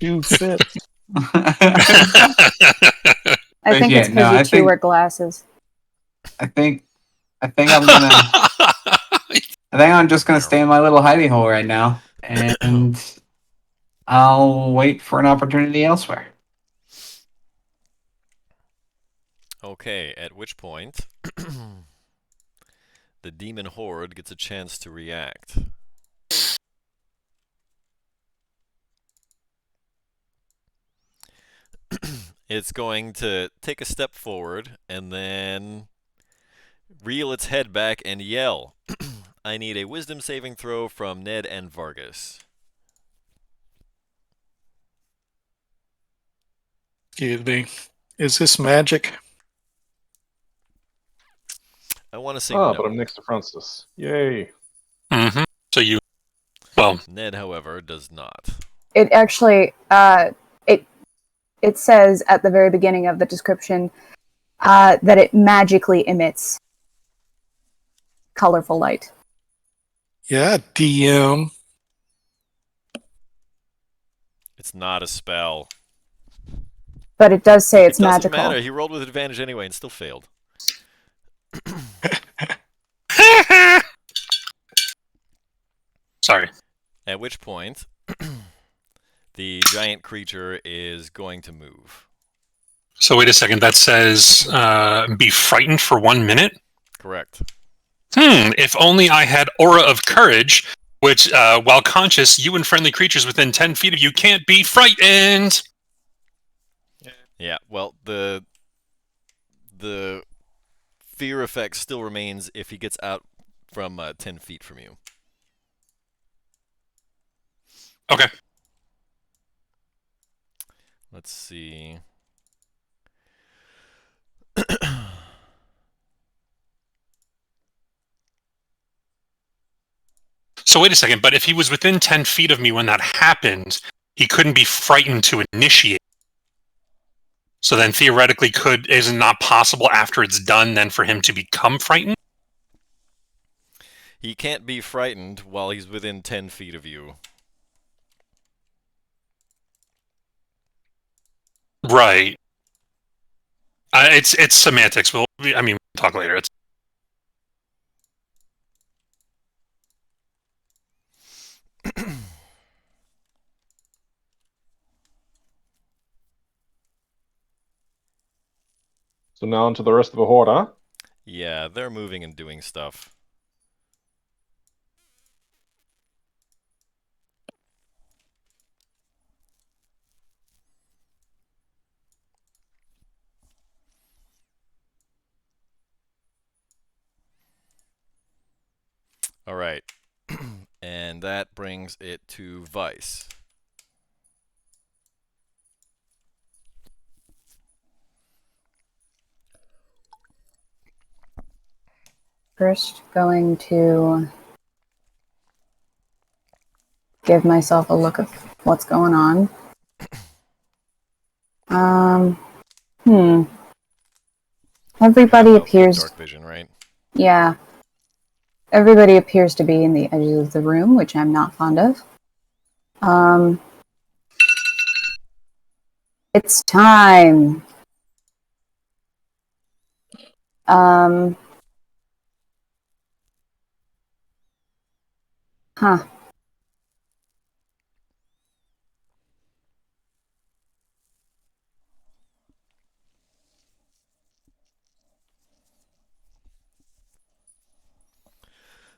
Speaker 1: shoe fits.
Speaker 3: I think it's because you two wear glasses.
Speaker 5: I think I'm just gonna stay in my little hiding hole right now, and I'll wait for an opportunity elsewhere.
Speaker 2: Okay, at which point the demon horde gets a chance to react. It's going to take a step forward and then reel its head back and yell. I need a wisdom saving throw from Ned and Vargas.
Speaker 1: Excuse me. Is this magic?
Speaker 2: I want to say
Speaker 6: Ah,
Speaker 2: no.
Speaker 6: but I'm next to Francis. Yay.
Speaker 4: Mm-hmm. So you, well,
Speaker 2: Ned, however, does not.
Speaker 3: It actually, it says at the very beginning of the description that it magically emits colorful light.
Speaker 1: Yeah, DM.
Speaker 2: It's not a spell.
Speaker 3: But it does say
Speaker 2: It
Speaker 3: it's
Speaker 2: doesn't
Speaker 3: magical.
Speaker 2: matter. He rolled with advantage anyway and still failed.
Speaker 4: sorry.
Speaker 2: At which point, the giant creature is going to move.
Speaker 4: So wait a second. That says be frightened for 1 minute.
Speaker 2: Correct.
Speaker 4: If only I had Aura of Courage, which, while conscious, you and friendly creatures within 10 feet of you can't be frightened.
Speaker 2: Yeah, well, the fear effect still remains if he gets out from 10 feet from you.
Speaker 4: Okay.
Speaker 2: Let's see.
Speaker 4: So wait a second, but if he was within 10 feet of me when that happened, he couldn't be frightened to initiate. So then theoretically is it not possible after it's done then for him to become frightened?
Speaker 2: He can't be frightened while he's within 10 feet of you.
Speaker 4: Right. It's semantics. We'll talk later.
Speaker 6: So now onto the rest of the horde, huh?
Speaker 2: Yeah, they're moving and doing stuff. All right. And that brings it to Vice.
Speaker 3: First, going to give myself a look of what's going on. Everybody
Speaker 2: Yeah,
Speaker 3: appears...
Speaker 2: dark vision, right?
Speaker 3: Yeah. Everybody appears to be in the edges of the room, which I'm not fond of. It's time. Huh.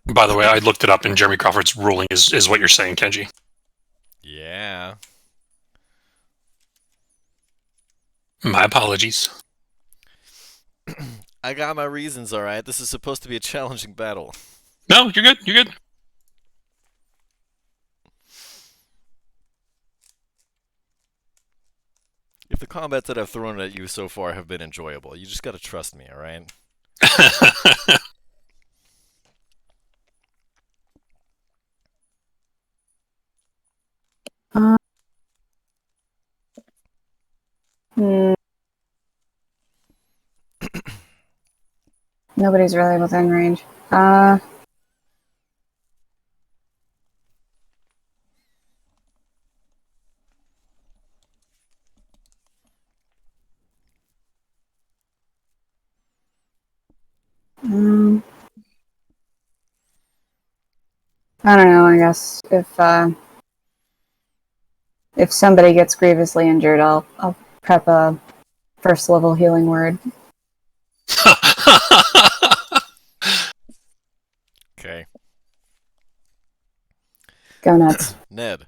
Speaker 4: By the way, I looked it up, and Jeremy Crawford's ruling is what you're saying, Kenji.
Speaker 2: Yeah.
Speaker 4: My apologies.
Speaker 2: I got my reasons, alright? This is supposed to be a challenging battle.
Speaker 4: No, you're good. You're good.
Speaker 2: If the combats that I've thrown at you so far have been enjoyable, you just gotta trust me, alright?
Speaker 3: Nobody's really within range. I don't know, I guess if somebody gets grievously injured, I'll prep a first level healing word.
Speaker 2: Okay.
Speaker 3: Go nuts.
Speaker 2: Ned.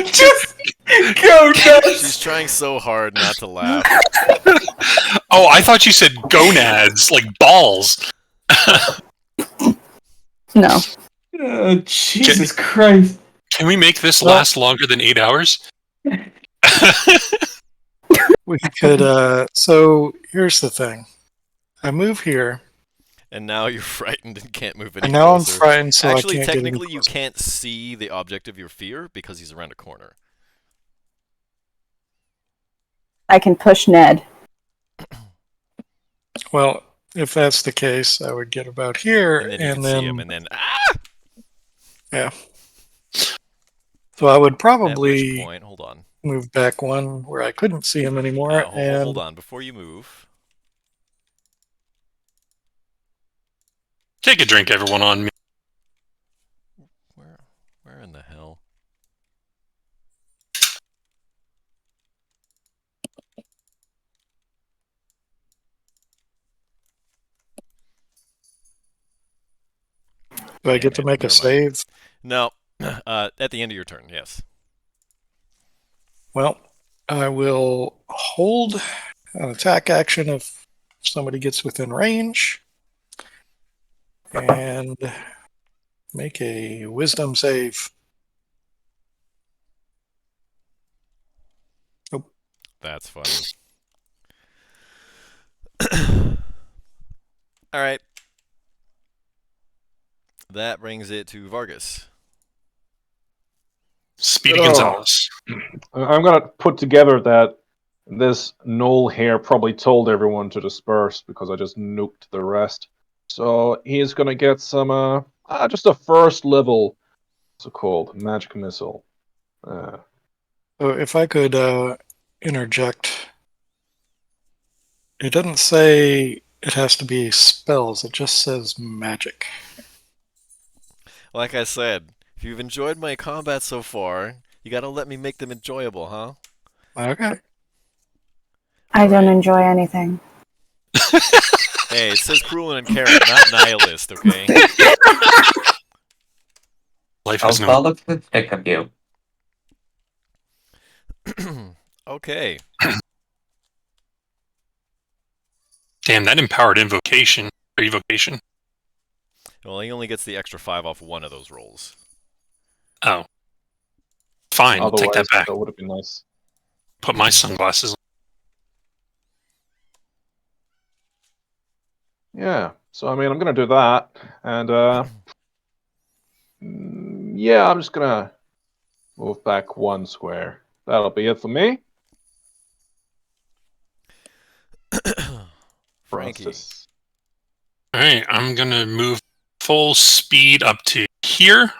Speaker 5: Just go nuts.
Speaker 2: She's trying so hard not to laugh.
Speaker 4: Oh, I thought you said gonads, like balls.
Speaker 3: No.
Speaker 5: Oh, Jesus Christ.
Speaker 4: Can we make this last longer than 8 hours?
Speaker 1: We could. So here's the thing. I move here,
Speaker 2: And now you're frightened and can't move any
Speaker 1: and now I'm
Speaker 2: closer.
Speaker 1: frightened, so
Speaker 2: Actually,
Speaker 1: I can't get any
Speaker 2: technically, you
Speaker 1: closer.
Speaker 2: can't see the object of your fear because he's around a corner.
Speaker 3: I can push Ned.
Speaker 1: Well, if that's the case, I would get about here,
Speaker 2: And then you can see him, and then
Speaker 1: yeah. So I would
Speaker 2: at which
Speaker 1: probably
Speaker 2: point, hold on,
Speaker 1: move back one where I couldn't see him anymore,
Speaker 2: hold
Speaker 1: and
Speaker 2: on, before you move.
Speaker 4: Take a drink, everyone, on me.
Speaker 2: Where in the hell?
Speaker 1: do I
Speaker 2: Damn
Speaker 1: get to
Speaker 2: it,
Speaker 1: make a
Speaker 2: never mind.
Speaker 1: save?
Speaker 2: No, at the end of your turn, yes.
Speaker 1: Well, I will hold an attack action if somebody gets within range, and make a wisdom save. Nope.
Speaker 2: That's funny. All right. That brings it to Vargas.
Speaker 4: Speedy
Speaker 6: Oh.
Speaker 4: Gonzalez.
Speaker 6: I'm gonna put together that this knoll here probably told everyone to disperse because I just nuked the rest. So he's gonna get some just a first level, what's it called, magic missile.
Speaker 1: So if I could interject, it doesn't say it has to be spells. It just says magic.
Speaker 2: Like I said, if you've enjoyed my combat so far, you gotta let me make them enjoyable, huh?
Speaker 1: Okay.
Speaker 3: I don't
Speaker 2: Alright.
Speaker 3: enjoy anything.
Speaker 2: Hey, it says cruel and uncaring, not nihilist, okay?
Speaker 4: Life
Speaker 7: I'll
Speaker 4: has no.
Speaker 7: follow the stick of you.
Speaker 2: Okay.
Speaker 4: Damn, that empowered invocation or evocation.
Speaker 2: Well, he only gets the extra 5 off one of those rolls.
Speaker 4: Oh, fine. I'll take that
Speaker 6: Otherwise,
Speaker 4: back.
Speaker 6: that would have been nice.
Speaker 4: Put my sunglasses on.
Speaker 6: Yeah. So I mean, I'm gonna do that, and yeah, I'm just gonna move back one square. That'll be it for me.
Speaker 2: Frankie.
Speaker 6: Francis.
Speaker 4: All right, I'm gonna move full speed up to here.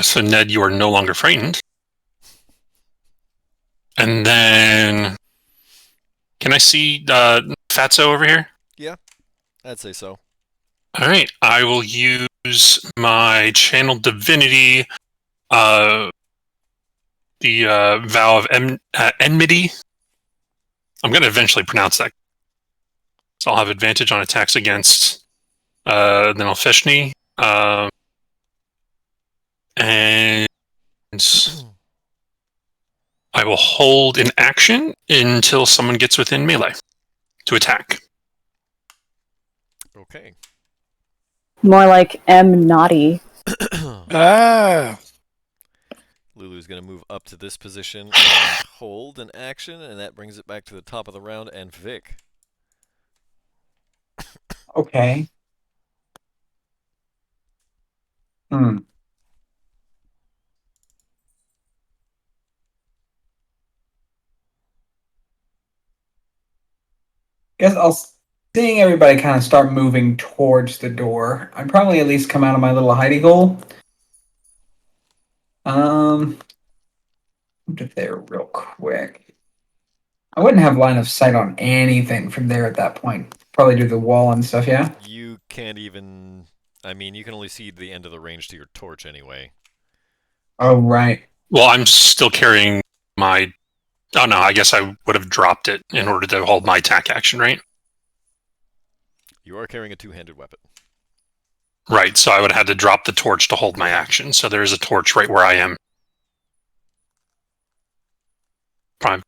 Speaker 4: So Ned, you are no longer frightened. And then, can I see Fatso over here?
Speaker 2: I'd say so.
Speaker 4: All right, I will use my channel divinity, the vow of enmity. I'm going to eventually pronounce that. So I'll have advantage on attacks against the Nilfeshni. And I will hold an action until someone gets within melee to attack.
Speaker 2: Okay.
Speaker 3: More like M. Naughty.
Speaker 1: Ah,
Speaker 2: Lulu's going to move up to this position and hold an action, and that brings it back to the top of the round, and Vic.
Speaker 5: Okay. Hmm. Guess seeing everybody kind of start moving towards the door. I'd probably at least come out of my little hidey hole. Move to there real quick. I wouldn't have line of sight on anything from there at that point. Probably do the wall and stuff, yeah?
Speaker 2: You can't even... I mean, you can only see the end of the range to your torch anyway.
Speaker 5: Oh, right.
Speaker 4: Well, I'm still carrying my... Oh, no, I guess I would have dropped it in order to hold my attack action, right?
Speaker 2: You are carrying a two-handed weapon.
Speaker 4: Right, so I would have had to drop the torch to hold my action. So there's a torch right where I am. Prime.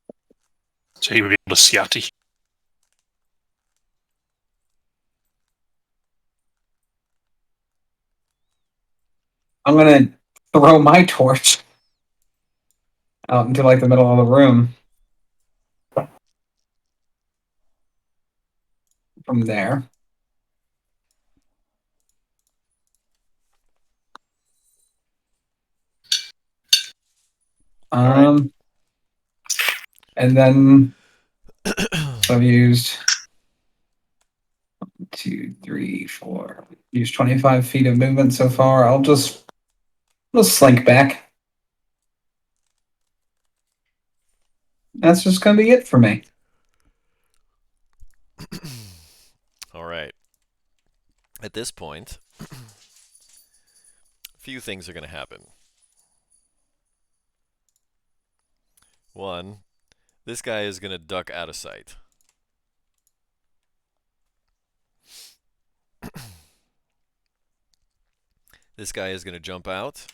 Speaker 4: So he would be able to see out to here.
Speaker 5: I'm gonna throw my torch. out into like the middle of the room. From there.
Speaker 2: right.
Speaker 5: And then so I've used 2, 3, 4. Used 25 feet of movement so far. I'll just slink back. That's just gonna be it for me.
Speaker 2: All right. At this point, a few things are going to happen. One, this guy is going to duck out of sight. This guy is going to jump out.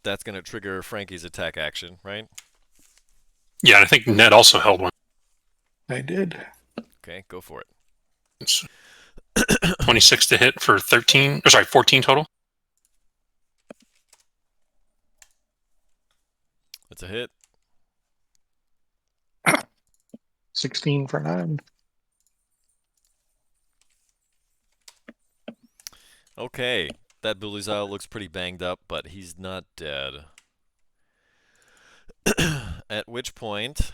Speaker 2: That's going to trigger Frankie's attack action, right?
Speaker 4: Yeah, I think Ned also held one.
Speaker 1: I did.
Speaker 2: Okay, go for it.
Speaker 4: It's 26 to hit for 13. Or sorry, 14 total.
Speaker 2: That's a hit.
Speaker 1: 16 for 9.
Speaker 2: Okay, that Bulizao looks pretty banged up, but he's not dead. At which point,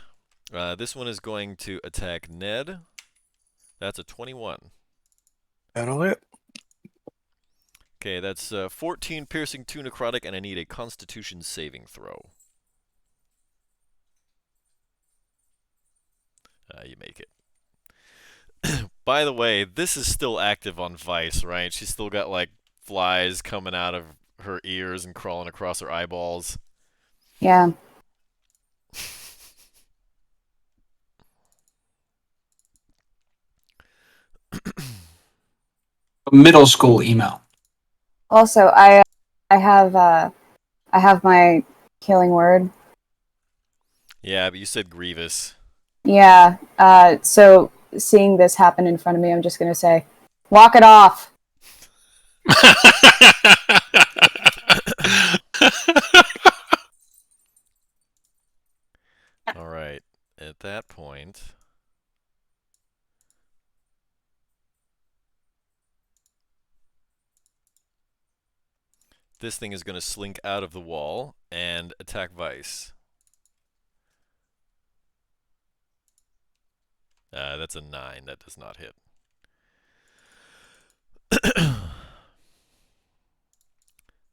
Speaker 2: this one is going to attack Ned. That's a 21.
Speaker 1: That'll hit.
Speaker 2: Okay, that's 14 piercing, 2 necrotic, and I need a Constitution saving throw. You make it. By the way, this is still active on Vice, right? She's still got, like, flies coming out of her ears and crawling across her eyeballs.
Speaker 3: Yeah.
Speaker 5: Middle school email.
Speaker 3: Also, I have my healing word.
Speaker 2: Yeah, but you said Grievous.
Speaker 3: Yeah. So seeing this happen in front of me, I'm just gonna say, walk it off.
Speaker 2: All right. At that point, this thing is going to slink out of the wall and attack Vice. That's a 9. That does not hit.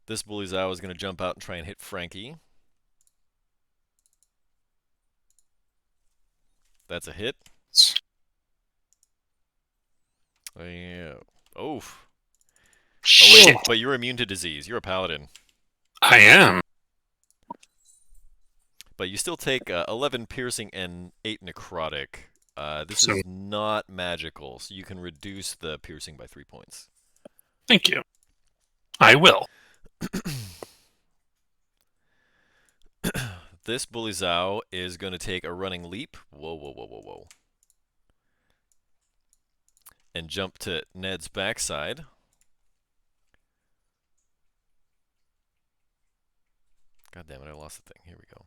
Speaker 2: This Bulizao is going to jump out and try and hit Frankie. That's a hit. Yeah. Oof. Oh, wait,
Speaker 4: Shit.
Speaker 2: but you're immune to disease. You're a paladin.
Speaker 4: I am.
Speaker 2: But you still take 11 piercing and 8 necrotic. This
Speaker 4: So-
Speaker 2: is not magical, so you can reduce the piercing by 3 points.
Speaker 4: Thank you. I will.
Speaker 2: This Bulizao is going to take a running leap. Whoa, whoa, whoa, whoa, whoa. And jump to Ned's backside. God damn it, I lost the thing. Here we go.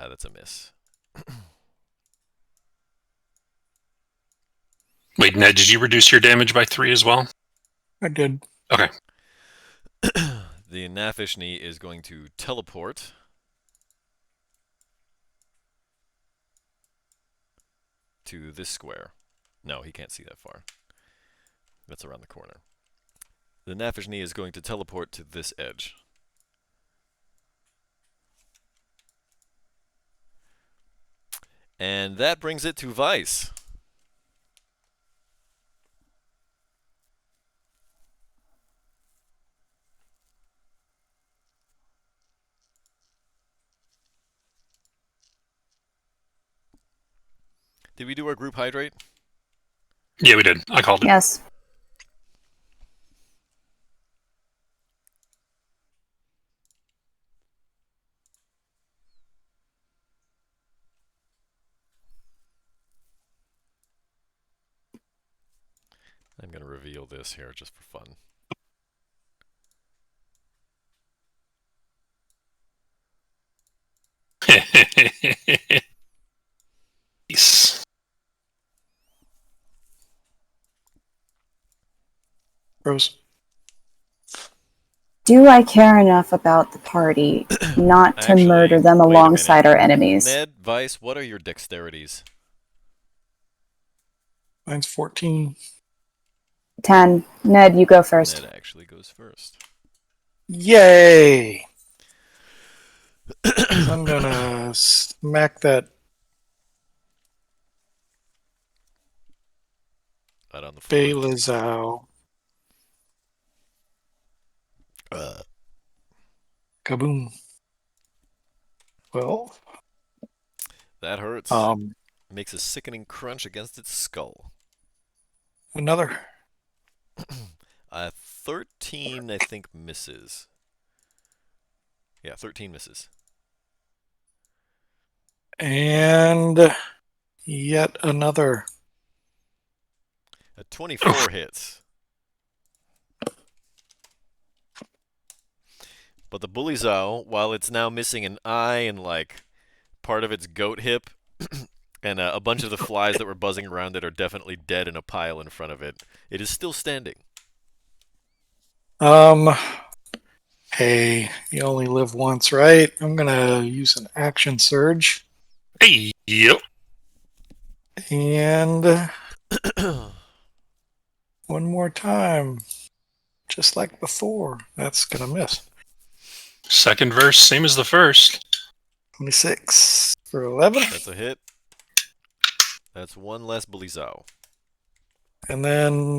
Speaker 2: That's a miss.
Speaker 4: Wait, Ned, did you reduce your damage by 3 as well?
Speaker 1: I did.
Speaker 4: Okay.
Speaker 2: The Nafishni is going to teleport to this square. No, he can't see that far. That's around the corner. The Nafishni is going to teleport to this edge. And that brings it to Vice. Did we do our group hydrate?
Speaker 4: Yeah, we did. I called it.
Speaker 3: Yes.
Speaker 2: I'm going to reveal this here just for fun.
Speaker 1: Rose.
Speaker 3: Do I care enough about the party not to
Speaker 2: Actually,
Speaker 3: murder them
Speaker 2: wait a
Speaker 3: alongside
Speaker 2: minute.
Speaker 3: our enemies?
Speaker 2: Ned, Vice, what are your dexterities?
Speaker 1: Mine's 14.
Speaker 3: 10. Ned, you go first.
Speaker 2: Ned actually goes first.
Speaker 1: Yay! I'm gonna smack that
Speaker 2: Right on the floor.
Speaker 1: Bailazao. Kaboom. 12.
Speaker 2: That hurts. Makes a sickening crunch against its skull.
Speaker 1: Another.
Speaker 2: 13, I think, misses. Yeah, 13 misses.
Speaker 1: And yet another.
Speaker 2: A 24 hits. But the Bullyzao, while it's now missing an eye and, like, part of its goat hip, and a bunch of the flies that were buzzing around it are definitely dead in a pile in front of it, it is still standing.
Speaker 1: Hey, you only live once, right? I'm gonna use an action surge.
Speaker 4: Hey, yep.
Speaker 1: And one more time. Just like before. That's gonna miss.
Speaker 4: Second verse, same as the first.
Speaker 1: 26 for 11.
Speaker 2: That's a hit. That's one less Bullyzao.
Speaker 1: And then,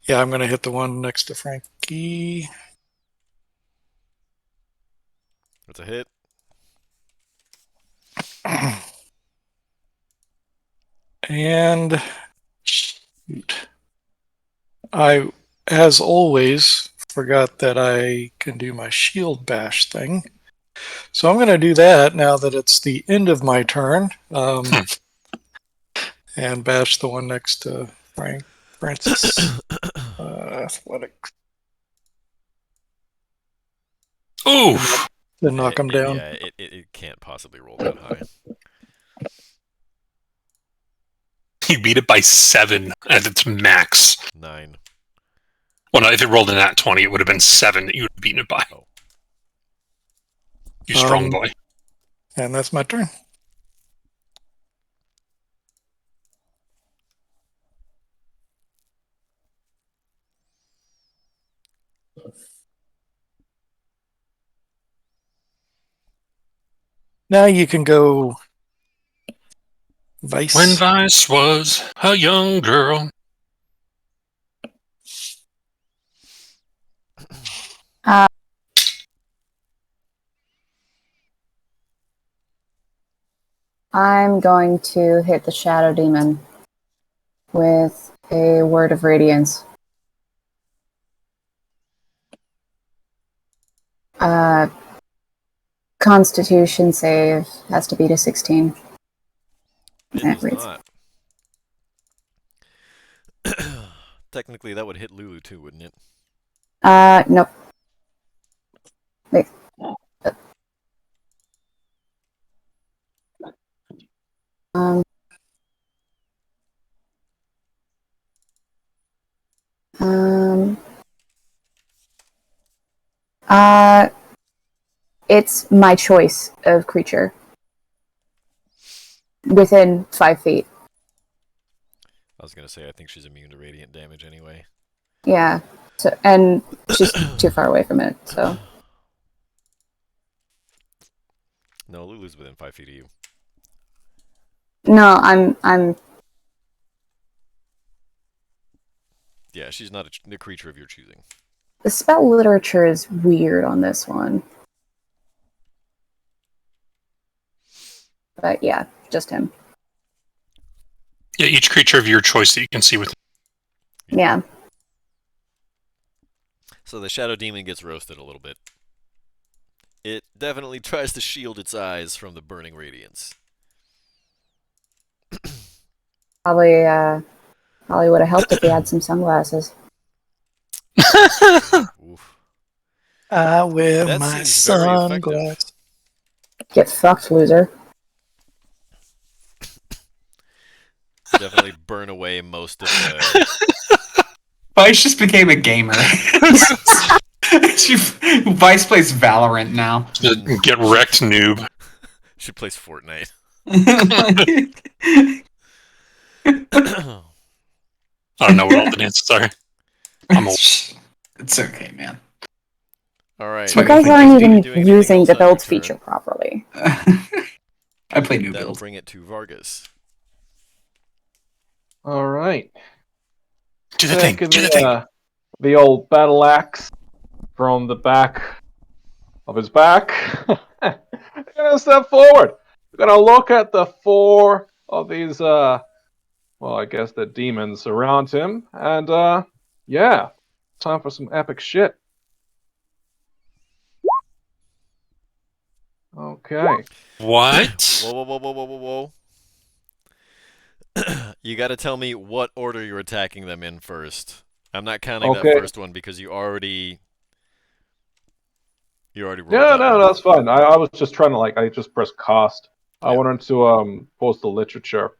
Speaker 1: yeah, I'm going to hit the one next to Frankie.
Speaker 2: That's a hit.
Speaker 1: And shoot. I, as always, forgot that I can do my shield bash thing. So I'm going to do that now that it's the end of my turn. And bash the one next to Francis. Athletics.
Speaker 4: Oof!
Speaker 1: To knock him down.
Speaker 2: Yeah, it can't possibly roll that high.
Speaker 4: You beat it by 7 at its max.
Speaker 2: 9.
Speaker 4: Well, no, if it rolled in that 20, it would have been 7 that you would have beaten it by.
Speaker 2: Oh.
Speaker 4: You strong boy.
Speaker 1: And that's my turn. Now you can go Vice.
Speaker 4: When Vice was a young girl.
Speaker 3: I'm going to hit the Shadow Demon with a Word of Radiance. Constitution save has to beat a 16.
Speaker 2: It
Speaker 3: That
Speaker 2: does
Speaker 3: reads.
Speaker 2: not. Technically, that would hit Lulu too, wouldn't it?
Speaker 3: Nope. Wait. It's my choice of creature. Within 5 feet.
Speaker 2: I was gonna say, I think she's immune to radiant damage anyway.
Speaker 3: Yeah. So, and she's too far away from it, so.
Speaker 2: No, Lulu's within 5 feet of you.
Speaker 3: No, I'm
Speaker 2: Yeah, she's not the creature of your choosing.
Speaker 3: the spell literature is weird on this one. But yeah, just him.
Speaker 4: Yeah, each creature of your choice that you can see with.
Speaker 3: Yeah.
Speaker 2: So the Shadow Demon gets roasted a little bit. It definitely tries to shield its eyes from the burning radiance.
Speaker 3: Probably would have helped if he had some sunglasses.
Speaker 2: Oof.
Speaker 1: I wear
Speaker 2: That
Speaker 1: my
Speaker 2: seems very effective.
Speaker 1: sunglasses.
Speaker 3: Get fucked, loser.
Speaker 2: definitely burn away most of the.
Speaker 5: Vice just became a gamer. Vice plays Valorant now.
Speaker 4: Get wrecked, noob.
Speaker 2: She plays Fortnite.
Speaker 4: I don't know what all the dances are. I'm old.
Speaker 5: It's okay, man.
Speaker 2: All right.
Speaker 5: You
Speaker 3: You guys
Speaker 5: think
Speaker 3: aren't
Speaker 2: Do you
Speaker 3: even
Speaker 2: do anything
Speaker 3: using
Speaker 2: else
Speaker 3: the
Speaker 2: on your
Speaker 3: build
Speaker 2: turn?
Speaker 3: feature properly.
Speaker 5: I play new
Speaker 2: That'll
Speaker 5: build.
Speaker 2: bring it to Vargas.
Speaker 6: All right.
Speaker 4: Do the thing.
Speaker 6: Taking
Speaker 4: Do the thing.
Speaker 6: the old battle axe from the back of his back. Gonna step forward. We're gonna look at the 4 of these well, I guess the demons around him, and yeah, time for some epic shit. Okay.
Speaker 4: What?
Speaker 2: Whoa, whoa, whoa, whoa, whoa, whoa, whoa. You got to tell me what order you're attacking them in first. I'm not counting that
Speaker 6: Okay.
Speaker 2: first one because you already rolled
Speaker 6: Yeah,
Speaker 2: that
Speaker 6: no,
Speaker 2: one.
Speaker 6: that's fine. I was just trying to I just pressed cost. I
Speaker 2: Yeah.
Speaker 6: wanted to post the literature.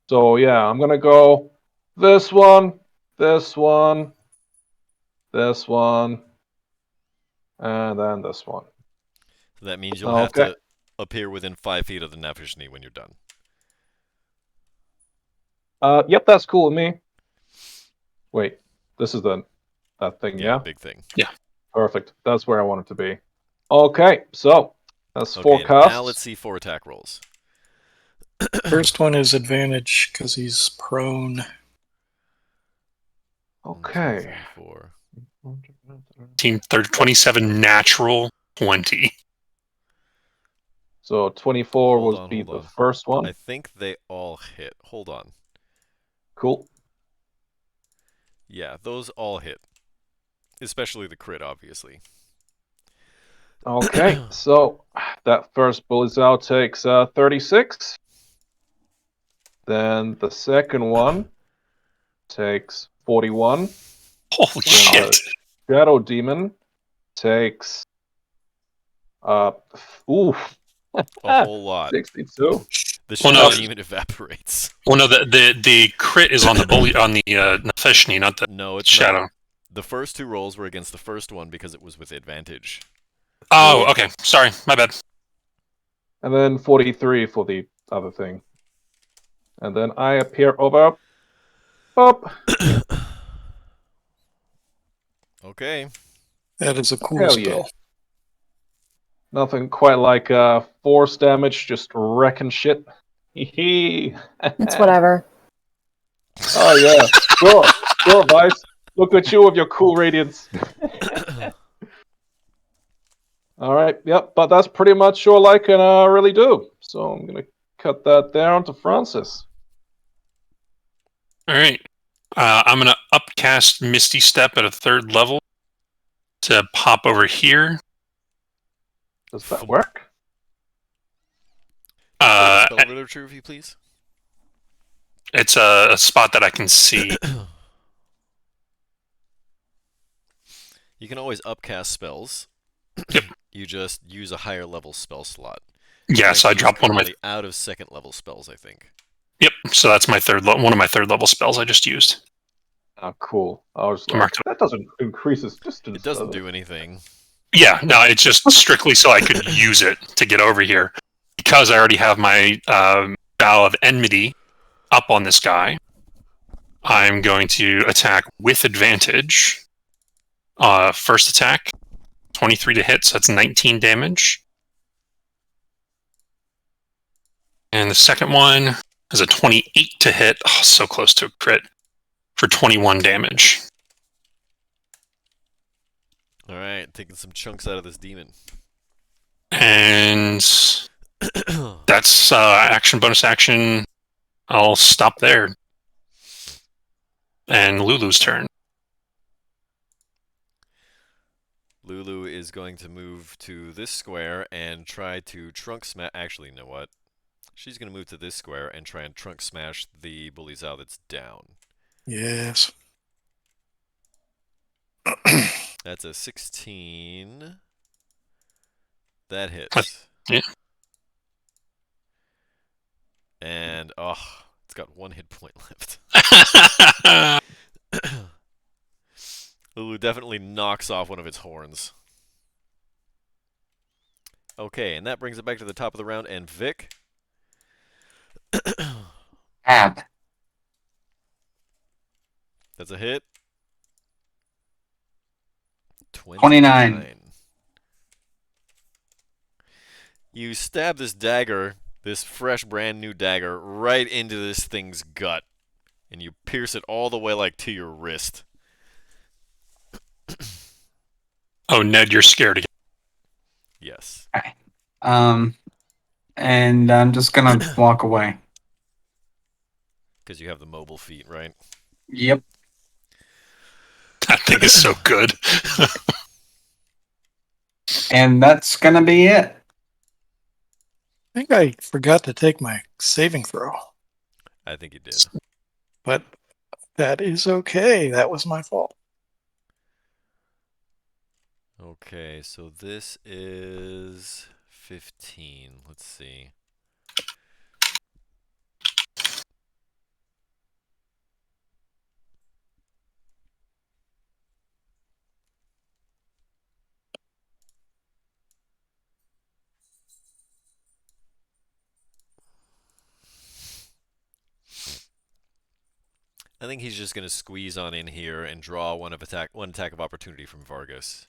Speaker 6: So yeah, I'm gonna go this one, this one, this one, and then this one.
Speaker 2: So that means you'll have
Speaker 6: Okay.
Speaker 2: to appear within 5 feet of the Nefashni when you're done.
Speaker 6: Yep, that's cool with me. Wait, this is that thing, yeah?
Speaker 2: Big thing.
Speaker 6: Perfect. That's where I want it to be. Okay, so that's
Speaker 2: Okay,
Speaker 6: 4 casts.
Speaker 2: now let's see 4 attack rolls.
Speaker 1: First one is advantage because he's prone.
Speaker 6: Okay.
Speaker 2: 4.
Speaker 4: Team 27 natural 20.
Speaker 6: So 24
Speaker 2: Hold
Speaker 6: was
Speaker 2: on,
Speaker 6: be
Speaker 2: hold
Speaker 6: the
Speaker 2: on.
Speaker 6: first one.
Speaker 2: I think they all hit. Hold on.
Speaker 6: Cool.
Speaker 2: Yeah, those all hit. Especially the crit, obviously.
Speaker 6: Okay, so that first bullet's out takes 36. Then the second one takes 41.
Speaker 4: Holy
Speaker 6: Then
Speaker 4: shit.
Speaker 6: the Shadow Demon takes oof,
Speaker 2: A whole lot.
Speaker 6: 62.
Speaker 2: The
Speaker 4: Well,
Speaker 2: Shadow
Speaker 4: no.
Speaker 2: Demon evaporates.
Speaker 4: Well, no, the crit is on the bully on the Nefeshni, not the
Speaker 2: No, it's
Speaker 4: shadow.
Speaker 2: not. The first 2 rolls were against the first one because it was with advantage.
Speaker 4: Oh, okay. Sorry, my bad.
Speaker 6: And then 43 for the other thing. And then I appear over up.
Speaker 2: Okay.
Speaker 1: That is a cool
Speaker 6: Hell yeah.
Speaker 1: spell.
Speaker 6: Nothing quite like force damage, just wrecking shit. Hee.
Speaker 3: It's whatever.
Speaker 6: Oh yeah, sure, Vice. Look at you with your cool radiance. All right, yep, but that's pretty much all I can really do. So I'm gonna cut that down to Francis.
Speaker 4: All right. I'm going to upcast Misty Step at a 3rd level to pop over here.
Speaker 6: Does that work?
Speaker 2: Spell literature, if you please.
Speaker 4: It's a spot that I can see.
Speaker 2: You can always upcast spells.
Speaker 4: Yep.
Speaker 2: You just use a higher level spell slot.
Speaker 4: Yeah, so I
Speaker 2: He's
Speaker 4: dropped one of my.
Speaker 2: currently out of 2nd level spells, I think.
Speaker 4: Yep. So that's my one of my 3rd level spells I just used.
Speaker 6: Oh, cool. I was like,
Speaker 4: Marked.
Speaker 6: that doesn't increase his distance.
Speaker 2: It doesn't
Speaker 6: does
Speaker 2: do anything.
Speaker 4: Yeah, no, it's just strictly so I could use it to get over here. Because I already have my Bow of Enmity up on this guy, I'm going to attack with advantage. First attack, 23 to hit, so that's 19 damage. And the second one is a 28 to hit. Oh, so close to a crit. For 21 damage.
Speaker 2: Alright, taking some chunks out of this demon.
Speaker 4: And that's action, bonus action. I'll stop there. And Lulu's turn.
Speaker 2: Lulu is going to move to this square and try to trunk smash. Actually, you know what? She's going to move to this square and try and trunk smash the bully's out that's down.
Speaker 1: Yes.
Speaker 2: That's a 16. That hits.
Speaker 4: Yeah.
Speaker 2: And, it's got 1 hit point left.
Speaker 4: Oh,
Speaker 2: Lulu definitely knocks off one of its horns. Okay, and that brings it back to the top of the round. And Vic?
Speaker 5: Ab.
Speaker 2: That's a hit.
Speaker 5: 29.
Speaker 2: You stab this dagger, this fresh, brand new dagger, right into this thing's gut. And you pierce it all the way, like, to your wrist.
Speaker 4: Oh, Ned, you're scared again.
Speaker 2: Yes.
Speaker 5: And I'm just gonna walk away.
Speaker 2: Because you have the mobile feat, right?
Speaker 5: Yep.
Speaker 4: That thing is so good.
Speaker 5: And that's gonna be it.
Speaker 1: I think I forgot to take my saving throw,
Speaker 2: I think you did.
Speaker 1: but that is okay. That was my fault.
Speaker 2: Okay, so this is 15. Let's see. I think he's just going to squeeze on in here and draw one attack of opportunity from Vargas.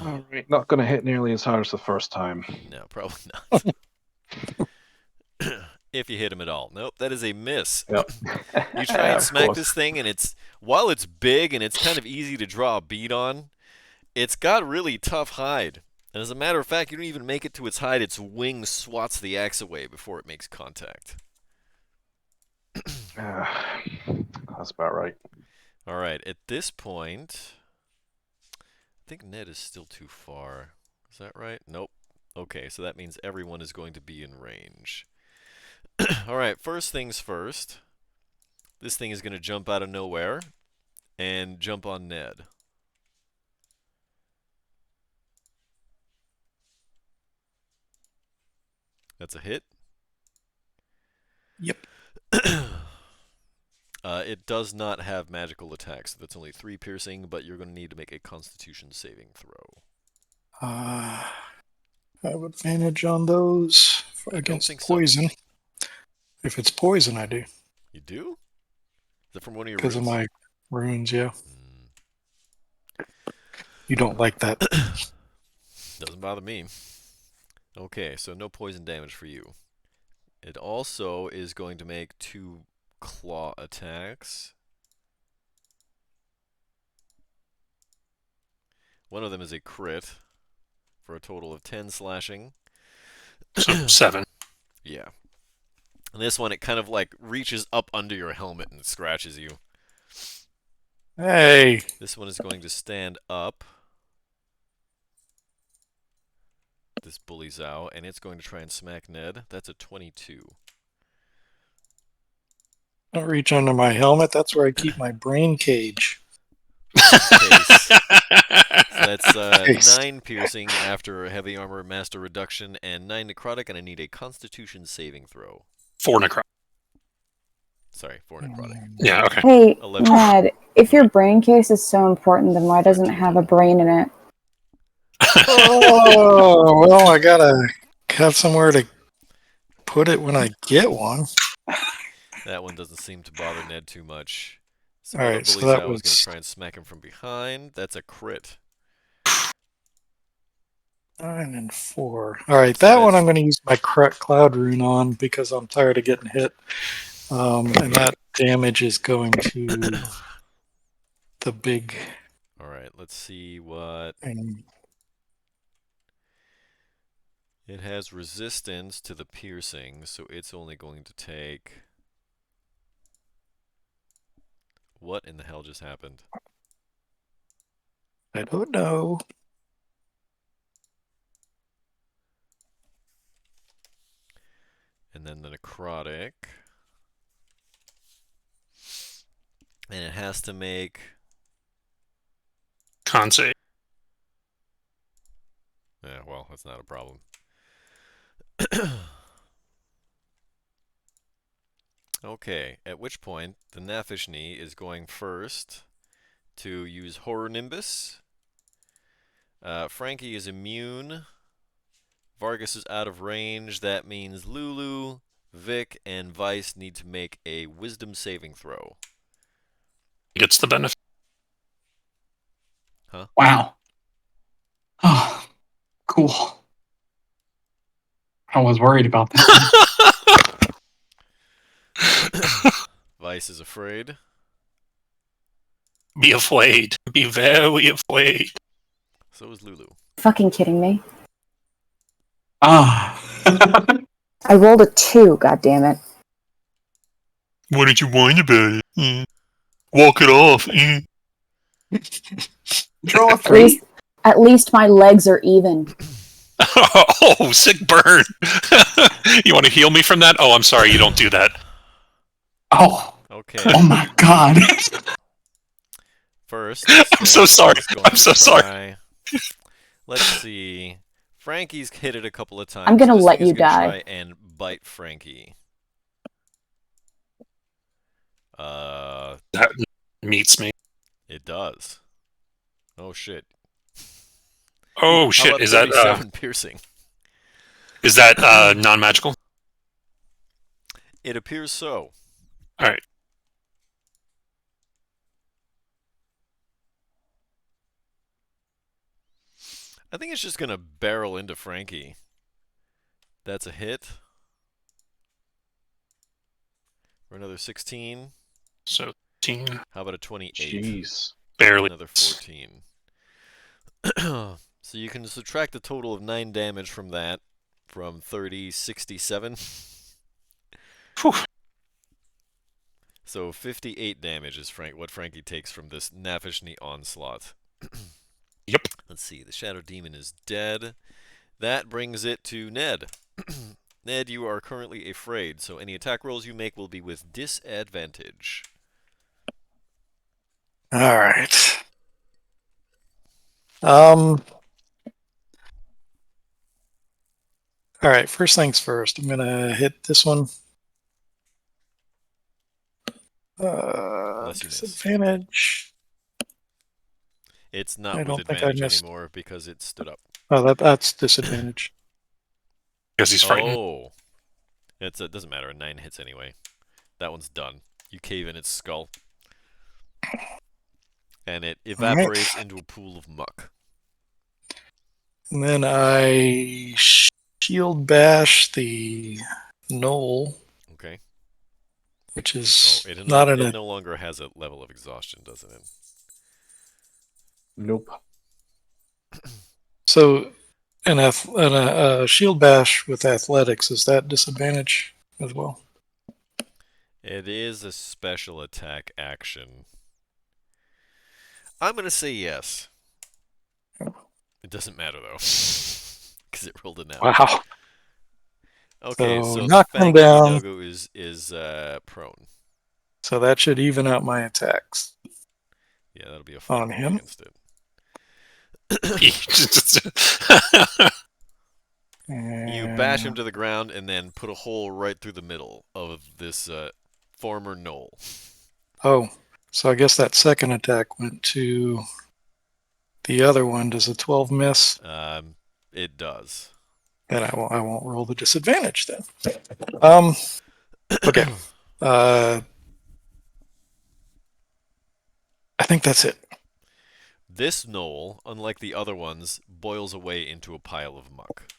Speaker 6: All right, not going to hit nearly as hard as the first time.
Speaker 2: No, probably not. If you hit him at all. Nope, that is a miss.
Speaker 6: Yep.
Speaker 2: You try and
Speaker 6: Of
Speaker 2: smack
Speaker 6: course.
Speaker 2: this thing, and while it's big and it's kind of easy to draw a bead on, it's got really tough hide. And as a matter of fact, you don't even make it to its hide. Its wing swats the axe away before it makes contact.
Speaker 6: That's about right.
Speaker 2: All right, at this point, I think Ned is still too far. Is that right? Nope. Okay, so that means everyone is going to be in range. All right, first things first. This thing is going to jump out of nowhere and jump on Ned. That's a hit.
Speaker 1: Yep.
Speaker 2: It does not have magical attacks, so that's only 3 piercing, but you're going to need to make a Constitution saving throw.
Speaker 1: I have advantage on those
Speaker 2: I don't think
Speaker 1: against
Speaker 2: so.
Speaker 1: poison. If it's poison, I do.
Speaker 2: You do? Is that from one of your
Speaker 1: Because of
Speaker 2: runes?
Speaker 1: my runes, yeah.
Speaker 2: Mm.
Speaker 1: You don't like that.
Speaker 2: Doesn't bother me. Okay, so no poison damage for you. It also is going to make 2 claw attacks. One of them is a crit for a total of 10 slashing.
Speaker 4: So 7.
Speaker 2: Yeah. And this one, it kind of like reaches up under your helmet and scratches you.
Speaker 1: Hey.
Speaker 2: This one is going to stand up. This bullies out, and it's going to try and smack Ned. That's a 22.
Speaker 1: Don't reach under my helmet. That's where I keep my brain cage.
Speaker 2: Case. So that's
Speaker 1: Case.
Speaker 2: 9 piercing after a heavy armor master reduction and 9 necrotic, and I need a Constitution saving throw.
Speaker 4: 4 necrotic.
Speaker 2: Sorry, 4 necrotic.
Speaker 4: Yeah, okay.
Speaker 3: Hey,
Speaker 2: 11.
Speaker 3: Ned, if your brain case is so important, then why doesn't it have a brain in it?
Speaker 1: Oh, well, I gotta have somewhere to put it when I get one.
Speaker 2: That one doesn't seem to bother Ned too much. So
Speaker 1: All
Speaker 2: whoever
Speaker 1: right, so
Speaker 2: bullies
Speaker 1: that
Speaker 2: out is going
Speaker 1: was
Speaker 2: to try and smack him from behind. That's a crit.
Speaker 1: 9 and 4. All right,
Speaker 2: So
Speaker 1: that one
Speaker 2: that's-
Speaker 1: I'm going to use my cloud rune on because I'm tired of getting hit. And that damage is going to the big
Speaker 2: All right, let's see what...
Speaker 1: thing.
Speaker 2: It has resistance to the piercing, so it's only going to take... What in the hell just happened?
Speaker 1: I don't know.
Speaker 2: And then the necrotic. And it has to make...
Speaker 4: Con save.
Speaker 2: Yeah, well, that's not a problem. Okay, at which point the Nafishni is going first to use Horror Nimbus. Frankie is immune. Vargas is out of range. That means Lulu, Vic, and Vice need to make a Wisdom saving throw.
Speaker 4: Gets the benefit.
Speaker 5: Wow. Oh, cool. I was worried about that.
Speaker 2: Vice is afraid.
Speaker 4: Be afraid. Be very afraid.
Speaker 2: So is Lulu.
Speaker 3: Fucking kidding me?
Speaker 5: Ah.
Speaker 3: I rolled a 2, goddammit.
Speaker 4: Why don't you whine about it? Walk it off.
Speaker 5: Draw a
Speaker 3: At
Speaker 5: 3.
Speaker 3: least, at least my legs are even.
Speaker 4: Oh, sick burn. You want to heal me from that? Oh, I'm sorry, you don't do that.
Speaker 5: Oh.
Speaker 2: Okay.
Speaker 5: Oh my god.
Speaker 2: First,
Speaker 4: I'm so sorry. I'm so sorry.
Speaker 2: Let's see. Frankie's hit it a couple of times.
Speaker 3: I'm gonna
Speaker 2: This
Speaker 3: let
Speaker 2: thing is
Speaker 3: you
Speaker 2: gonna
Speaker 3: die.
Speaker 2: Try and bite Frankie.
Speaker 4: That meets me.
Speaker 2: It does. Oh shit.
Speaker 4: Oh
Speaker 2: How
Speaker 4: shit!
Speaker 2: about
Speaker 4: Is that
Speaker 2: 37 piercing?
Speaker 4: non-magical?
Speaker 2: It appears so.
Speaker 4: All right.
Speaker 2: I think it's just gonna barrel into Frankie. That's a hit. For another 16.
Speaker 4: So 15.
Speaker 2: How about a 28?
Speaker 6: Jeez.
Speaker 4: Barely.
Speaker 2: Another 14. So you can subtract a total of 9 damage from that, from 30, 67.
Speaker 4: Whew.
Speaker 2: So 58 damage is what Frankie takes from this Nafishni onslaught.
Speaker 4: Yep.
Speaker 2: Let's see, the Shadow Demon is dead. That brings it to Ned. Ned, you are currently afraid, so any attack rolls you make will be with disadvantage.
Speaker 1: All right. All right. First things first. I'm gonna hit this one.
Speaker 2: Unless you miss.
Speaker 1: Disadvantage.
Speaker 2: It's not
Speaker 1: I
Speaker 2: with
Speaker 1: don't think I
Speaker 2: advantage
Speaker 1: missed.
Speaker 2: anymore because it stood up.
Speaker 1: Oh, that's disadvantage.
Speaker 4: Because he's frightened.
Speaker 2: Oh. It doesn't matter. 9 hits anyway. That one's done. You cave in its skull. And it evaporates into a pool of muck.
Speaker 1: And then I shield bash the knoll,
Speaker 2: Okay.
Speaker 1: which is
Speaker 2: Oh,
Speaker 1: not in
Speaker 2: it
Speaker 1: a.
Speaker 2: no longer has a level of exhaustion, doesn't it?
Speaker 6: Nope.
Speaker 1: So, a shield bash with athletics, is that disadvantage as well?
Speaker 2: It is a special attack action. I'm going to say yes. It doesn't matter, though. Because it rolled a now.
Speaker 1: Wow.
Speaker 2: Okay, so
Speaker 1: knock
Speaker 2: the
Speaker 1: them
Speaker 2: Fang
Speaker 1: down.
Speaker 2: Nogu is prone.
Speaker 1: So that should even out my attacks.
Speaker 2: Yeah, that'll be a fun
Speaker 1: On
Speaker 2: roll
Speaker 1: him?
Speaker 2: against it. You bash him to the ground and then put a hole right through the middle of this former knoll.
Speaker 1: Oh, so I guess that second attack went to the other one. Does a 12 miss?
Speaker 2: It does.
Speaker 1: Then I won't roll the disadvantage then. Okay. I think that's it.
Speaker 2: This knoll, unlike the other ones, boils away into a pile of muck.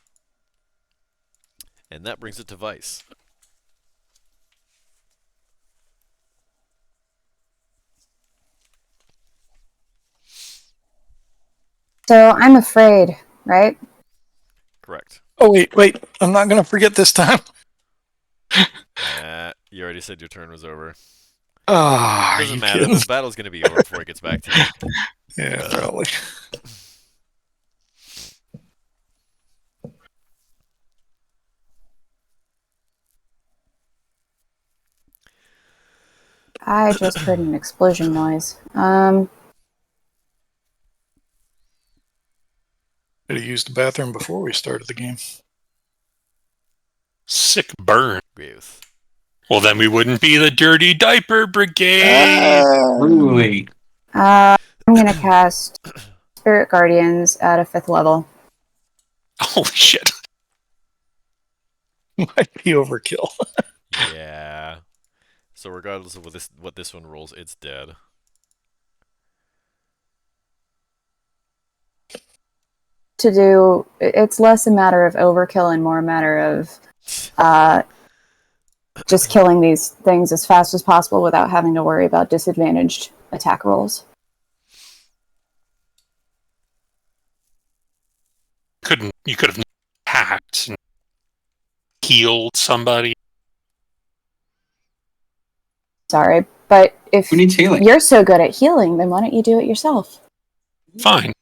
Speaker 2: And that brings it to Vice.
Speaker 3: So I'm afraid, right?
Speaker 2: Correct.
Speaker 1: Oh, wait. I'm not going to forget this time.
Speaker 2: You already said your turn was over.
Speaker 1: Ah, are
Speaker 2: Doesn't
Speaker 1: you
Speaker 2: matter.
Speaker 1: kidding?
Speaker 2: The battle's going to be over before it gets back to you.
Speaker 1: Yeah, probably.
Speaker 3: I just heard an explosion noise.
Speaker 1: Should have used the bathroom before we started the game.
Speaker 4: Sick burn.
Speaker 2: Growth.
Speaker 4: Well, then we wouldn't be the Dirty Diaper Brigade.
Speaker 5: Truly.
Speaker 3: I'm gonna cast Spirit Guardians at a 5th level.
Speaker 4: Holy shit.
Speaker 1: Might be overkill.
Speaker 2: Yeah. So regardless of what this one rolls, it's dead.
Speaker 3: To do, it's less a matter of overkill and more a matter of just killing these things as fast as possible without having to worry about disadvantaged attack rolls.
Speaker 4: You could have hacked and healed somebody.
Speaker 3: Sorry, but if
Speaker 5: Who needs healing?
Speaker 3: you're so good at healing, then why don't you do it yourself?
Speaker 4: Fine.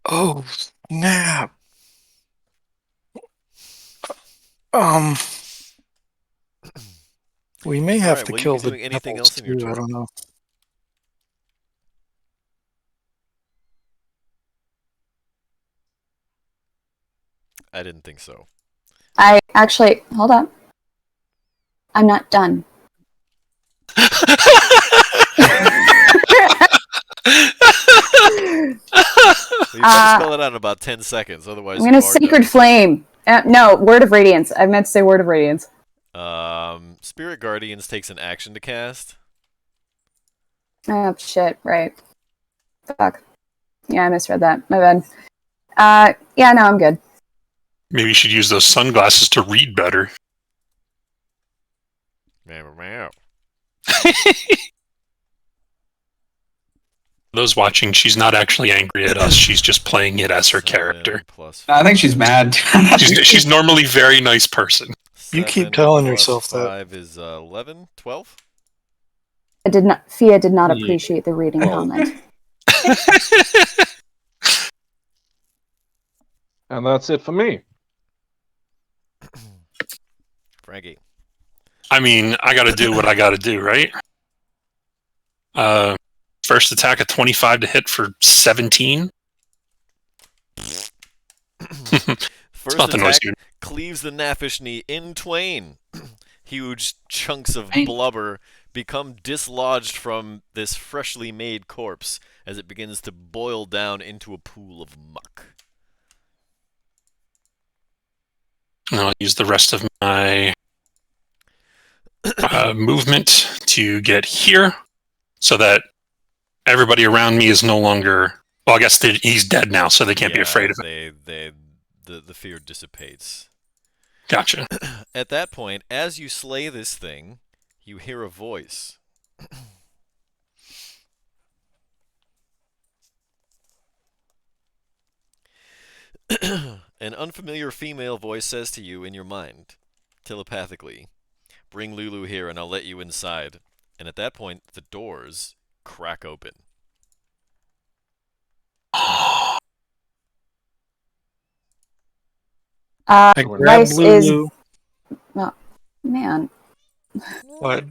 Speaker 1: Oh, snap. We may have
Speaker 2: Alright,
Speaker 1: to
Speaker 2: will you
Speaker 1: kill
Speaker 2: be
Speaker 1: the
Speaker 2: doing anything
Speaker 1: devils
Speaker 2: else in your
Speaker 1: too, I
Speaker 2: turn?
Speaker 1: don't know.
Speaker 2: I didn't think so.
Speaker 3: Hold on. I'm not done.
Speaker 2: You better spell it out in about 10 seconds, otherwise
Speaker 3: I'm gonna
Speaker 2: you are
Speaker 3: Sacred
Speaker 2: done.
Speaker 3: Flame. No, Word of Radiance. I meant to say Word of Radiance.
Speaker 2: Spirit Guardians takes an action to cast.
Speaker 3: Oh, shit, right. Fuck. Yeah, I misread that. My bad. Yeah, no, I'm good.
Speaker 4: Maybe you should use those sunglasses to read better.
Speaker 2: Meow, meow.
Speaker 4: Those watching, she's not actually angry at us. She's just playing it as her
Speaker 2: 7
Speaker 4: character.
Speaker 2: plus
Speaker 5: I think she's mad.
Speaker 4: She's normally a very nice person.
Speaker 1: You keep
Speaker 2: 7
Speaker 1: telling
Speaker 2: plus
Speaker 1: yourself that.
Speaker 2: 5 is 11? 12?
Speaker 3: Fia did not
Speaker 6: Yeah.
Speaker 3: appreciate the reading
Speaker 6: Oh.
Speaker 3: comment.
Speaker 6: And that's it for me.
Speaker 2: Frankie.
Speaker 4: I mean, I gotta do what I gotta do, right? First attack at 25 to hit for 17.
Speaker 2: First
Speaker 4: not the noise
Speaker 2: attack
Speaker 4: unit.
Speaker 2: cleaves the Naffish knee in twain. Huge chunks of
Speaker 5: Hey.
Speaker 2: blubber become dislodged from this freshly made corpse as it begins to boil down into a pool of muck.
Speaker 4: And I'll use the rest of my movement to get here so that everybody around me is no longer... Well, I guess he's dead now, so they can't be afraid of him.
Speaker 2: The fear dissipates.
Speaker 4: Gotcha.
Speaker 2: At that point, as you slay this thing, you hear a voice. An unfamiliar female voice says to you in your mind, telepathically, "Bring Lulu here and I'll let you inside." And at that point, the doors crack open.
Speaker 1: I grabbed
Speaker 3: Rice is...
Speaker 1: Lulu.
Speaker 3: Oh, man.
Speaker 1: What?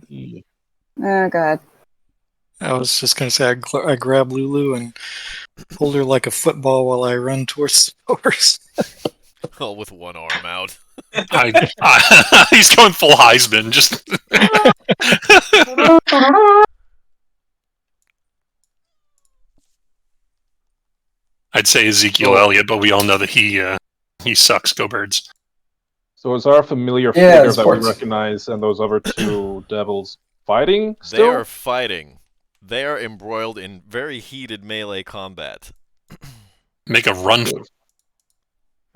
Speaker 3: Oh, God.
Speaker 1: I was just going to say I grab Lulu and hold her like a football while I run towards the doors.
Speaker 2: All with one arm out.
Speaker 4: He's going full Heisman. Just I'd say Ezekiel Elliott, but we all know that he sucks. Go Birds.
Speaker 6: So is our familiar
Speaker 5: Yeah,
Speaker 6: figure that we
Speaker 5: sports.
Speaker 6: recognize and those other two devils fighting
Speaker 2: They
Speaker 6: still?
Speaker 2: are fighting. They are embroiled in very heated melee combat.
Speaker 4: Make a run.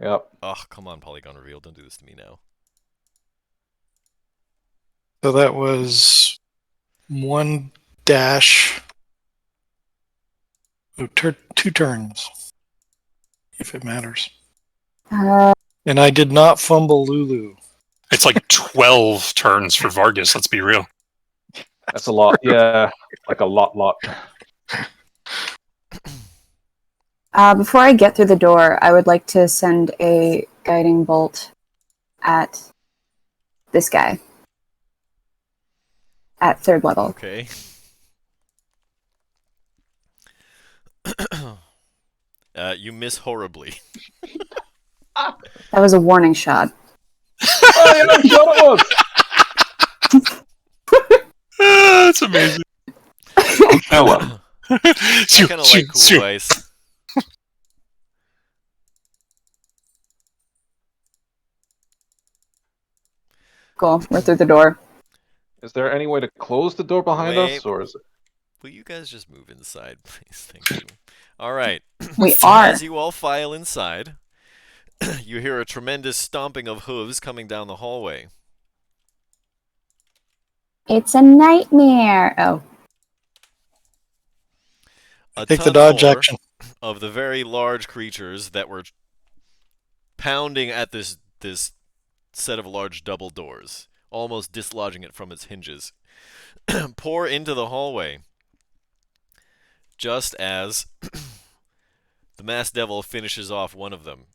Speaker 6: Yep.
Speaker 2: Oh, come on, Polygon Reveal. Don't do this to me now.
Speaker 1: So that was one dash. Oh, 2 turns, if it matters. And I did not fumble Lulu.
Speaker 4: It's like 12 turns for Vargas. Let's be real.
Speaker 6: That's a lot. Yeah, like a lot.
Speaker 3: Before I get through the door, I would like to send a guiding bolt at this guy. At 3rd level.
Speaker 2: Okay. You miss horribly.
Speaker 3: That was a warning shot.
Speaker 6: Oh, yeah, shut up!
Speaker 4: amazing.
Speaker 7: I'll show him.
Speaker 2: I kind of like cool ice.
Speaker 3: Cool. We're through the door.
Speaker 6: Is there any way to close the door behind
Speaker 2: Wait.
Speaker 6: us, or is it?
Speaker 2: Will you guys just move inside, please? Thank you. All right.
Speaker 3: We are.
Speaker 2: As you all file inside, you hear a tremendous stomping of hooves coming down the hallway.
Speaker 3: It's a nightmare. Oh.
Speaker 2: A
Speaker 1: Take the
Speaker 2: ton
Speaker 1: dodge
Speaker 2: more
Speaker 1: action.
Speaker 2: of the very large creatures that were pounding at this set of large double doors, almost dislodging it from its hinges, pour into the hallway. Just as the masked devil finishes off one of them.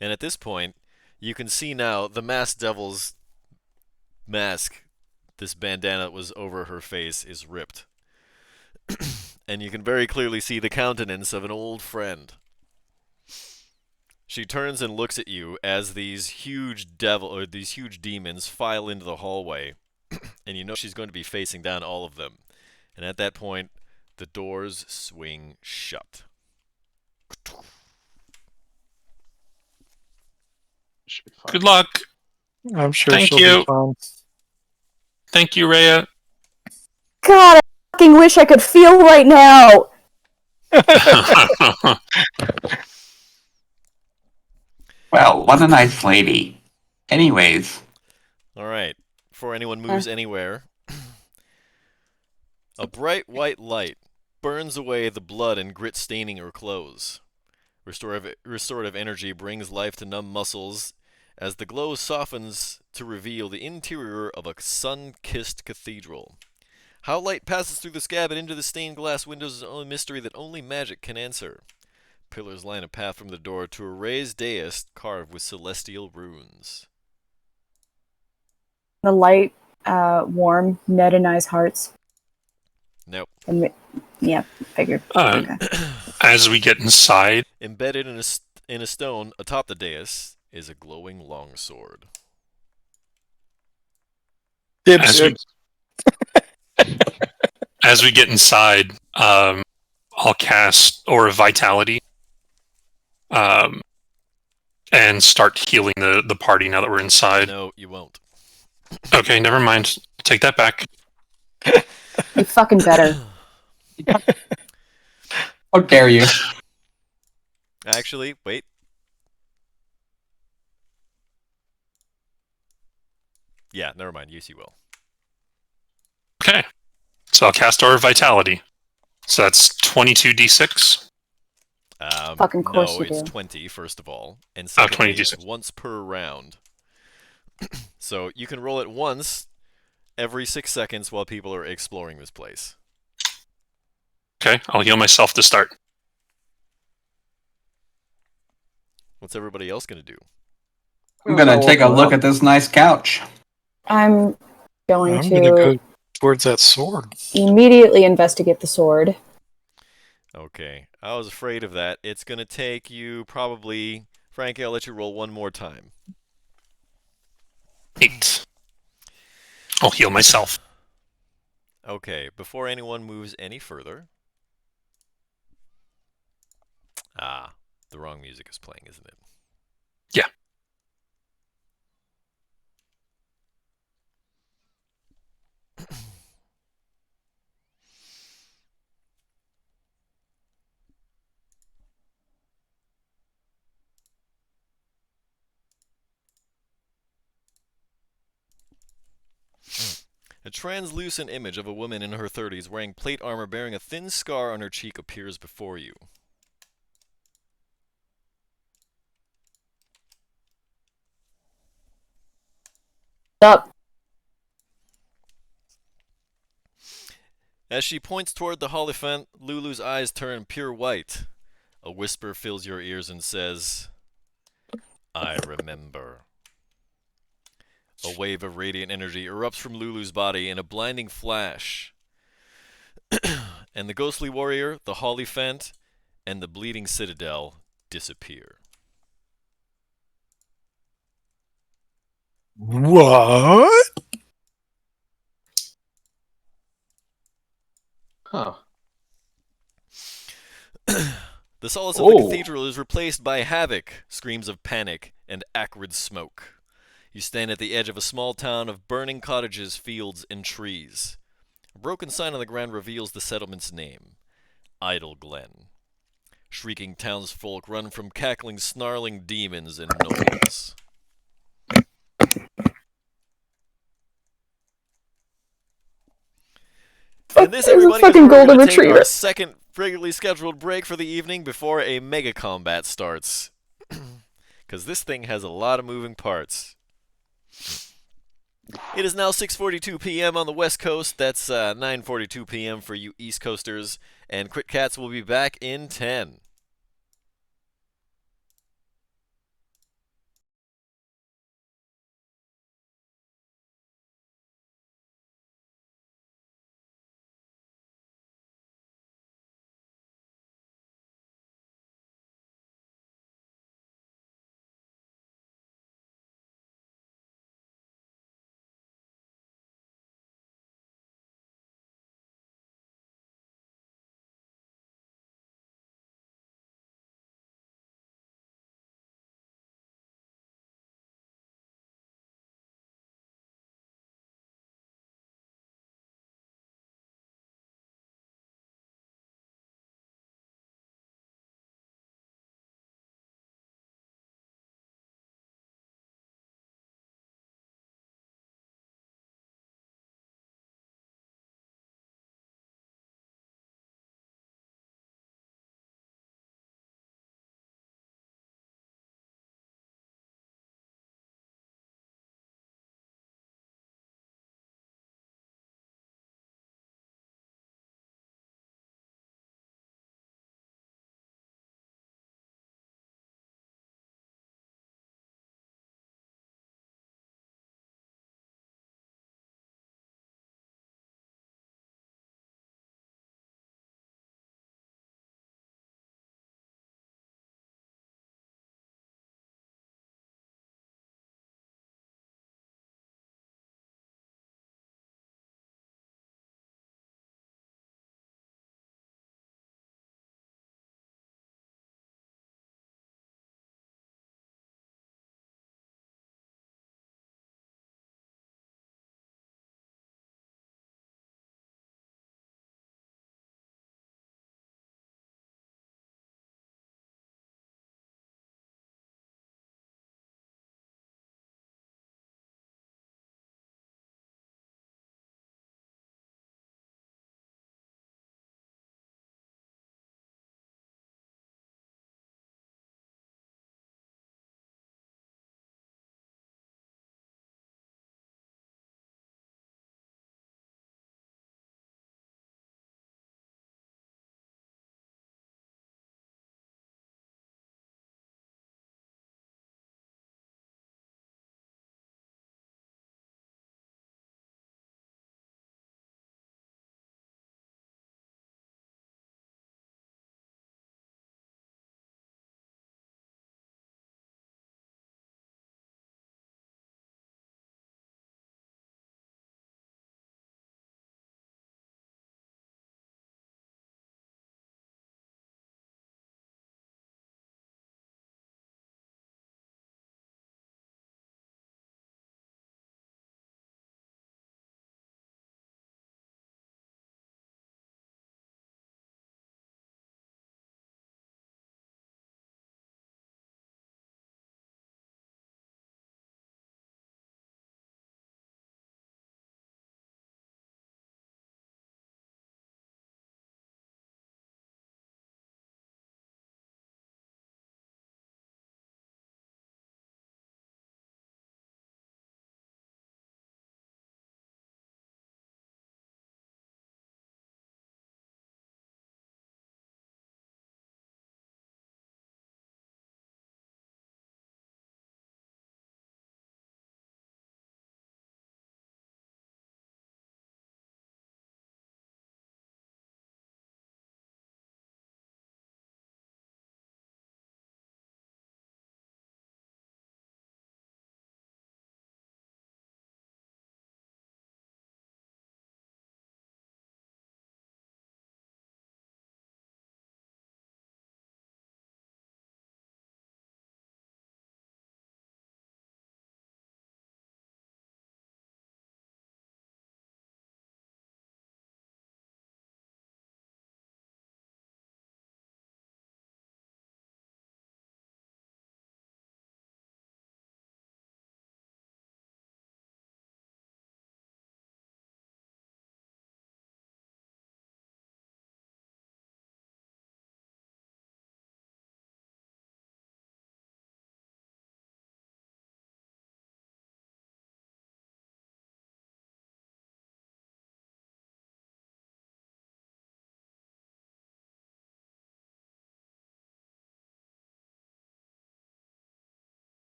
Speaker 2: And at this point, you can see now the masked devil's mask, this bandana that was over her face, is ripped. And you can very clearly see the countenance of an old friend. She turns and looks at you as these huge demons file into the hallway, and you know she's going to be facing down all of them. And at that point, the doors swing shut.
Speaker 6: Should be fine.
Speaker 4: Good luck.
Speaker 1: I'm sure
Speaker 4: Thank
Speaker 1: she'll
Speaker 4: you.
Speaker 1: be fine.
Speaker 4: Thank you, Rhea.
Speaker 3: God, I fucking wish I could feel right now.
Speaker 7: Well, what a nice lady. Anyways,
Speaker 2: Alright, before anyone moves anywhere, a bright white light burns away the blood and grit staining her clothes. Restorative energy brings life to numb muscles as the glow softens to reveal the interior of a sun-kissed cathedral. How light passes through the scab and into the stained glass windows is a mystery that only magic can answer. Pillars line a path from the door to a raised dais carved with celestial runes.
Speaker 3: The light warm Ned and I's hearts.
Speaker 2: Nope.
Speaker 3: Yeah, figured. Okay.
Speaker 4: As we get inside,
Speaker 2: Embedded in a stone atop the dais is a glowing longsword.
Speaker 1: Dibs.
Speaker 4: as we get inside, I'll cast Aura of Vitality, and start healing the party now that we're inside.
Speaker 2: No, you won't.
Speaker 4: Okay, never mind. Take that back.
Speaker 3: You fucking better.
Speaker 5: How dare you?
Speaker 2: Actually, wait. Yeah, never mind. Yes, you will.
Speaker 4: Okay. So I'll cast Aura of Vitality. So that's 22d6.
Speaker 3: Fucking course
Speaker 2: no,
Speaker 3: you
Speaker 2: it's
Speaker 3: do.
Speaker 2: 20, first of all. And
Speaker 4: 20
Speaker 2: secondly,
Speaker 4: D6.
Speaker 2: once per round. So you can roll it once every 6 seconds while people are exploring this place.
Speaker 4: Okay, I'll heal myself to start.
Speaker 2: What's everybody else going to do?
Speaker 5: I'm gonna take a look at this nice couch.
Speaker 3: I'm going
Speaker 1: I'm
Speaker 3: to
Speaker 1: gonna go towards that sword.
Speaker 3: immediately investigate the sword.
Speaker 2: Okay, I was afraid of that. It's going to take you probably... Frankie, I'll let you roll one more time.
Speaker 4: 8. I'll heal myself.
Speaker 2: Okay, before anyone moves any further... Ah, the wrong music is playing, isn't it?
Speaker 4: Yeah.
Speaker 2: A translucent image of a woman in her 30s wearing plate armor bearing a thin scar on her cheek appears before you.
Speaker 3: Up.
Speaker 2: As she points toward the Hierophant, Lulu's eyes turn pure white. A whisper fills your ears and says, I remember. A wave of radiant energy erupts from Lulu's body in a blinding flash. And the ghostly warrior, the Hierophant, and the bleeding Citadel disappear.
Speaker 1: What?
Speaker 6: Huh.
Speaker 2: The solace of the
Speaker 6: Oh.
Speaker 2: cathedral is replaced by havoc, screams of panic, and acrid smoke. You stand at the edge of a small town of burning cottages, fields, and trees. A broken sign on the ground reveals the settlement's name, Idle Glen. Shrieking townsfolk run from cackling, snarling demons and gnolls. And this,
Speaker 3: There's a
Speaker 2: everybody, is
Speaker 3: fucking
Speaker 2: where we're
Speaker 3: golden
Speaker 2: going to take our
Speaker 3: retriever.
Speaker 2: second regularly scheduled break for the evening before a mega combat starts. Because this thing has a lot of moving parts. It is now 6:42 p.m. on the West Coast. That's 9:42 p.m. for you East Coasters. And Crit Cats will be back in 10.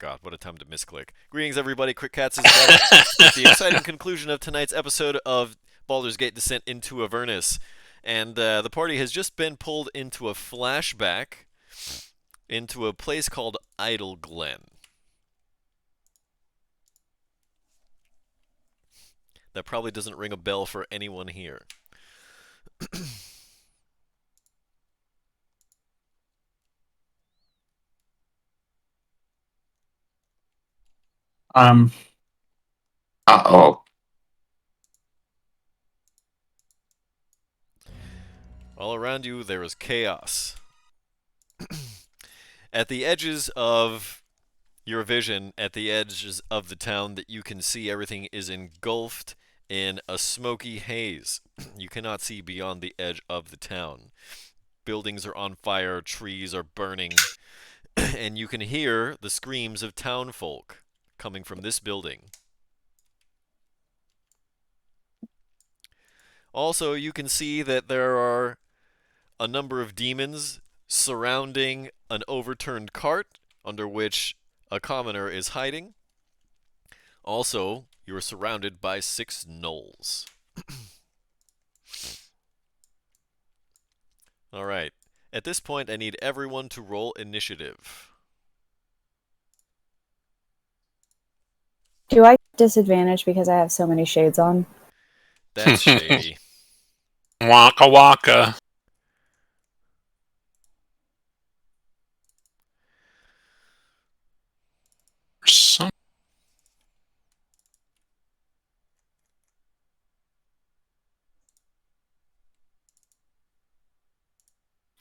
Speaker 2: God, what a time to misclick. Greetings, everybody. Quick Cats is back with the exciting conclusion of tonight's episode of Baldur's Gate Descent into Avernus. And the party has just been pulled into a flashback into a place called Idle Glen. That probably doesn't ring a bell for anyone here.
Speaker 7: Uh-oh.
Speaker 2: All around you, there is chaos. At the edges of your vision, at the edges of the town that you can see, everything is engulfed in a smoky haze. You cannot see beyond the edge of the town. Buildings are on fire, trees are burning, and you can hear the screams of townfolk coming from this building. Also, you can see that there are a number of demons surrounding an overturned cart under which a commoner is hiding. Also, you are surrounded by 6 gnolls. Alright, at this point I need everyone to roll initiative.
Speaker 3: Do I get disadvantage because I have so many shades on?
Speaker 2: That's shady.
Speaker 4: Waka waka. Some...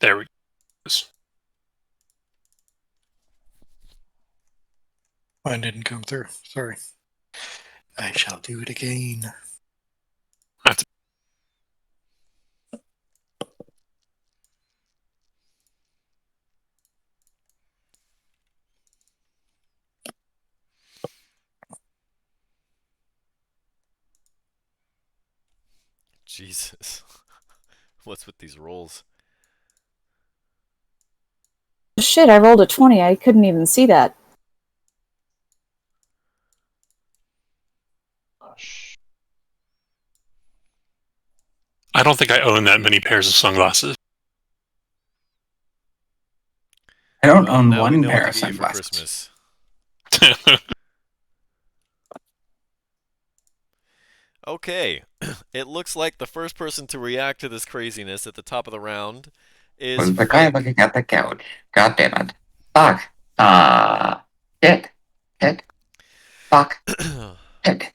Speaker 4: There we go.
Speaker 1: Mine didn't come through. Sorry. I shall do it again.
Speaker 4: That's...
Speaker 2: Jesus. What's with these rolls?
Speaker 3: Shit, I rolled a 20. I couldn't even see that.
Speaker 4: I don't think I own that many pairs of sunglasses.
Speaker 5: I don't own
Speaker 2: Now we
Speaker 5: one
Speaker 2: know
Speaker 5: pair
Speaker 2: what
Speaker 5: of
Speaker 2: to get you for
Speaker 5: sunglasses.
Speaker 2: Christmas. Okay, it looks like the first person to react to this craziness at the top of the round is
Speaker 7: Was the guy
Speaker 2: Frank.
Speaker 7: looking at the couch? God damn it. Fuck. Hit. Hit. Fuck. Hit.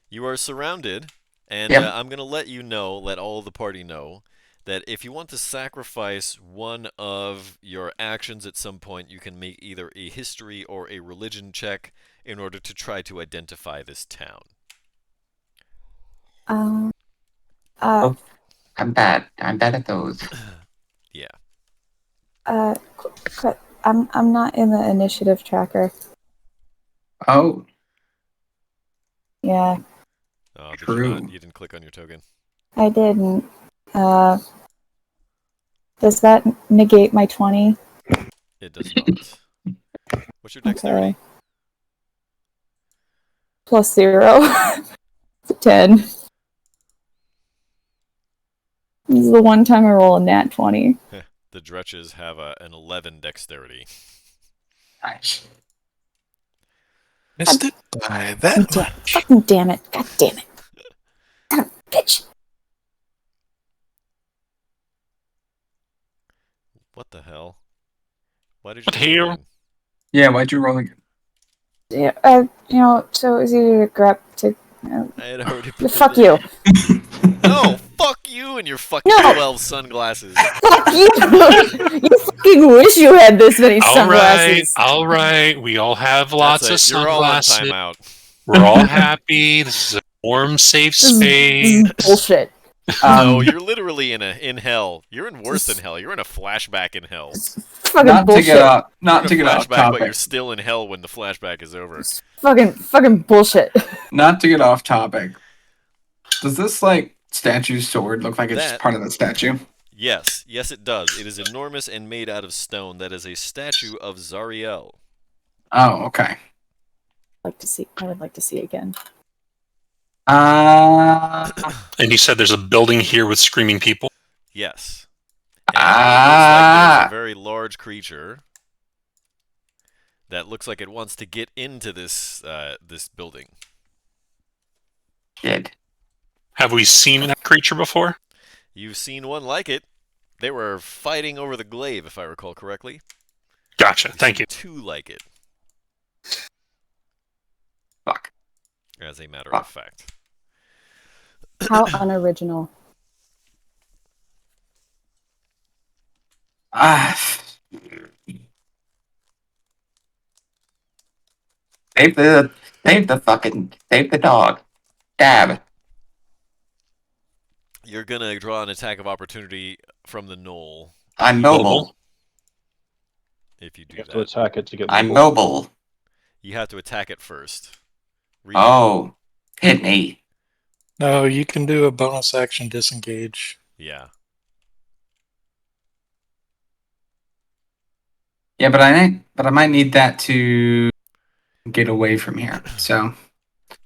Speaker 2: You are surrounded, and
Speaker 7: Yep.
Speaker 2: I'm going to let you know, let all the party know, that if you want to sacrifice one of your actions at some point, you can make either a history or a religion check in order to try to identify this town.
Speaker 7: Oh, I'm bad. I'm bad at those.
Speaker 2: Yeah.
Speaker 3: I'm not in the initiative tracker.
Speaker 5: Oh,
Speaker 3: Yeah,
Speaker 2: Oh, did you
Speaker 5: True.
Speaker 2: not? You didn't click on your token.
Speaker 3: I didn't. Does that negate my 20?
Speaker 2: It does not. What's your dexterity?
Speaker 3: Okay. Plus 0. 10. This is the one time I roll a nat 20.
Speaker 2: The Dretches have an 11 dexterity.
Speaker 5: nice.
Speaker 1: Missed it by that much.
Speaker 3: Fucking damn it. God damn it. Son of a bitch.
Speaker 2: What the hell? Why did you
Speaker 4: What
Speaker 2: roll
Speaker 4: here?
Speaker 2: again?
Speaker 5: Yeah, why'd you roll again?
Speaker 3: Yeah, so it was either to grab to...
Speaker 2: I had already put
Speaker 3: fuck
Speaker 2: it
Speaker 3: you.
Speaker 2: in. No, fuck you and your fucking
Speaker 3: No.
Speaker 2: 12 sunglasses.
Speaker 3: Fuck you. You fucking wish you had this many sunglasses.
Speaker 4: All right. We all have lots of
Speaker 2: That's it. You're all on
Speaker 4: sunglasses.
Speaker 2: timeout.
Speaker 4: We're all happy. This is a warm, safe
Speaker 3: This
Speaker 4: space.
Speaker 3: is bullshit.
Speaker 2: No, you're literally in hell. You're in worse than hell. You're in a flashback in hell.
Speaker 3: Fucking
Speaker 5: not
Speaker 3: bullshit.
Speaker 5: to get off,
Speaker 2: You're
Speaker 5: not
Speaker 2: in
Speaker 5: to
Speaker 2: a
Speaker 5: get off
Speaker 2: flashback, but
Speaker 5: topic.
Speaker 2: you're still in hell when the flashback is over.
Speaker 3: Fucking bullshit.
Speaker 5: Not to get off topic. Does this like statue's sword look like it's just
Speaker 2: That-
Speaker 5: part of the statue?
Speaker 2: Yes, it does. It is enormous and made out of stone. That is a statue of Zariel.
Speaker 5: Oh, okay.
Speaker 3: I would like to see again.
Speaker 4: And you said there's a building here with screaming people?
Speaker 2: Yes. And it looks like there's a very large creature that looks like it wants to get into this this building.
Speaker 7: Shit.
Speaker 4: Have we seen that creature before?
Speaker 2: You've seen one like it. They were fighting over the glaive, if I recall correctly.
Speaker 4: Gotcha.
Speaker 2: You've
Speaker 4: Thank
Speaker 2: seen
Speaker 4: you.
Speaker 2: two like it,
Speaker 7: Fuck.
Speaker 2: as a matter of fact.
Speaker 3: How unoriginal.
Speaker 7: Save the dog. Dab.
Speaker 2: You're gonna draw an attack of opportunity from the knoll
Speaker 7: I'm mobile.
Speaker 2: if you do
Speaker 6: You have
Speaker 2: that.
Speaker 6: to attack it to get
Speaker 7: I'm
Speaker 6: mobile.
Speaker 7: mobile.
Speaker 2: You have to attack it first.
Speaker 7: Oh, hit me.
Speaker 1: No, you can do a bonus action disengage.
Speaker 2: Yeah.
Speaker 5: Yeah, but I might need that to get away from here. So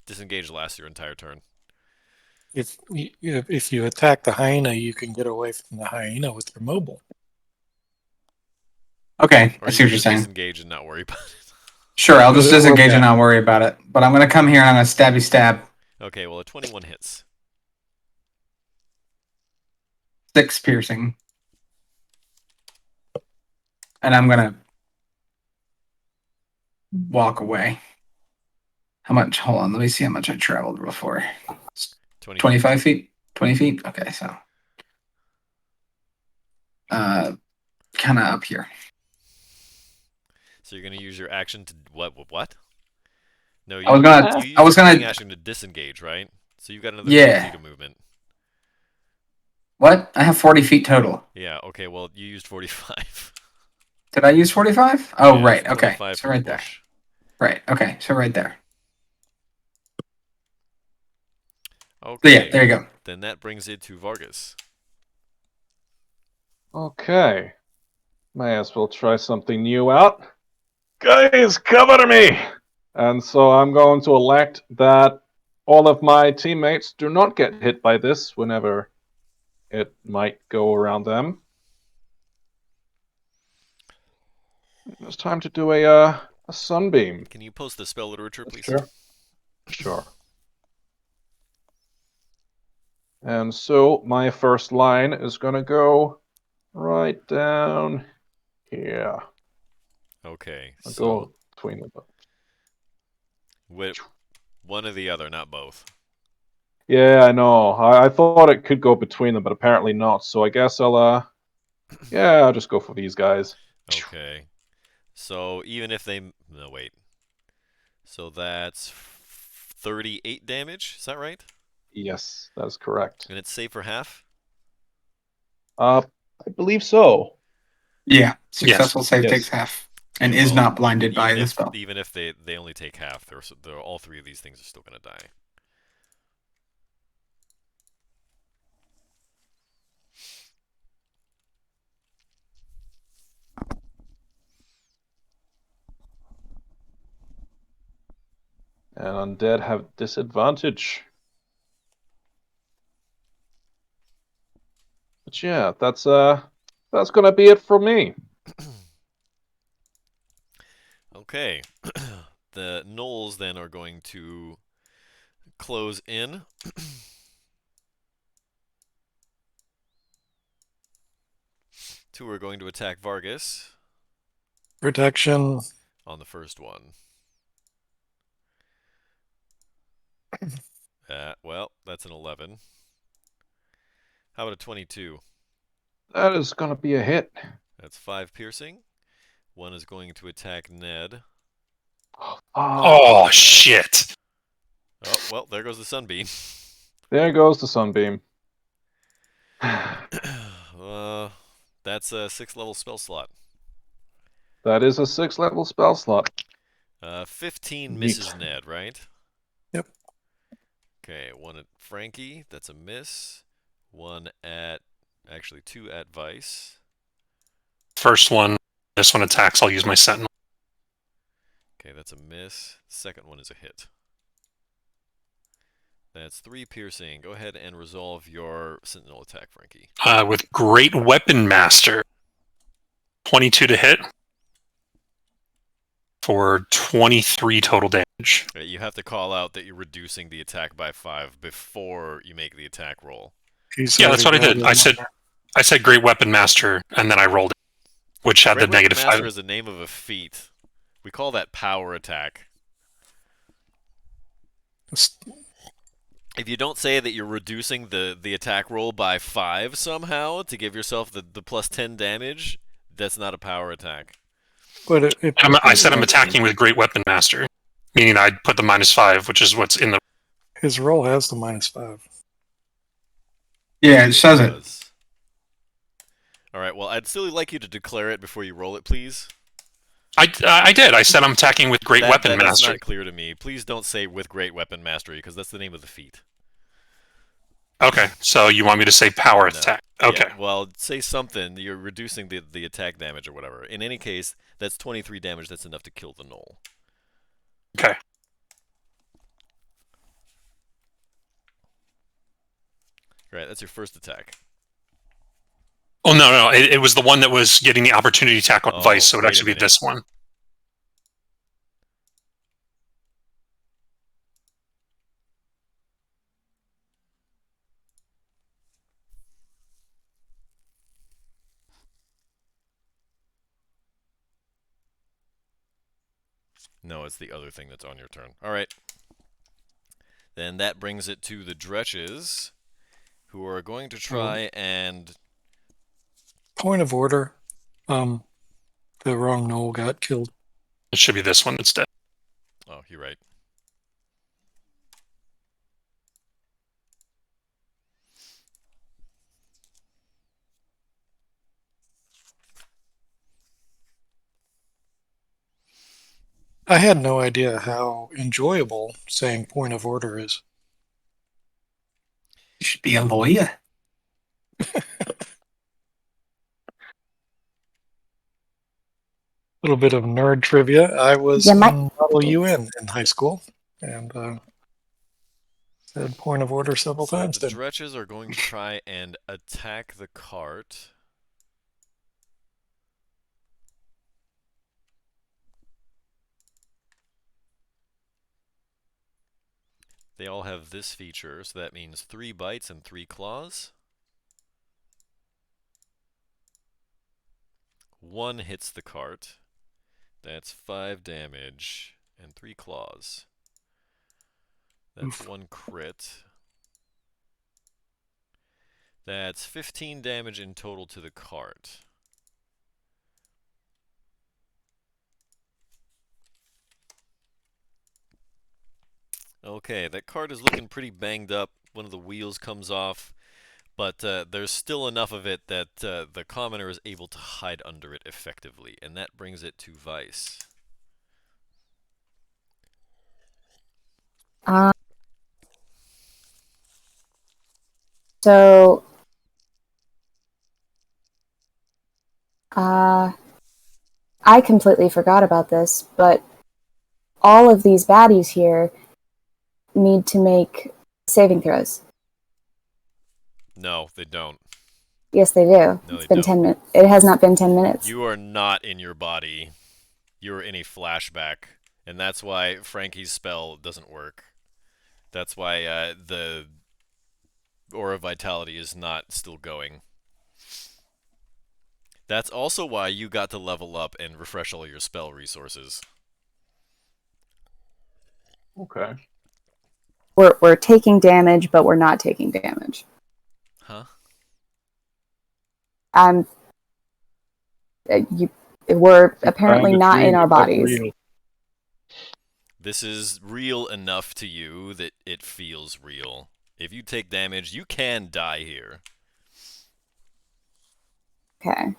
Speaker 2: Disengage lasts your entire turn.
Speaker 1: If you attack the hyena, you can get away from the hyena with your mobile.
Speaker 5: okay,
Speaker 2: Or
Speaker 5: I
Speaker 2: you
Speaker 5: see
Speaker 2: can
Speaker 5: what you're
Speaker 2: just
Speaker 5: saying.
Speaker 2: disengage and not worry about it.
Speaker 5: Sure, I'll just
Speaker 1: But it will
Speaker 5: disengage and
Speaker 1: count.
Speaker 5: not worry about it. But I'm gonna come here and I'm gonna stabby stab.
Speaker 2: Okay, well, a 21 hits.
Speaker 5: 6 piercing. And I'm gonna walk away. How much? Hold on, let me see how much I traveled before. 25 feet? 20 feet? Okay, so kinda up here.
Speaker 2: So you're gonna use your action to what? No,
Speaker 5: I was gonna
Speaker 2: you use your cunning action to disengage, right? So you've got another 10 feet of movement.
Speaker 5: What? I have 40 feet total.
Speaker 2: Yeah. Okay. Well, you used 45.
Speaker 5: Did I use 45? Oh,
Speaker 2: Yeah,
Speaker 5: right.
Speaker 2: it's
Speaker 5: Okay.
Speaker 2: 25
Speaker 5: So
Speaker 2: from the
Speaker 5: right there.
Speaker 2: bush.
Speaker 5: Right. Okay. So right there.
Speaker 2: Okay.
Speaker 5: So yeah, there you go.
Speaker 2: Then that brings it to Vargas.
Speaker 6: Okay. May as well try something new out. Guys, cover me! And so I'm going to elect that all of my teammates do not get hit by this whenever it might go around them. It's time to do a sunbeam.
Speaker 2: Can you post the spell literature, please?
Speaker 6: Sure. Sure. And so my first line is going to go right down here.
Speaker 2: Okay.
Speaker 6: I'll
Speaker 2: So
Speaker 6: go between them.
Speaker 2: one or the other, not both.
Speaker 6: Yeah, I know. I thought it could go between them, but apparently not. So I guess I'll just go for these guys.
Speaker 2: Okay. So even if they no wait. So that's 38 damage. Is that right?
Speaker 6: Yes, that's correct.
Speaker 2: And it's safe for half.
Speaker 6: I believe so.
Speaker 5: Yeah. Successful save
Speaker 6: Yes.
Speaker 5: takes half. And
Speaker 2: Yeah,
Speaker 5: is
Speaker 2: well,
Speaker 5: not blinded by the spell.
Speaker 2: Even if they only take half, they're all three of these things are still gonna die.
Speaker 6: And undead have disadvantage. But yeah, that's gonna be it for me.
Speaker 2: Okay. The gnolls then are going to close in. Two are going to attack Vargas
Speaker 1: Protection.
Speaker 2: on the first one. Well, that's an 11. How about a 22?
Speaker 6: That is gonna be a hit.
Speaker 2: That's 5 piercing. One is going to attack Ned.
Speaker 4: Oh, shit.
Speaker 2: Oh, well, there goes the sunbeam.
Speaker 6: There goes the sunbeam.
Speaker 2: That's a 6th level spell slot.
Speaker 6: That is a 6th level spell slot.
Speaker 2: 15
Speaker 6: Neat.
Speaker 2: misses Ned, right?
Speaker 1: Yep.
Speaker 2: Okay, one at Frankie. That's a miss. Actually 2 at Vice.
Speaker 4: First one, this one attacks, I'll use my sentinel.
Speaker 2: Okay, that's a miss. Second one is a hit. That's 3 piercing. Go ahead and resolve your sentinel attack, Frankie.
Speaker 4: With Great Weapon Master, 22 to hit for 23 total damage.
Speaker 2: Right, you have to call out that you're reducing the attack by 5 before you make the attack roll.
Speaker 4: Yeah, that's what I did. I said Great Weapon Master, and then I rolled it, which had
Speaker 2: Great
Speaker 4: the
Speaker 2: Weapon
Speaker 4: negative
Speaker 2: Master
Speaker 4: 5.
Speaker 2: is the name of a feat. We call that power attack. If you don't say that you're reducing the attack roll by 5 somehow to give yourself the plus 10 damage, that's not a power attack.
Speaker 1: But
Speaker 4: I said I'm attacking with Great Weapon Master, meaning I'd put the -5, which is what's in the...
Speaker 1: his roll has the -5.
Speaker 5: Yeah, it says it.
Speaker 2: Does. All right, well, I'd still like you to declare it before you roll it, please.
Speaker 4: I did. I said I'm attacking with Great Weapon
Speaker 2: That's
Speaker 4: Master.
Speaker 2: not clear to me. Please don't say with Great Weapon Mastery, because that's the name of the feat.
Speaker 4: Okay, so you want me to say power attack? Okay.
Speaker 2: Yeah, well, say something. You're reducing the attack damage or whatever. In any case, that's 23 damage. That's enough to kill the gnoll.
Speaker 4: Okay.
Speaker 2: Right, that's your first attack.
Speaker 4: Oh, no. It was the one that was getting the opportunity attack on Vice, so it would actually be this one.
Speaker 2: No, it's the other thing that's on your turn. All right. Then that brings it to the Dretches, who are going to try and...
Speaker 1: Point of order. The wrong gnoll got killed.
Speaker 4: It should be this one that's dead.
Speaker 2: Oh, you're right.
Speaker 1: I had no idea how enjoyable saying point of order is.
Speaker 5: You should be a lawyer.
Speaker 1: Little bit of nerd trivia. I was in Model UN in high school, and said point of order several times.
Speaker 2: The Dretches are going to try and attack the cart. They all have this feature, so that means 3 bites and 3 claws. 1 hits the cart. That's 5 damage and 3 claws. That's 1 crit. That's 15 damage in total to the cart. Okay, that cart is looking pretty banged up. One of the wheels comes off, but there's still enough of it that the commoner is able to hide under it effectively, and that brings it to Vice.
Speaker 3: So, I completely forgot about this, but all of these baddies here need to make saving throws.
Speaker 2: No, they don't.
Speaker 3: Yes, they do.
Speaker 2: No,
Speaker 3: it's
Speaker 2: they
Speaker 3: been
Speaker 2: don't.
Speaker 3: 10 minutes. It has not been 10 minutes.
Speaker 2: You are not in your body. You're in a flashback, and that's why Frankie's spell doesn't work. That's why the Aura Vitality is not still going. That's also why you got to level up and refresh all your spell resources.
Speaker 6: Okay.
Speaker 3: We're taking damage, but we're not taking damage.
Speaker 2: Huh?
Speaker 3: We're apparently not in our bodies.
Speaker 2: This is real enough to you that it feels real. If you take damage, you can die here.
Speaker 3: Okay.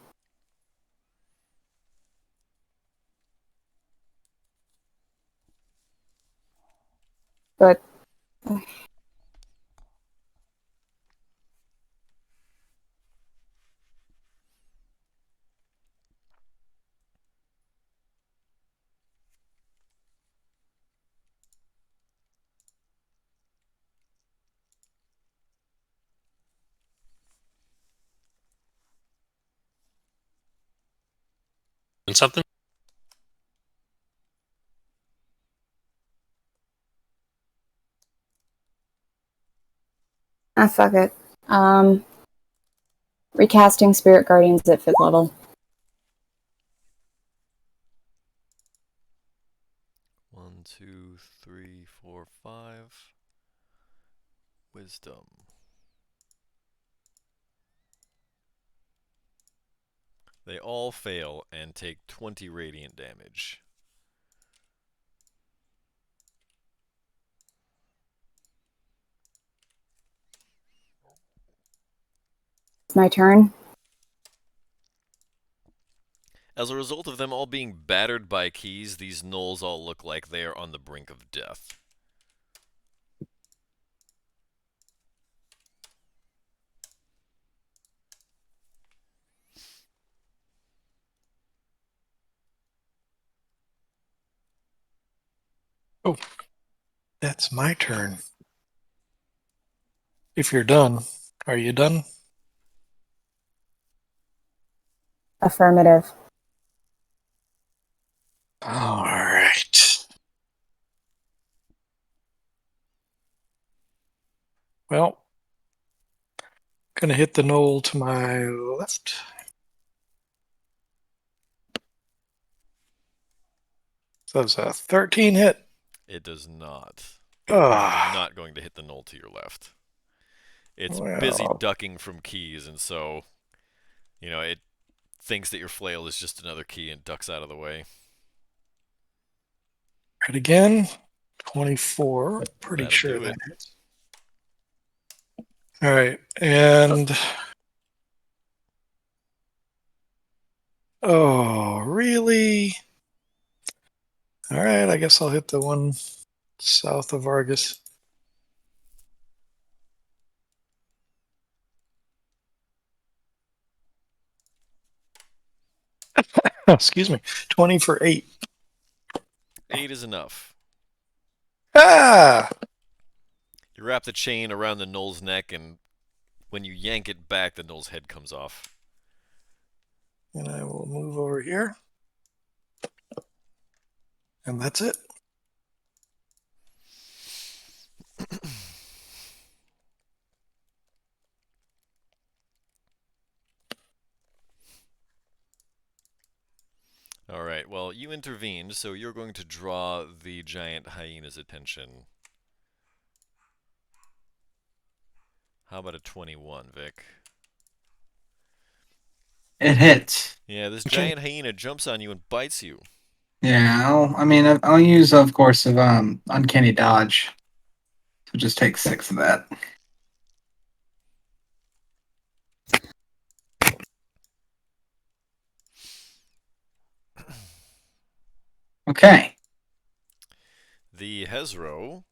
Speaker 3: But
Speaker 4: something?
Speaker 3: Ah, fuck it. Recasting Spirit Guardians at 5th level.
Speaker 2: 1, 2, 3, 4, 5. Wisdom. They all fail and take 20 radiant damage.
Speaker 3: It's my turn.
Speaker 2: As a result of them all being battered by keys, these gnolls all look like they are on the brink of death.
Speaker 1: Oh, that's my turn. If you're done, are you done?
Speaker 3: Affirmative.
Speaker 1: All right. Well, gonna hit the knoll to my left. So that's a 13 hit.
Speaker 2: It does not.
Speaker 1: Ah,
Speaker 2: Not going to hit the knoll to your left. It's
Speaker 1: well,
Speaker 2: busy ducking from keys, and so, it thinks that your flail is just another key and ducks out of the way.
Speaker 1: right again. 24. Pretty
Speaker 2: That'll
Speaker 1: sure
Speaker 2: do
Speaker 1: that
Speaker 2: it.
Speaker 1: hits. All right, and oh, really? All right, I guess I'll hit the one south of Argus. Excuse me. 20 for 8.
Speaker 2: 8 is enough.
Speaker 1: Ah!
Speaker 2: You wrap the chain around the gnoll's neck, and when you yank it back, the gnoll's head comes off.
Speaker 1: And I will move over here. And that's it.
Speaker 2: Alright, well, you intervened, so you're going to draw the giant hyena's attention. How about a 21, Vic?
Speaker 5: It hits.
Speaker 2: Yeah, this
Speaker 1: Okay.
Speaker 2: giant hyena jumps on you and bites you.
Speaker 5: Yeah, I'll use, of course, of uncanny dodge. So just take 6 of that. Okay.
Speaker 2: The Hezro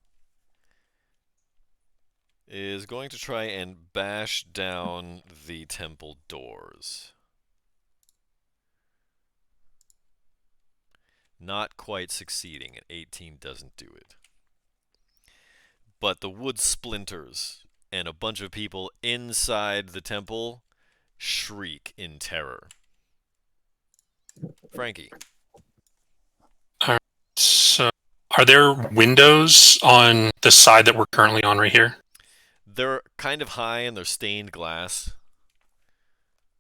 Speaker 2: is going to try and bash down the temple doors. Not quite succeeding. An 18 doesn't do it. But the wood splinters, and a bunch of people inside the temple shriek in terror. Frankie.
Speaker 4: So, are there windows on the side that we're currently on right here?
Speaker 2: They're kind of high and they're stained glass.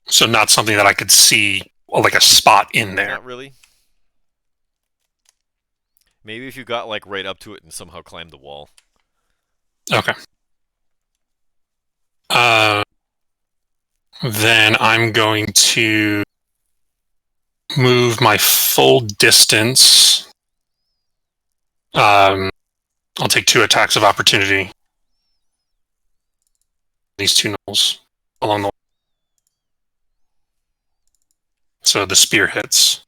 Speaker 4: So not something that I could see, like a spot in there.
Speaker 2: Not really. Maybe if you got like right up to it and somehow climbed the wall.
Speaker 4: Okay. Then I'm going to move my full distance. I'll take 2 attacks of opportunity. These 2 gnolls along the way. So the spear hits.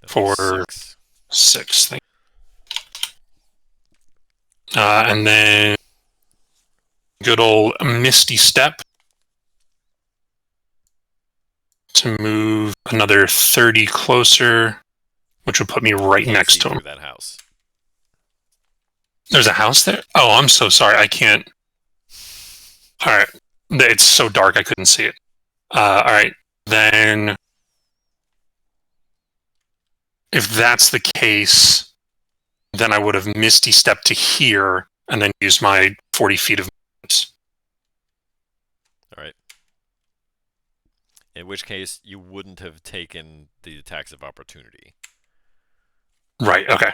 Speaker 4: For
Speaker 2: 6.
Speaker 4: 6. And then good old Misty Step to move another 30 closer, which would put me right
Speaker 2: Can't
Speaker 4: next
Speaker 2: see
Speaker 4: to him.
Speaker 2: through that house.
Speaker 4: There's a house there? Oh, I'm so sorry. I can't. All right. It's so dark I couldn't see it. All right. Then If that's the case, then I would have Misty stepped to here and then used my 40 feet of movement.
Speaker 2: All right. In which case, you wouldn't have taken the attacks of opportunity.
Speaker 4: Right, okay.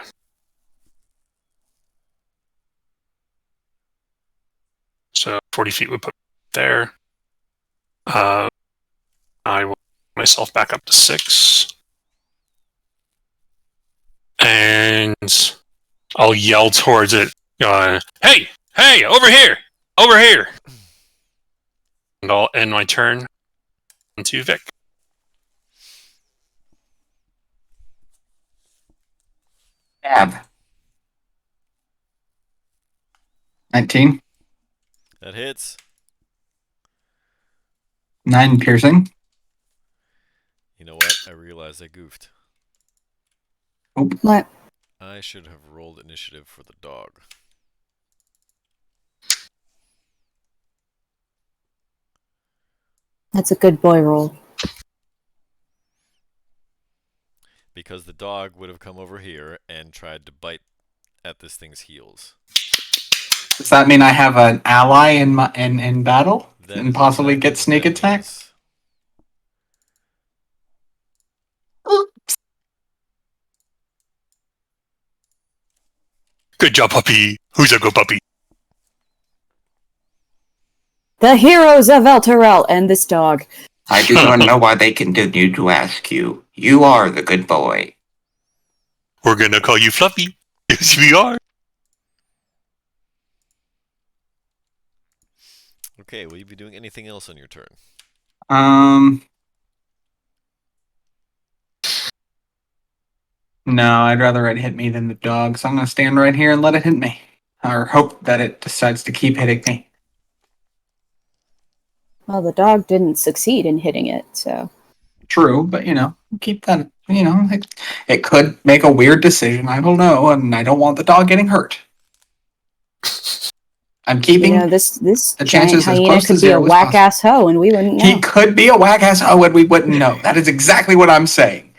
Speaker 4: So 40 feet would put me there. I will put myself back up to 6. And I'll yell towards it, hey, over here, over here. And I'll end my turn to Vic.
Speaker 5: Stab. 19.
Speaker 2: That hits.
Speaker 5: 9 piercing.
Speaker 2: You know what? I realized I goofed.
Speaker 3: What?
Speaker 2: I should have rolled initiative for the dog.
Speaker 3: That's a good boy roll.
Speaker 2: Because the dog would have come over here and tried to bite at this thing's heels.
Speaker 5: Does that mean I have an ally in battle?
Speaker 2: That
Speaker 5: And
Speaker 2: is
Speaker 5: possibly
Speaker 2: exactly
Speaker 5: get
Speaker 2: what
Speaker 5: sneak
Speaker 2: that
Speaker 5: attack?
Speaker 2: means.
Speaker 4: Good job, puppy. Who's a good puppy?
Speaker 3: The heroes of Elturel and this dog.
Speaker 7: I do not know why they continue to ask you. You are the good boy.
Speaker 4: We're gonna call you Fluffy. Yes, we are.
Speaker 2: Okay, will you be doing anything else on your turn?
Speaker 5: No, I'd rather it hit me than the dog, so I'm gonna stand right here and let it hit me. Or hope that it decides to keep hitting me.
Speaker 3: Well, the dog didn't succeed in hitting it, so.
Speaker 5: True, but keep that, it could make a weird decision, I don't know, and I don't want the dog getting hurt. I'm keeping
Speaker 3: This
Speaker 5: the
Speaker 3: giant
Speaker 5: chances as
Speaker 3: hyena
Speaker 5: close to
Speaker 3: could be a
Speaker 5: zero as
Speaker 3: whack ass hoe, and we wouldn't know.
Speaker 5: He could be a whack-ass hoe and we wouldn't know. That is exactly what I'm saying.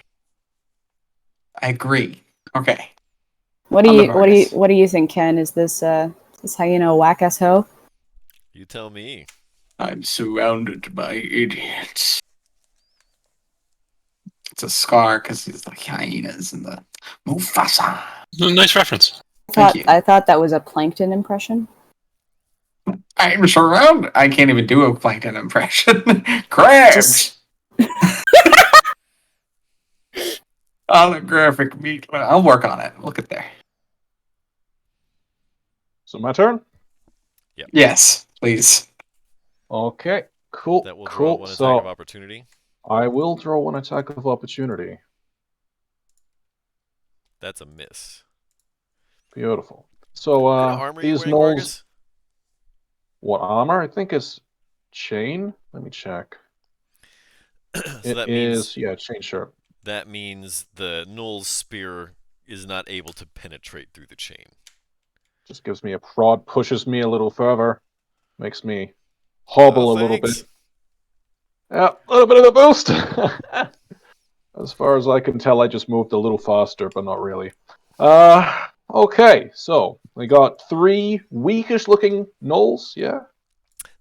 Speaker 5: I agree. Okay.
Speaker 3: What do
Speaker 5: On the
Speaker 3: you
Speaker 5: Vargas.
Speaker 3: what do you think, Ken? Is this hyena a whack ass hoe?
Speaker 2: You tell me.
Speaker 5: I'm surrounded by idiots. It's a scar because it's like hyenas and the Mufasa.
Speaker 4: Nice reference.
Speaker 5: Thank you.
Speaker 3: I thought that was a plankton impression.
Speaker 5: I'm surrounded. I can't even do a plankton impression. Crabs. Holographic meat. Well, I'll work on it. Look at there.
Speaker 6: So my turn?
Speaker 2: Yep.
Speaker 5: Yes, please.
Speaker 6: Okay, cool.
Speaker 2: That will draw
Speaker 6: cool.
Speaker 2: one attack
Speaker 6: So
Speaker 2: of opportunity.
Speaker 6: I will draw one attack of opportunity.
Speaker 2: That's a miss.
Speaker 6: Beautiful. So
Speaker 2: What kind of armor are you
Speaker 6: these
Speaker 2: wearing,
Speaker 6: gnolls.
Speaker 2: Vargas?
Speaker 6: What armor? I think it's chain. Let me check.
Speaker 2: So
Speaker 6: It
Speaker 2: that
Speaker 6: is
Speaker 2: means
Speaker 6: chain shirt.
Speaker 2: that means the Gnoll's spear is not able to penetrate through the chain.
Speaker 6: Just gives me a prod, pushes me a little further, makes me hobble a little bit.
Speaker 2: Thanks.
Speaker 6: Yeah, a little bit of a boost. As far as I can tell, I just moved a little faster, but not really. Okay, so we got 3 weakish-looking gnolls. Yeah.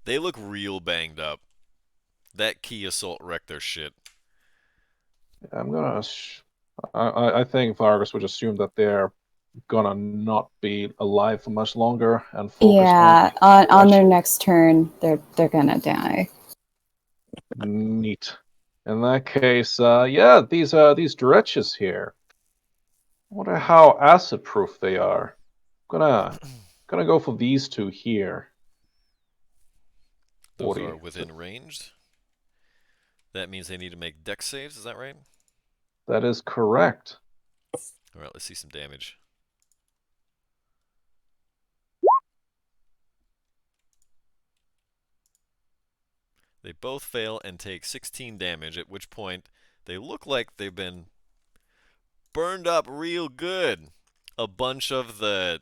Speaker 2: They look real banged up. That key assault wrecked their shit.
Speaker 6: I'm gonna. I think Vargas would assume that they're gonna not be alive for much longer and focus
Speaker 3: Yeah, on their next turn, they're gonna die.
Speaker 6: Neat. In that case, yeah, these dretches here. I wonder how acid-proof they are. Gonna go for these 2 here.
Speaker 2: Those
Speaker 6: 40.
Speaker 2: are within range. That means they need to make dex saves, is that right?
Speaker 6: That is correct.
Speaker 2: Alright, let's see some damage. They both fail and take 16 damage, at which point they look like they've been burned up real good. A bunch of the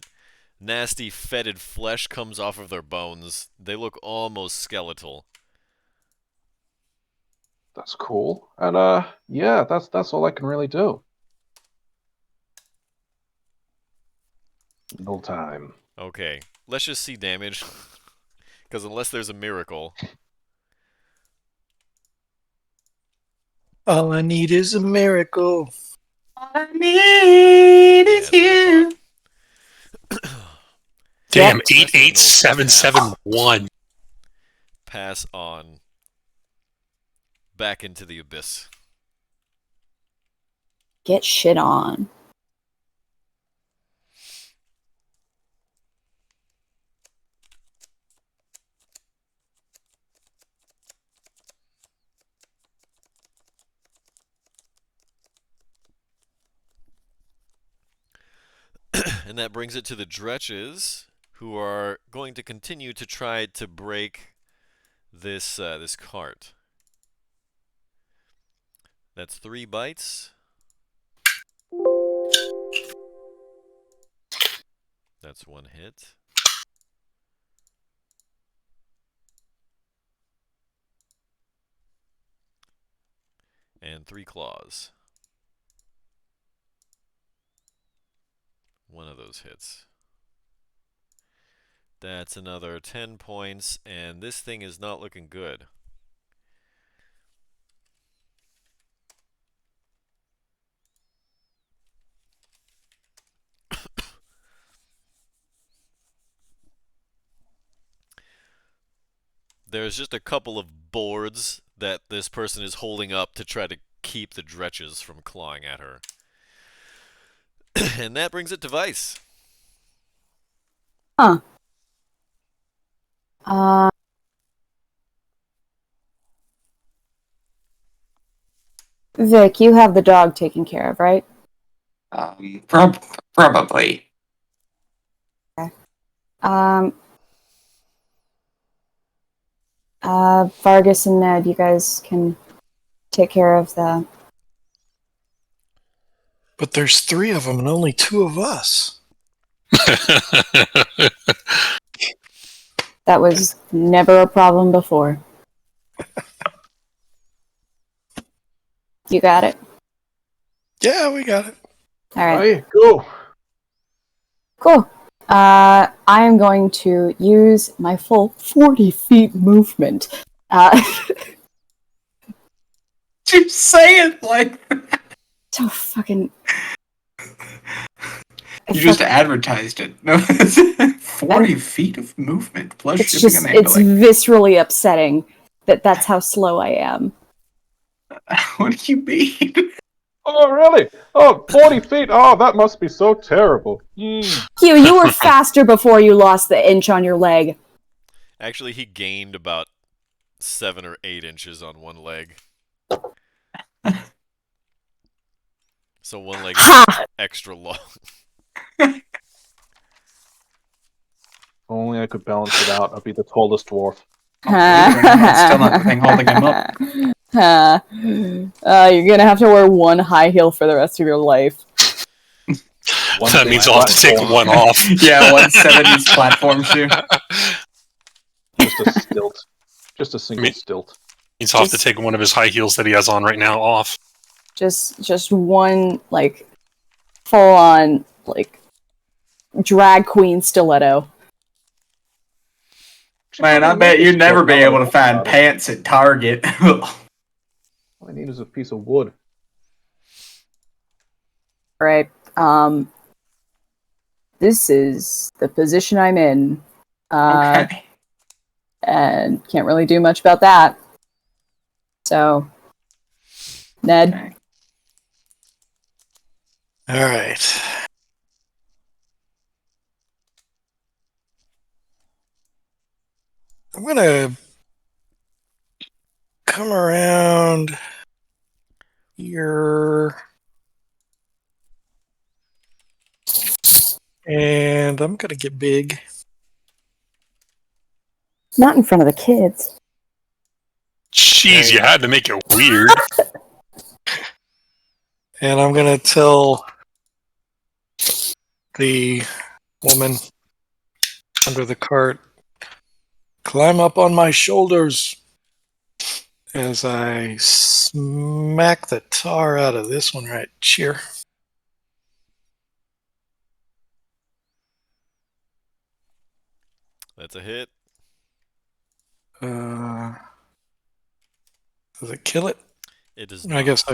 Speaker 2: nasty fetid flesh comes off of their bones. They look almost skeletal.
Speaker 6: That's cool. And yeah, that's all I can really do. No time.
Speaker 2: Okay, let's just see damage. Because unless there's a miracle.
Speaker 1: All I need is a miracle.
Speaker 5: All I need
Speaker 2: Yeah,
Speaker 5: is
Speaker 2: that's what I
Speaker 5: you.
Speaker 4: Damn,
Speaker 2: Yep.
Speaker 4: 88771.
Speaker 2: Pass on. Back into the abyss.
Speaker 3: Get shit on.
Speaker 2: And that brings it to the Dretches, who are going to continue to try to break this this cart. That's 3 bites. That's 1 hit. And 3 claws. One of those hits. That's another 10 points, and this thing is not looking good. There's just a couple of boards that this person is holding up to try to keep the Dretches from clawing at her. And that brings it to Vice.
Speaker 3: Huh. Vic, you have the dog taken care of, right?
Speaker 7: Probably.
Speaker 3: Vargas and Ned, you guys can take care of the...
Speaker 1: But there's 3 of them and only 2 of us.
Speaker 3: That was never a problem before. You got it?
Speaker 1: Yeah, we got it.
Speaker 3: Alright.
Speaker 6: Aye, go.
Speaker 3: Cool. I am going to use my full 40 feet movement.
Speaker 5: Just say it like
Speaker 3: So fucking...
Speaker 5: you just advertised it. No, 40 feet of movement plus
Speaker 3: It's
Speaker 5: shipping
Speaker 3: just,
Speaker 5: and
Speaker 3: it's
Speaker 5: handling.
Speaker 3: viscerally upsetting that that's how slow I am.
Speaker 5: What do you mean?
Speaker 6: Oh, really? Oh, 40 feet. Oh, that must be so terrible.
Speaker 3: Hugh, you were faster before you lost the inch on your leg.
Speaker 2: Actually, he gained about 7 or 8 inches on one leg. So one leg is
Speaker 3: Ha!
Speaker 2: extra long.
Speaker 6: Only I could balance it out. I'd be the tallest dwarf.
Speaker 5: Believe it or not, that's still not the thing holding him up.
Speaker 3: You're gonna have to wear one high heel for the rest of your life.
Speaker 4: That means I'll have to take one off.
Speaker 5: Yeah, 170s platform shoe.
Speaker 6: Just a stilt. Just a single stilt.
Speaker 4: Means I'll have to take one of his high heels that he has on right now off.
Speaker 3: Just one, like, full-on, like, drag queen stiletto.
Speaker 5: Man, I bet you'd never be able to find pants at Target.
Speaker 6: All I need is a piece of wood.
Speaker 3: Right. This is the position I'm in.
Speaker 5: Okay.
Speaker 3: And can't really do much about that. So, Ned.
Speaker 5: Okay.
Speaker 1: All right. I'm going to come around here. And I'm going to get big.
Speaker 3: Not in front of the kids.
Speaker 4: Jeez, you had to make it weird.
Speaker 1: And I'm going to tell the woman under the cart, climb up on my shoulders, as I smack the tar out of this one right here.
Speaker 2: That's a hit.
Speaker 1: Does it kill it?
Speaker 2: It does
Speaker 1: I
Speaker 2: not.
Speaker 1: guess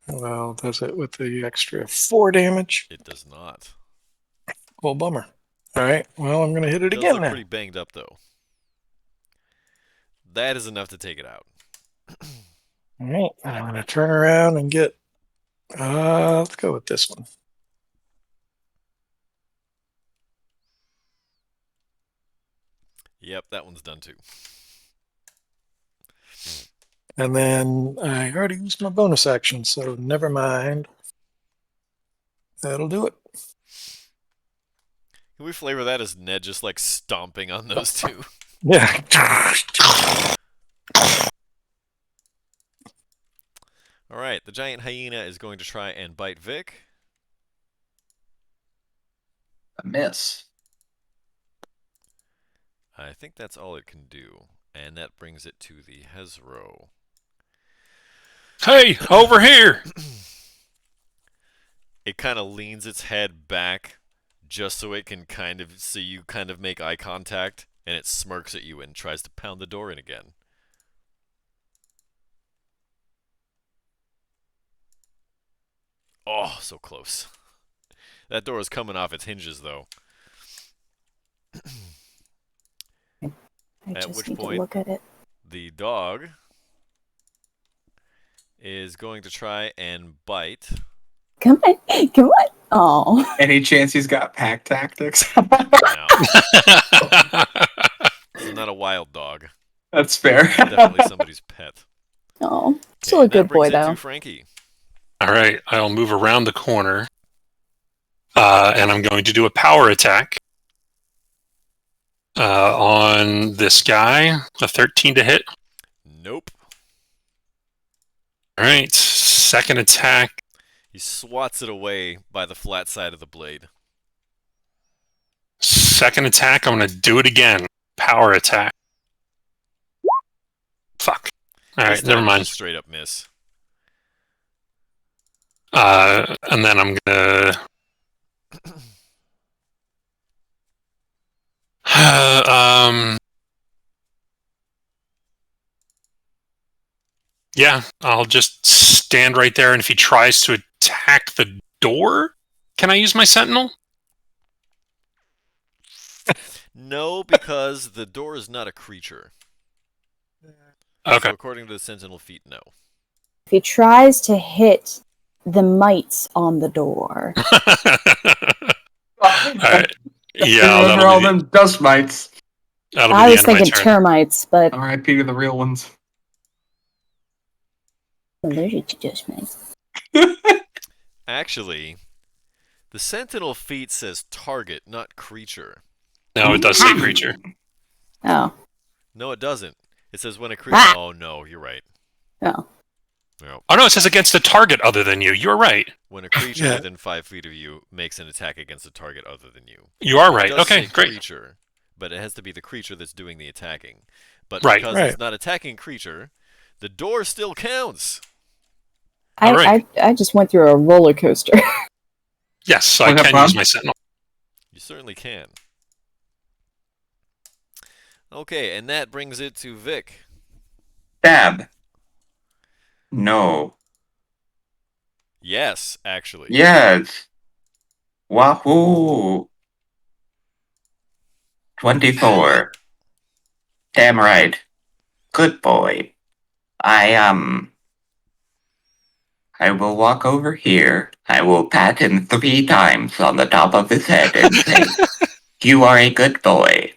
Speaker 1: well, does it with the extra 4 damage?
Speaker 2: It does not.
Speaker 1: Well, bummer. All right. Well, I'm going to hit it
Speaker 2: Does
Speaker 1: again
Speaker 2: look
Speaker 1: then.
Speaker 2: pretty banged up though. That is enough to take it out.
Speaker 1: All right. And I'm going to turn around and get. Let's go with this one.
Speaker 2: Yep, that one's done too.
Speaker 1: And then I already used my bonus action, so never mind. That'll do it.
Speaker 2: Can we flavor that as Ned just like stomping on those two?
Speaker 1: Yeah.
Speaker 2: Alright, the giant hyena is going to try and bite Vic.
Speaker 5: A miss.
Speaker 2: I think that's all it can do. And that brings it to the Hezro.
Speaker 4: Hey, over here!
Speaker 2: It kind of leans its head back just so it can so you kind of make eye contact, and it smirks at you and tries to pound the door in again. Oh, so close. That door is coming off its hinges, though.
Speaker 3: I
Speaker 2: At
Speaker 3: just
Speaker 2: which
Speaker 3: need
Speaker 2: point-
Speaker 3: to look at it.
Speaker 2: The dog is going to try and bite.
Speaker 3: Come on, come on. Oh,
Speaker 5: Any chance he's got pack tactics?
Speaker 2: Now, this is not a wild dog.
Speaker 5: That's fair.
Speaker 2: Definitely somebody's pet.
Speaker 3: oh, still
Speaker 2: Okay,
Speaker 3: a good
Speaker 2: that brings
Speaker 3: boy
Speaker 2: it
Speaker 3: though.
Speaker 2: to Frankie.
Speaker 4: All right, I'll move around the corner, and I'm going to do a power attack on this guy. A 13 to hit.
Speaker 2: Nope.
Speaker 4: All right, second attack.
Speaker 2: He swats it away by the flat side of the blade.
Speaker 4: Second attack, I'm going to do it again. Power attack. Fuck. All
Speaker 2: This
Speaker 4: right, never
Speaker 2: time
Speaker 4: mind.
Speaker 2: it's a straight up miss.
Speaker 4: And then I'm gonna. Yeah, I'll just stand right there, and if he tries to attack the door, can I use my sentinel?
Speaker 2: No, because the door is not a creature.
Speaker 4: Okay.
Speaker 2: So according to the Sentinel feat, no.
Speaker 3: If he tries to hit the mites on the door,
Speaker 4: All right. Yeah,
Speaker 5: Remember all them dust mites.
Speaker 4: that'll be
Speaker 3: I
Speaker 4: the
Speaker 3: was
Speaker 4: end of my
Speaker 3: thinking
Speaker 4: turn.
Speaker 3: termites, but
Speaker 5: R.I.P. to the real ones.
Speaker 3: allergic to dust mites.
Speaker 2: Actually, the Sentinel feat says target, not creature.
Speaker 4: No, it does say creature.
Speaker 3: Oh,
Speaker 2: No, it doesn't. It says when a creature.
Speaker 3: Ah!
Speaker 2: Oh no, you're right.
Speaker 3: oh,
Speaker 2: No.
Speaker 4: Oh no, it says against a target other than you. You're right.
Speaker 2: When a creature
Speaker 1: Yeah.
Speaker 2: within 5 feet of you makes an attack against a target other than you.
Speaker 4: You are
Speaker 2: It
Speaker 4: right.
Speaker 2: does
Speaker 4: Okay,
Speaker 2: say
Speaker 4: great.
Speaker 2: Creature, but it has to be the creature that's doing the attacking. But
Speaker 4: Right.
Speaker 2: because
Speaker 1: Right.
Speaker 2: it's not attacking creature, the door still counts.
Speaker 4: All right.
Speaker 3: I just went through a roller coaster.
Speaker 4: Yes, so I
Speaker 5: Wanna have
Speaker 4: can use
Speaker 5: fun?
Speaker 4: my sentinel.
Speaker 2: You certainly can. Okay, and that brings it to Vic.
Speaker 7: Stab. No.
Speaker 2: Yes, actually.
Speaker 7: Yes. Wahoo. 24. Damn right. Good boy. I will walk over here. I will pat him 3 times on the top of his head and say, "You are a good boy."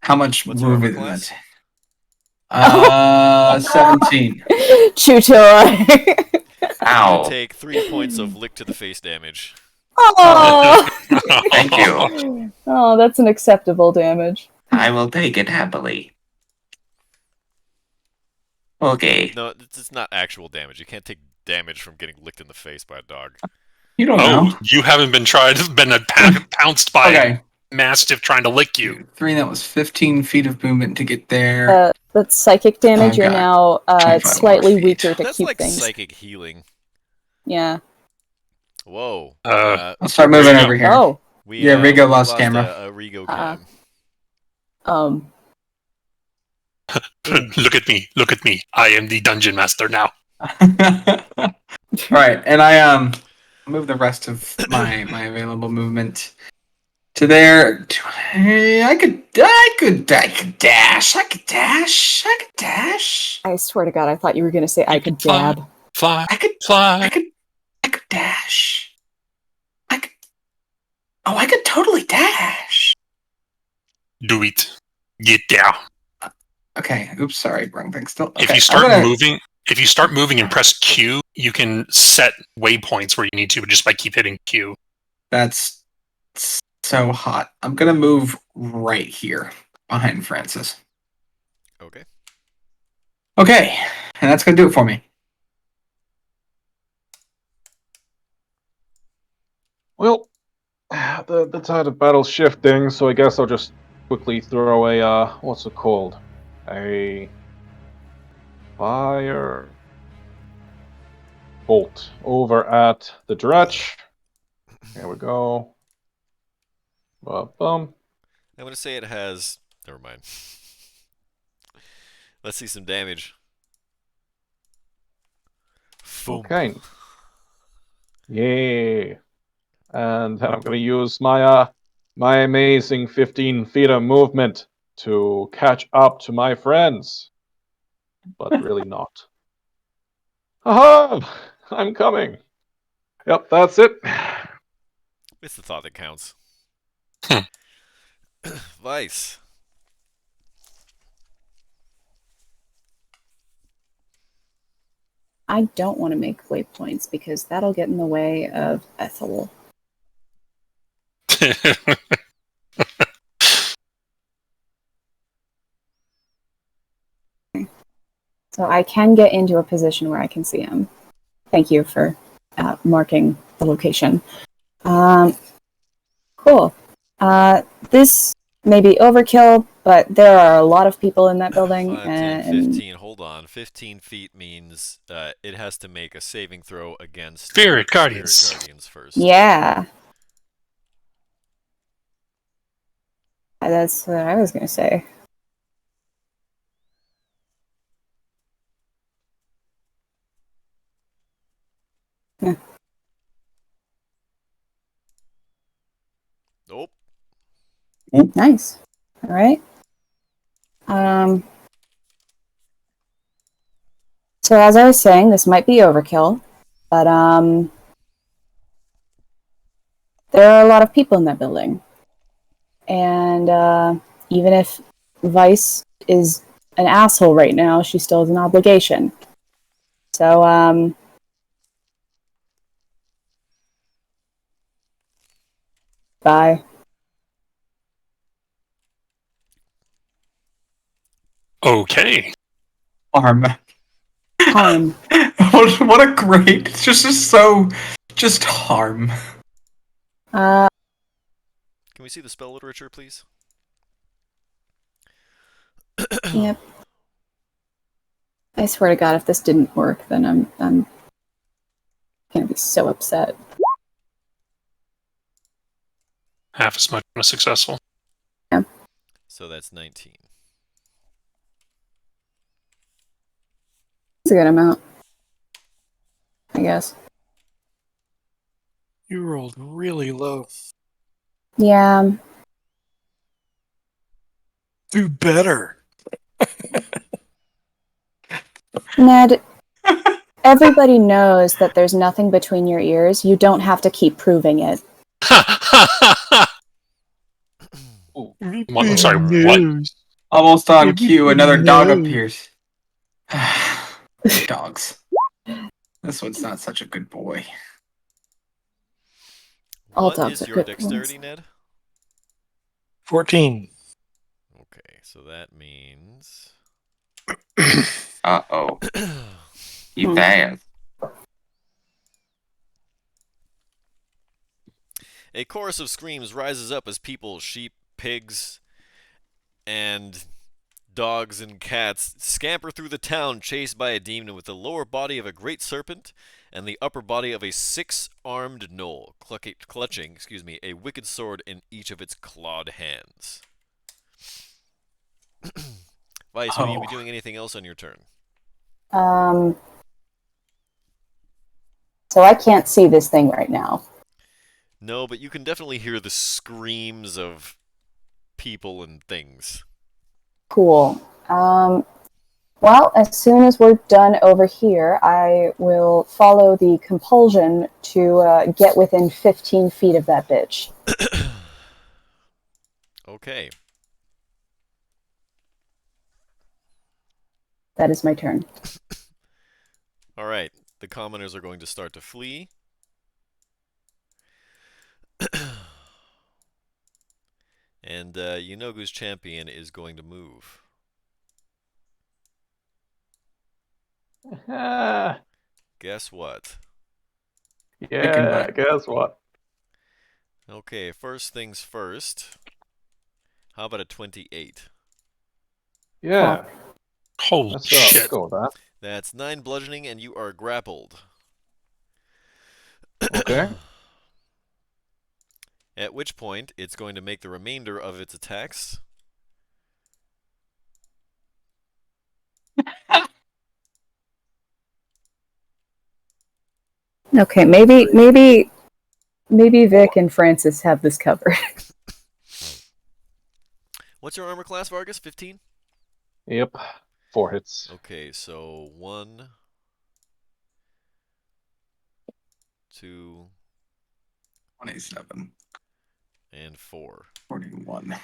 Speaker 5: How much
Speaker 2: What's your armor
Speaker 5: movement
Speaker 2: class?
Speaker 5: is that? 17.
Speaker 3: Chutor.
Speaker 7: Ow.
Speaker 2: Take 3 points of lick to the face damage.
Speaker 3: Oh,
Speaker 7: Thank you.
Speaker 3: oh, that's an acceptable damage.
Speaker 7: I will take it happily. Okay.
Speaker 2: No, it's not actual damage. You can't take damage from getting licked in the face by a dog.
Speaker 5: You don't
Speaker 4: Oh,
Speaker 5: know.
Speaker 4: you haven't been pounced by a
Speaker 5: Okay.
Speaker 4: mastiff trying to lick you.
Speaker 5: 3, that was 15 feet of movement to get there.
Speaker 3: That's psychic damage.
Speaker 5: Oh,
Speaker 3: You're
Speaker 5: God.
Speaker 3: now
Speaker 5: 25
Speaker 3: slightly
Speaker 5: more feet.
Speaker 3: weaker to
Speaker 2: That's
Speaker 3: keep
Speaker 2: like
Speaker 3: things.
Speaker 2: psychic healing.
Speaker 3: Yeah.
Speaker 2: Whoa.
Speaker 4: Uh,
Speaker 5: I'll start
Speaker 4: There
Speaker 5: moving
Speaker 4: you
Speaker 5: over here.
Speaker 3: Oh,
Speaker 5: Yeah, Rigo
Speaker 2: we
Speaker 5: lost camera.
Speaker 2: a Rigo cam.
Speaker 4: Look at me. Look at me. I am the dungeon master now.
Speaker 5: All right, and I move the rest of my available movement to there. I could dash. I could dash.
Speaker 3: I swear to God, I thought you were going to say I could dab.
Speaker 4: Fly.
Speaker 5: I could
Speaker 4: Fly.
Speaker 5: dash. I could totally dash.
Speaker 4: Do it. Get down.
Speaker 5: Okay. Oops. Sorry. Wrong thing. Still. Okay.
Speaker 4: If you start moving and press Q, you can set waypoints where you need to just by keep hitting Q.
Speaker 5: That's so hot. I'm gonna move right here behind Francis.
Speaker 2: Okay.
Speaker 5: Okay, and that's gonna do it for me.
Speaker 6: Well, the tide of battle's shifting, so I guess I'll just quickly throw a what's it called? A fire bolt over at the dretch. Here we go. Bum.
Speaker 2: I'm gonna say it has. Never mind. Let's see some damage. Foom.
Speaker 6: Okay. Yeah. And then I'm gonna use my my amazing 15 feet of movement to catch up to my friends. But really not. Aha! I'm coming. Yep, that's it.
Speaker 2: It's the thought that counts.
Speaker 4: Hmm.
Speaker 2: Vice.
Speaker 3: I don't want to make waypoints because that'll get in the way of Ethel. So I can get into a position where I can see him. Thank you for marking the location. Cool. This may be overkill, but there are a lot of people in that building.
Speaker 2: 5, 10, 15. Hold on. 15 feet means it has to make a saving throw against
Speaker 4: Spirit Guardians.
Speaker 2: Spirit Guardians first.
Speaker 3: Yeah. That's what I was going to say. Yeah.
Speaker 2: Nope.
Speaker 3: Nice. All right. So as I was saying, this might be overkill, but there are a lot of people in that building. And even if Vice is an asshole right now, she still has an obligation. So, bye.
Speaker 4: Okay.
Speaker 5: Harm.
Speaker 3: Harm.
Speaker 5: What a great. It's just harm.
Speaker 2: Can we see the spell literature, please?
Speaker 3: Yep. I swear to God, if this didn't work, then I'm gonna be so upset.
Speaker 4: Half as much as successful.
Speaker 2: So that's 19.
Speaker 3: It's a good amount, I guess.
Speaker 1: You rolled really low.
Speaker 3: Yeah.
Speaker 1: Do better.
Speaker 3: Ned, everybody knows that there's nothing between your ears. You don't have to keep proving it.
Speaker 4: I'm sorry, what?
Speaker 5: Almost on cue, another dog appears. Dogs. This one's not such a good boy.
Speaker 3: All
Speaker 2: What
Speaker 3: dogs
Speaker 2: is
Speaker 3: are
Speaker 2: your
Speaker 3: good
Speaker 2: dexterity,
Speaker 3: boys.
Speaker 2: Ned?
Speaker 1: 14.
Speaker 2: Okay, so that means...
Speaker 7: Uh-oh. You passed.
Speaker 2: A chorus of screams rises up as people, sheep, pigs, and dogs and cats scamper through the town chased by a demon with the lower body of a great serpent and the upper body of a six-armed gnoll, clutching a wicked sword in each of its clawed hands. Vice, will you be doing anything else on your turn?
Speaker 3: So I can't see this thing right now.
Speaker 2: No, but you can definitely hear the screams of people and things.
Speaker 3: Cool. Well, as soon as we're done over here, I will follow the compulsion to get within 15 feet of that bitch.
Speaker 2: Okay.
Speaker 3: That is my turn.
Speaker 2: All right. The commoners are going to start to flee. And Yunogu's champion is going to move. Guess what?
Speaker 6: Yeah, guess what?
Speaker 2: Okay, first things first. How about a 28?
Speaker 6: Yeah,
Speaker 4: Holy
Speaker 6: let's
Speaker 4: shit.
Speaker 6: go with that.
Speaker 2: That's 9 bludgeoning, and you are grappled.
Speaker 6: Okay.
Speaker 2: At which point, it's going to make the remainder of its attacks.
Speaker 3: Okay, maybe Vic and Francis have this covered.
Speaker 2: What's your armor class, Vargas? 15?
Speaker 6: Yep. 4 hits.
Speaker 2: Okay, so 1, 2,
Speaker 5: 27.
Speaker 2: and 4.
Speaker 5: 41.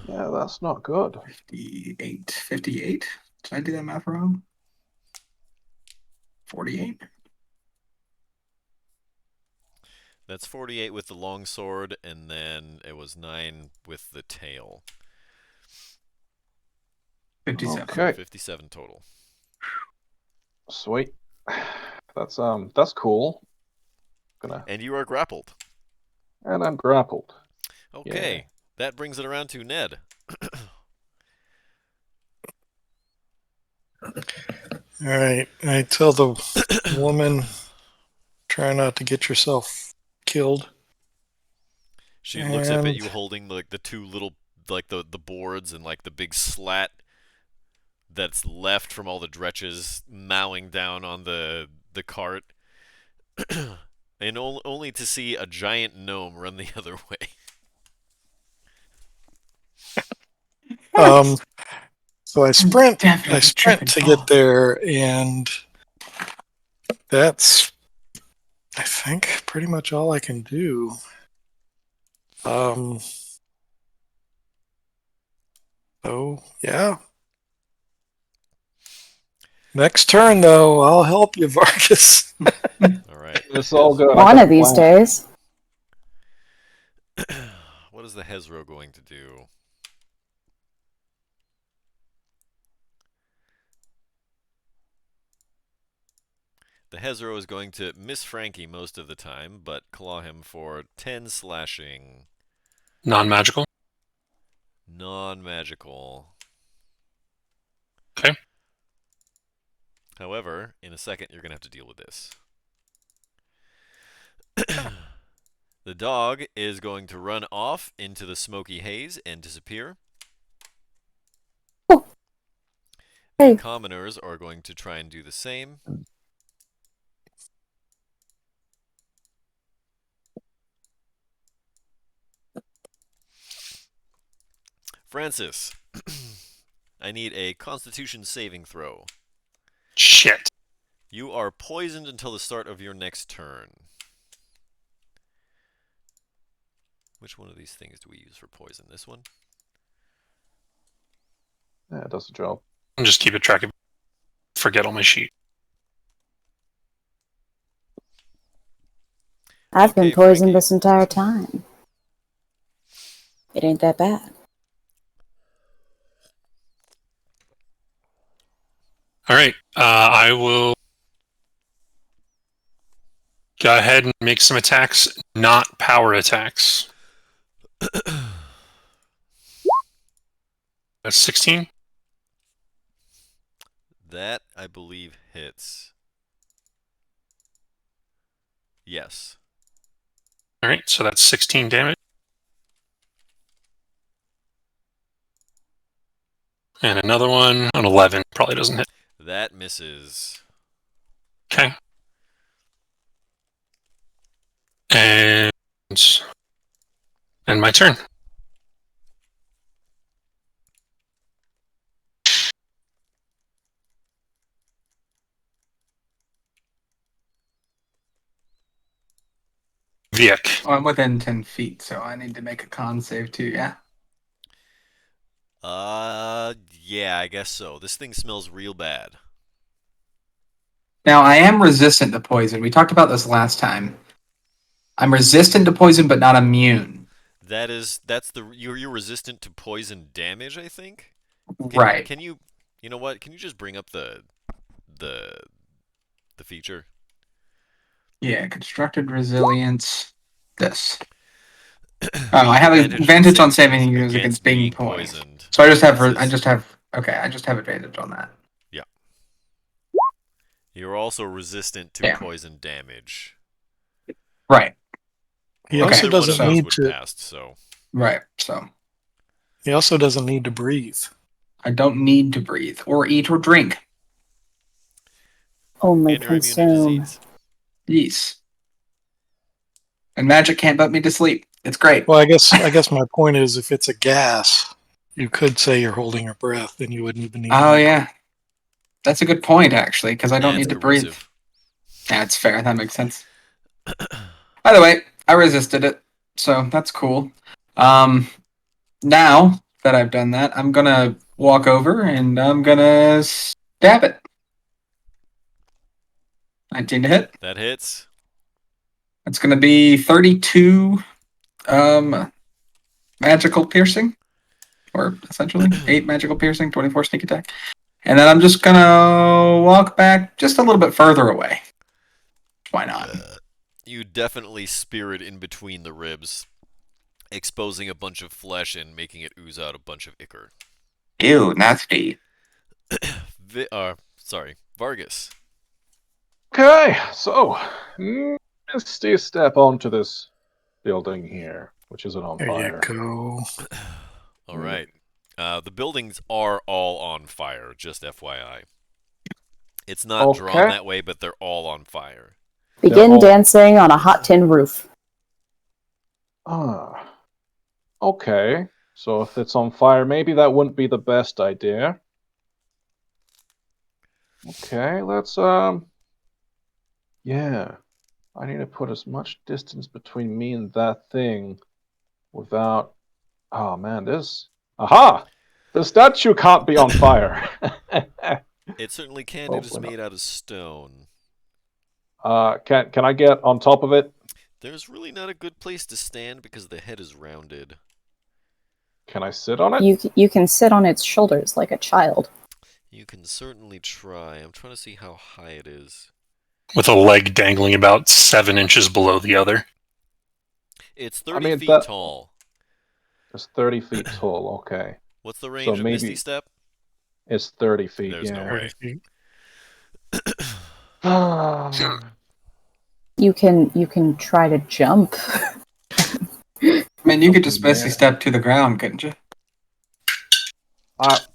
Speaker 6: Yeah, that's not good.
Speaker 5: 58. 58? Did I do that math wrong? 48?
Speaker 2: That's 48 with the long sword, and then it was 9 with the tail.
Speaker 5: 57.
Speaker 6: Okay.
Speaker 2: 57 total.
Speaker 6: Sweet. That's cool.
Speaker 2: And you are grappled.
Speaker 6: And I'm grappled.
Speaker 2: Okay, that brings it around to Ned.
Speaker 1: All right. I tell the woman, try not to get yourself killed.
Speaker 2: She looks up at you holding like the two little, like the boards and like the big slat that's left from all the dretches mowing down on the cart. And only to see a giant gnome run the other way.
Speaker 1: So I sprint
Speaker 5: Definitely
Speaker 1: to
Speaker 5: tripping
Speaker 1: get
Speaker 5: balls.
Speaker 1: there, and that's, I think, pretty much all I can do. So yeah. Next turn, though, I'll help you, Vargas.
Speaker 2: All right.
Speaker 6: It's all good.
Speaker 3: One of these days.
Speaker 2: What is the Hezro going to do? The Hezro is going to miss Frankie most of the time, but claw him for 10 slashing.
Speaker 4: Non-magical?
Speaker 2: Non-magical.
Speaker 4: Okay.
Speaker 2: However, in a second, you're going to have to deal with this. The dog is going to run off into the smoky haze and disappear.
Speaker 3: Oh. Hey.
Speaker 2: The commoners are going to try and do the same. Francis, I need a Constitution saving throw.
Speaker 4: Shit.
Speaker 2: You are poisoned until the start of your next turn. Which one of these things do we use for poison? This one?
Speaker 6: Yeah, it does the job.
Speaker 4: I'll just keep a track of it. Forget on my sheet.
Speaker 3: I've been
Speaker 2: Okay,
Speaker 3: poisoned
Speaker 2: Frankie.
Speaker 3: this entire time. It ain't that bad.
Speaker 4: All right. I will go ahead and make some attacks, not power attacks. That's 16.
Speaker 2: That, I believe, hits. Yes.
Speaker 4: All right, so that's 16 damage. And another one on 11. Probably doesn't hit.
Speaker 2: That misses.
Speaker 4: Okay. And my turn. Viek.
Speaker 5: Oh, I'm within 10 feet, so I need to make a con save too, yeah?
Speaker 2: Yeah, I guess so. This thing smells real bad.
Speaker 5: Now, I am resistant to poison. We talked about this last time. I'm resistant to poison, but not immune.
Speaker 2: You're resistant to poison damage, I think?
Speaker 5: Right.
Speaker 2: Can you know what? Can you just bring up the feature?
Speaker 5: Yeah, constructed resilience. This. Oh, I have advantage on saving throws against being poisoned. So I just have advantage on that.
Speaker 2: Yeah. You're also resistant to
Speaker 5: Yeah.
Speaker 2: poison damage.
Speaker 5: Right.
Speaker 1: He
Speaker 2: Or
Speaker 1: also
Speaker 2: either one of
Speaker 1: doesn't
Speaker 2: those
Speaker 1: need
Speaker 2: would
Speaker 1: to.
Speaker 2: pass, so.
Speaker 5: Right. So
Speaker 1: He also doesn't need to breathe.
Speaker 5: I don't need to breathe or eat or drink.
Speaker 3: Only
Speaker 2: And you're immune to
Speaker 3: consume.
Speaker 2: disease.
Speaker 5: Yes. And magic can't put me to sleep. It's great.
Speaker 1: Well, I guess my point is, if it's a gas, you could say you're holding your breath, and you wouldn't even need.
Speaker 5: Oh yeah, that's a good point actually, because I don't
Speaker 2: And
Speaker 5: need
Speaker 2: it's
Speaker 5: to breathe.
Speaker 2: corrosive.
Speaker 5: Yeah, it's fair. That makes sense. By the way, I resisted it, so that's cool. Now that I've done that, I'm gonna walk over and I'm gonna stab it. 19 to hit.
Speaker 2: That hits.
Speaker 5: It's gonna be 32 magical piercing. Or essentially 8 magical piercing, 24 sneak attack. And then I'm just gonna walk back just a little bit further away. Why not?
Speaker 2: You definitely spear it in between the ribs, exposing a bunch of flesh and making it ooze out a bunch of ichor.
Speaker 7: Ew, nasty.
Speaker 2: Sorry, Vargas.
Speaker 6: Okay, so Misty step onto this building here, which isn't on
Speaker 1: There
Speaker 6: fire.
Speaker 1: you go.
Speaker 2: All right. The buildings are all on fire, just FYI. It's not drawn
Speaker 6: Okay.
Speaker 2: that way, but they're all on fire.
Speaker 3: Begin
Speaker 6: all-
Speaker 3: dancing on a hot tin roof.
Speaker 6: Ah. Okay. So if it's on fire, maybe that wouldn't be the best idea. Okay, let's yeah. I need to put as much distance between me and that thing without oh man, this aha! The statue can't be on fire.
Speaker 2: It certainly can. It is
Speaker 6: Hopefully
Speaker 2: made out of stone.
Speaker 6: Can I get on top of it?
Speaker 2: There's really not a good place to stand because the head is rounded.
Speaker 6: Can I sit on it?
Speaker 3: You can sit on its shoulders like a child.
Speaker 2: You can certainly try. I'm trying to see how high it is.
Speaker 4: With a leg dangling about 7 inches below the other.
Speaker 2: It's 30
Speaker 6: mean,
Speaker 2: feet tall.
Speaker 6: It's 30 feet tall, okay.
Speaker 2: What's the range of Misty
Speaker 6: maybe-
Speaker 2: Step?
Speaker 6: It's 30 feet,
Speaker 2: There's no
Speaker 6: yeah.
Speaker 2: way.
Speaker 3: You can try to jump.
Speaker 5: I mean, you could just basically
Speaker 6: Yeah.
Speaker 5: step to the ground, couldn't you?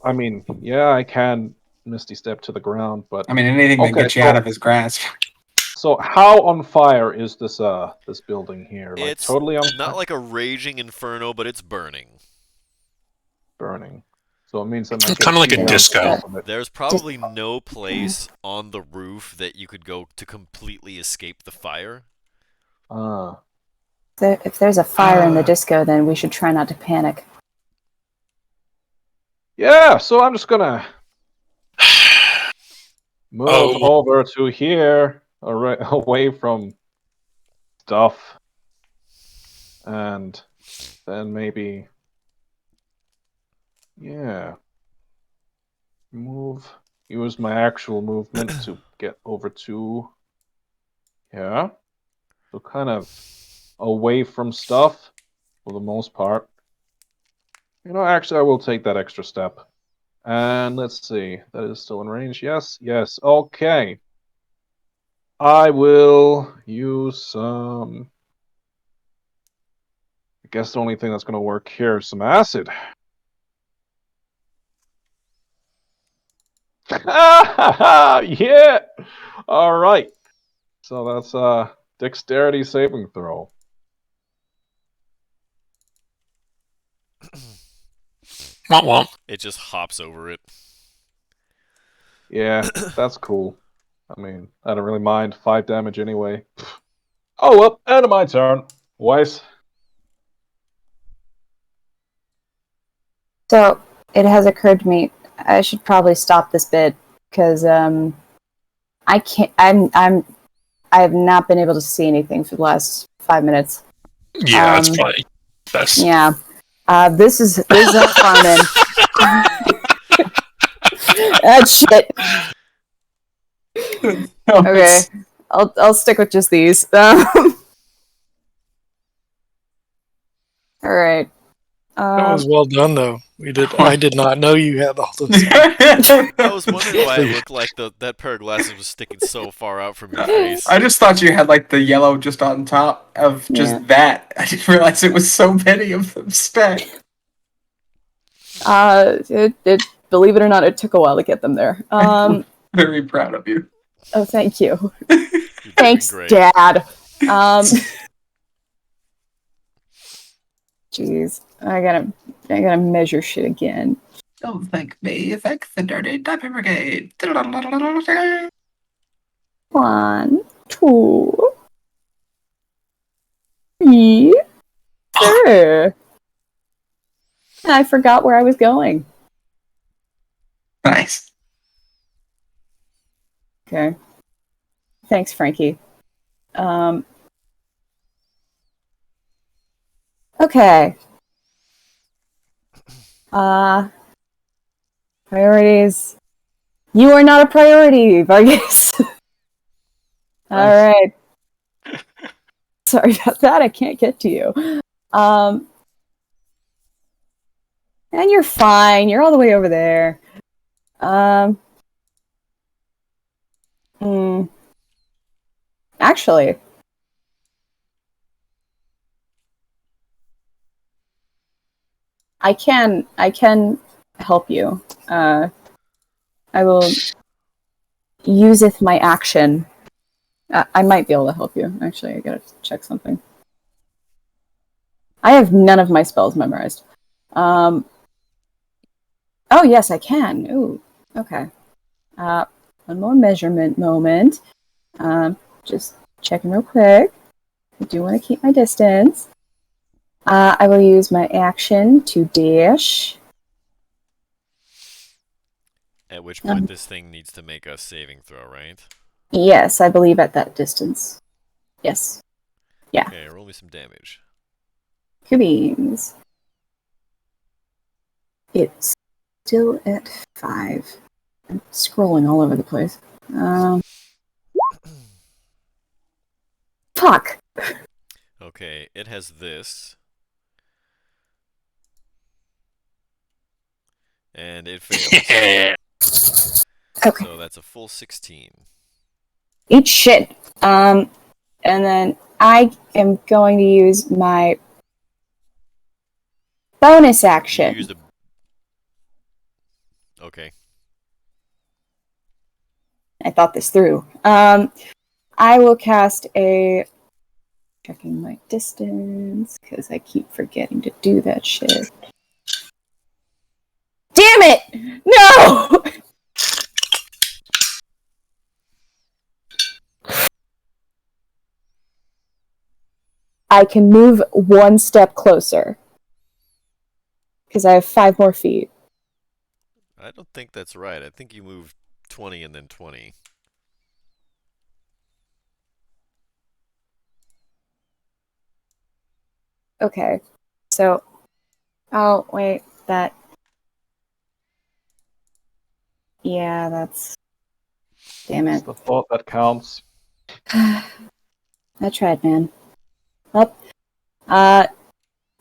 Speaker 6: I mean, yeah, I can Misty Step to the ground, but
Speaker 5: I mean, anything that
Speaker 6: Okay,
Speaker 5: gets you
Speaker 6: so-
Speaker 5: out of his grasp.
Speaker 6: so how on fire is this this building here? Like
Speaker 2: It's
Speaker 6: totally on
Speaker 2: not
Speaker 6: fire?
Speaker 2: like a raging inferno, but it's burning.
Speaker 6: Burning. So it means that
Speaker 4: Kinda like a disco.
Speaker 2: There's probably no place on the roof that you could go to completely escape the fire.
Speaker 3: If there's a fire in the disco, then we should try not to panic.
Speaker 6: Yeah, so I'm just gonna move
Speaker 4: Oh.
Speaker 6: over to here, away from stuff, and then maybe, yeah, use my actual movement to get over to, yeah, so kind of away from stuff for the most part. You know, actually, I will take that extra step. And let's see. That is still in range. Yes. Yes. Okay. I will use some. I guess the only thing that's going to work here is some acid. Yeah. All right. So that's dexterity saving throw.
Speaker 4: Womp womp.
Speaker 2: It just hops over it.
Speaker 6: Yeah, that's cool. I mean, I don't really mind 5 damage anyway. Oh well, end of my turn. Weiss.
Speaker 3: So it has occurred to me I should probably stop this bit because I can't. I have not been able to see anything for the last 5 minutes.
Speaker 4: Yeah, it's probably best.
Speaker 3: Yeah. This is not fun. Shit. Okay, I'll stick with just these. All right.
Speaker 1: That was well done, though. I did not know you had all those.
Speaker 2: I was wondering why it looked like that pair of glasses was sticking so far out from your face.
Speaker 5: I just thought you had like the yellow just on top of just that. I didn't realize it was so many of them stacked.
Speaker 3: Believe it or not, it took a while to get them there.
Speaker 5: Very proud of you.
Speaker 3: Oh, thank you.
Speaker 2: You're doing
Speaker 3: Thanks,
Speaker 2: great.
Speaker 3: Dad. Jeez, I gotta measure shit again.
Speaker 5: Don't thank me. Thank the Dirty Diaper Brigade.
Speaker 3: 1, 2, 3. Sure. I forgot where I was going.
Speaker 5: Nice.
Speaker 3: Okay. Thanks, Frankie. Okay. Priorities. You are not a priority, Vargas. All right. Sorry about that. I can't get to you. And you're fine. You're all the way over there. Actually, I can help you. I will useth my action. I might be able to help you. Actually, I gotta check something. I have none of my spells memorized. Oh yes, I can. Ooh, okay. One more measurement moment. Just checking real quick. I do want to keep my distance. I will use my action to dash.
Speaker 2: At which point this thing needs to make a saving throw, right?
Speaker 3: Yes, I believe at that distance. Yes. Yeah.
Speaker 2: Okay, roll me some damage.
Speaker 3: Beans. It's still at 5. I'm scrolling all over the place. Fuck.
Speaker 2: Okay, it has this. And it fails.
Speaker 3: Okay.
Speaker 2: So that's a full 16.
Speaker 3: Eat shit. And then I am going to use my bonus action.
Speaker 2: You used a... Okay.
Speaker 3: I thought this through. I will cast a... Checking my distance, because I keep forgetting to do that shit. Damn it! No! I can move 1 step closer. Because I have 5 more feet.
Speaker 2: I don't think that's right. I think you moved 20 and then 20.
Speaker 3: Okay. So... Oh, wait. That... Yeah, that's... Damn
Speaker 6: It's
Speaker 3: it.
Speaker 6: the thought that counts.
Speaker 3: I tried, man. Up.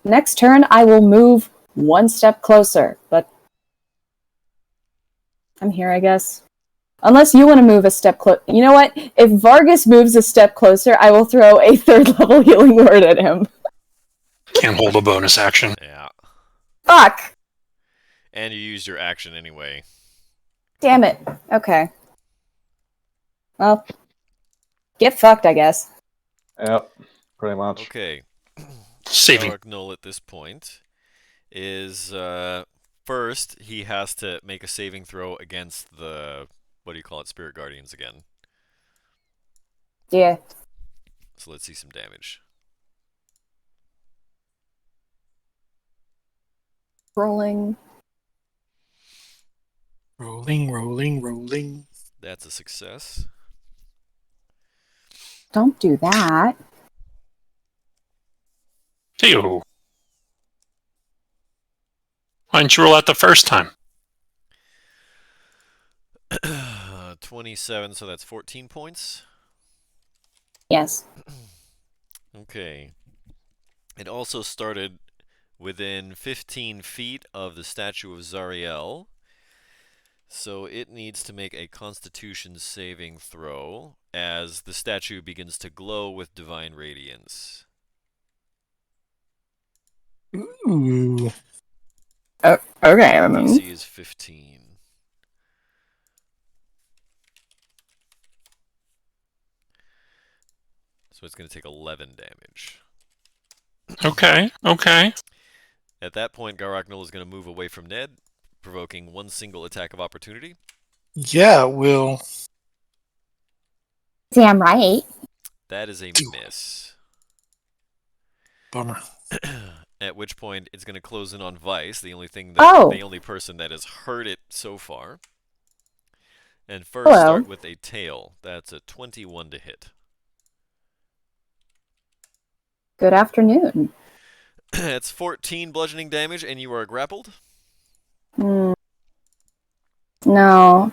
Speaker 3: Next turn, I will move 1 step closer, but I'm here, I guess. Unless you want to move a step closer. You know what? If Vargas moves a step closer, I will throw a 3rd level healing word at him.
Speaker 4: Can't hold a bonus action.
Speaker 2: Yeah.
Speaker 3: Fuck!
Speaker 2: And you used your action anyway.
Speaker 3: Damn it. Okay. Well, get fucked, I guess.
Speaker 6: Yep, pretty much.
Speaker 2: Okay.
Speaker 4: Saving.
Speaker 2: Null at this point is first he has to make a saving throw against the Spirit Guardians again.
Speaker 3: Yeah.
Speaker 2: So let's see some damage.
Speaker 3: Rolling.
Speaker 1: Rolling.
Speaker 2: That's a success.
Speaker 3: Don't do that.
Speaker 4: Ew. Why didn't you roll out the first time?
Speaker 2: 27, so that's 14 points.
Speaker 3: Yes.
Speaker 2: Okay. It also started within 15 feet of the statue of Zariel. So it needs to make a Constitution saving throw as the statue begins to glow with divine radiance.
Speaker 1: Ooh.
Speaker 3: Okay.
Speaker 2: DC is 15. So it's going to take 11 damage.
Speaker 4: Okay.
Speaker 2: At that point, Garaknul is going to move away from Ned, provoking one single attack of opportunity.
Speaker 1: Yeah, will.
Speaker 3: Damn right.
Speaker 2: That is a miss.
Speaker 1: Bummer.
Speaker 2: At which point, it's going to close in on Vice, the only person that has heard it so far. And first, start with a tail. That's a 21 to hit.
Speaker 3: Good afternoon.
Speaker 2: It's 14 bludgeoning damage, and you are grappled.
Speaker 3: No. No,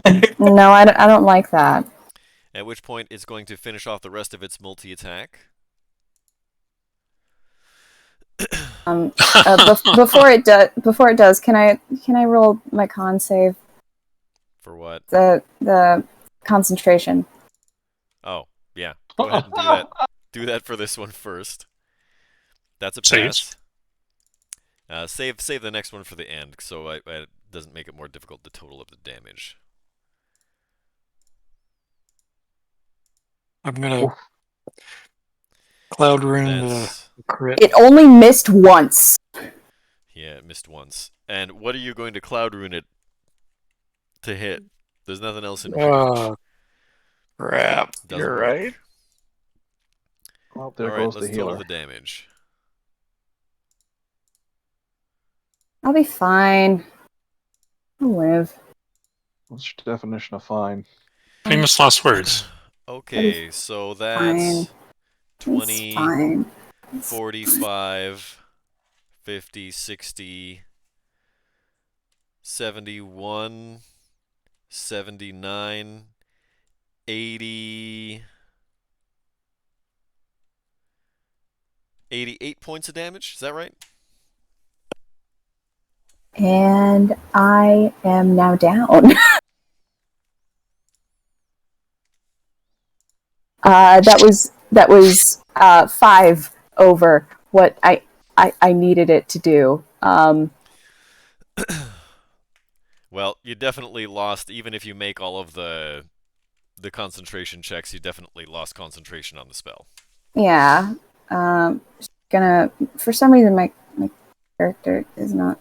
Speaker 3: I don't like that.
Speaker 2: At which point, it's going to finish off the rest of its multi-attack.
Speaker 3: Before it does, can I roll my con save?
Speaker 2: For what?
Speaker 3: The concentration.
Speaker 2: Oh, yeah. Go ahead and do that. Do that for this one first. That's a pass. Save the next one for the end, so it doesn't make it more difficult, the total of the damage.
Speaker 1: I'm gonna Cloud Rune the crit.
Speaker 3: It only missed once.
Speaker 2: Yeah, it missed once. And what are you going to Cloud Rune it to hit? There's nothing else in range.
Speaker 1: Crap. You're right.
Speaker 6: Well, there goes the healer.
Speaker 2: Total the damage.
Speaker 3: I'll be fine. I'll live.
Speaker 6: What's your definition of fine?
Speaker 4: Famous last words.
Speaker 2: Okay, so that's 20, 45, 50, 60, 71, 79, 80, 88 points of damage. Is that right?
Speaker 3: And I am now down. That was 5 over what I needed it to do.
Speaker 2: Well, you definitely lost, even if you make all of the concentration checks, you definitely lost concentration on the spell.
Speaker 3: Yeah. For some reason my character is not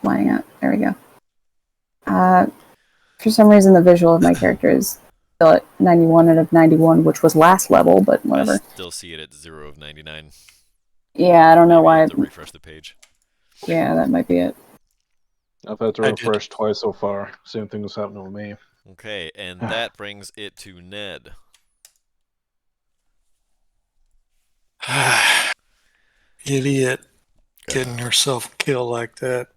Speaker 3: lining up. There we go. For some reason the visual of my character is still at 91 out of 91, which was last level, but whatever.
Speaker 2: I still see it at 0 of 99.
Speaker 3: Yeah, I don't know why.
Speaker 2: I have to refresh the page.
Speaker 3: Yeah, that might be it.
Speaker 6: I've had to refresh twice so far. Same thing was happening with me.
Speaker 2: Okay, and that brings it to Ned.
Speaker 1: Idiot. Getting yourself killed like that.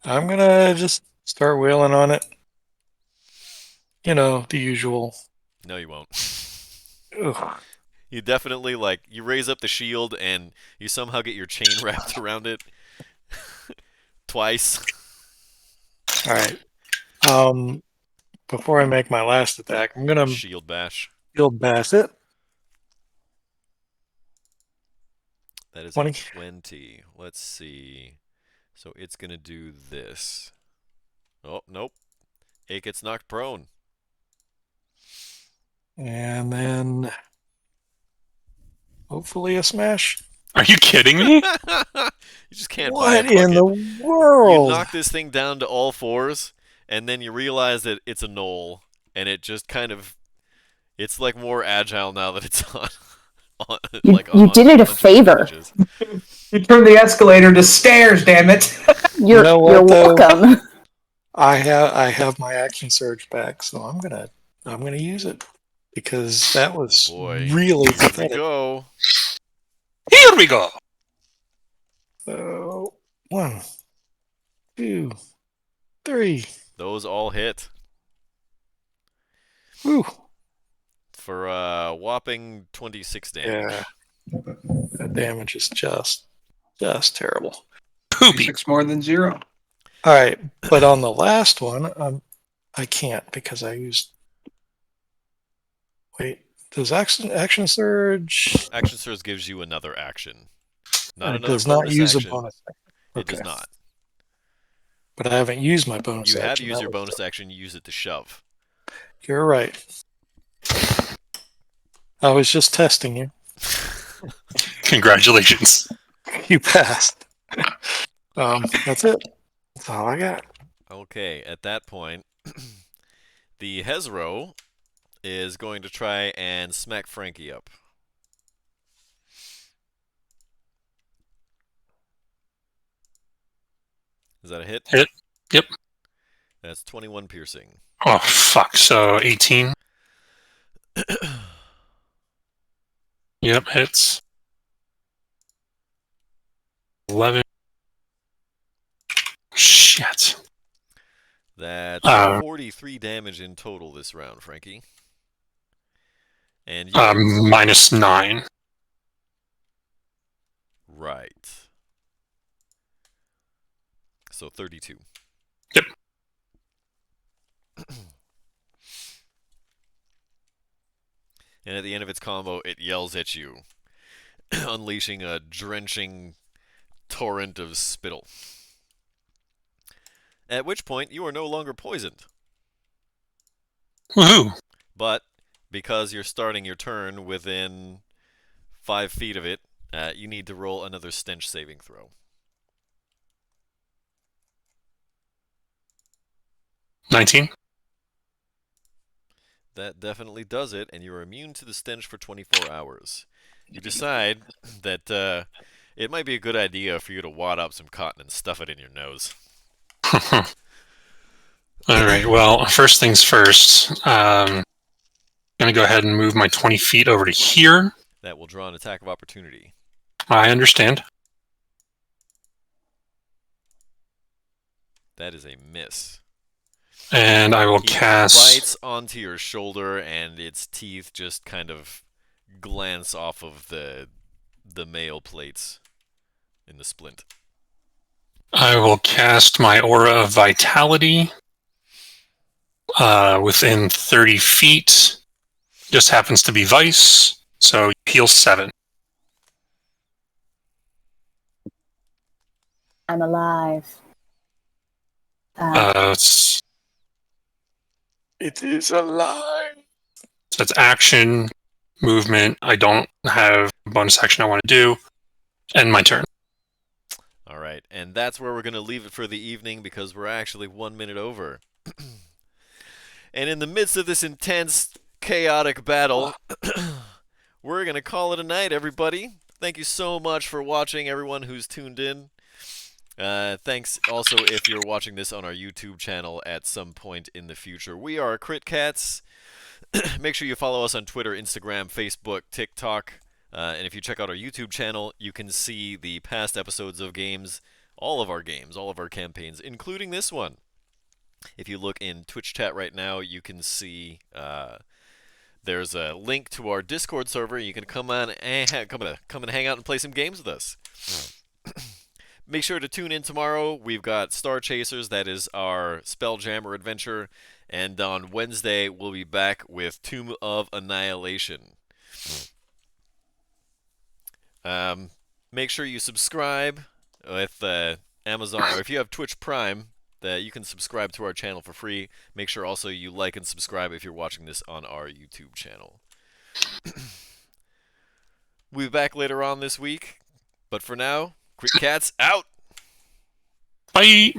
Speaker 1: I'm gonna just start wailing on it. You know, the usual.
Speaker 2: No, you won't.
Speaker 1: Ugh.
Speaker 2: You definitely like you raise up the shield and you somehow get your chain wrapped around it twice.
Speaker 1: All right. Before I make my last attack, I'm gonna
Speaker 2: Shield bash.
Speaker 1: shield bash it.
Speaker 2: That is
Speaker 1: 20.
Speaker 2: a 20. Let's see. So it's gonna do this. Oh nope. It gets knocked prone.
Speaker 1: And then hopefully a smash.
Speaker 4: Are you kidding me?
Speaker 2: You just can't buy a
Speaker 1: What in
Speaker 2: bucket.
Speaker 1: the
Speaker 2: You
Speaker 1: world?
Speaker 2: knock this thing down to all fours, and then you realize that it's a knoll, and it just kind of, it's like more agile now that it's on.
Speaker 3: You did it a favor.
Speaker 5: You turned the escalator to stairs, damn it.
Speaker 3: You're
Speaker 1: know what,
Speaker 3: you're
Speaker 1: though?
Speaker 3: welcome.
Speaker 1: I have my action surge back, so I'm gonna use it because that was
Speaker 2: Boy,
Speaker 1: really
Speaker 2: here we
Speaker 1: pathetic.
Speaker 2: go.
Speaker 4: Here we go.
Speaker 1: So 1, 2, 3.
Speaker 2: Those all hit
Speaker 1: Whew.
Speaker 2: for a whopping 26 damage.
Speaker 1: Yeah. That damage is just terrible.
Speaker 4: Poopy.
Speaker 5: 6 more than 0.
Speaker 1: All right, but on the last one, I can't because I used. Wait, does action surge?
Speaker 2: Action surge gives you another action. Not
Speaker 1: It
Speaker 2: another
Speaker 1: does not
Speaker 2: bonus
Speaker 1: use
Speaker 2: action.
Speaker 1: a bonus action.
Speaker 2: It does
Speaker 1: Okay.
Speaker 2: not.
Speaker 1: But I haven't used my bonus
Speaker 2: You
Speaker 1: action.
Speaker 2: have used
Speaker 1: That
Speaker 2: your
Speaker 1: was-
Speaker 2: bonus action. You use it to shove.
Speaker 1: You're right. I was just testing you.
Speaker 4: Congratulations.
Speaker 1: You passed. That's it. That's all I got.
Speaker 2: Okay, at that point, the Hezro is going to try and smack Frankie up. Is that a hit?
Speaker 4: Hit. Yep.
Speaker 2: That's 21 piercing.
Speaker 4: Oh, fuck. So 18. Yep, hits. 11. Shit.
Speaker 2: That's 43 damage in total this round, Frankie. And you
Speaker 4: -9.
Speaker 2: right. So 32.
Speaker 4: Yep.
Speaker 2: And at the end of its combo, it yells at you, unleashing a drenching torrent of spittle. At which point, you are no longer poisoned.
Speaker 4: Woohoo.
Speaker 2: But because you're starting your turn within 5 feet of it, you need to roll another stench saving throw.
Speaker 4: 19.
Speaker 2: That definitely does it, and you're immune to the stench for 24 hours. You decide that it might be a good idea for you to wad up some cotton and stuff it in your nose.
Speaker 4: All right. Well, first things first. Gonna go ahead and move my 20 feet over to here.
Speaker 2: That will draw an attack of opportunity.
Speaker 4: I understand.
Speaker 2: That is a miss.
Speaker 4: And I will
Speaker 2: He
Speaker 4: cast.
Speaker 2: bites onto your shoulder, and its teeth just kind of glance off of the mail plates in the splint.
Speaker 4: I will cast my Aura of Vitality within 30 feet. Just happens to be Vice, so heal 7.
Speaker 3: I'm alive.
Speaker 1: It is alive.
Speaker 4: So that's action, movement. I don't have a bonus action I want to do. And my turn.
Speaker 2: All right, and that's where we're going to leave it for the evening because we're actually 1 minute over. And in the midst of this intense, chaotic battle, we're going to call it a night, everybody. Thank you so much for watching, everyone who's tuned in. Thanks also if you're watching this on our YouTube channel at some point in the future. We are Crit Cats. Make sure you follow us on Twitter, Instagram, Facebook, TikTok. And if you check out our YouTube channel, you can see the past episodes of games, all of our campaigns, including this one. If you look in Twitch chat right now, you can see There's a link to our Discord server. You can come and hang out and play some games with us. Make sure to tune in tomorrow. We've got Star Chasers, that is our Spelljammer adventure. And on Wednesday, we'll be back with Tomb of Annihilation. Make sure you subscribe with Amazon, or if you have Twitch Prime, that you can subscribe to our channel for free. Make sure also you like and subscribe if you're watching this on our YouTube channel. We'll be back later on this week. But for now, Quick Cats out!
Speaker 4: Bye.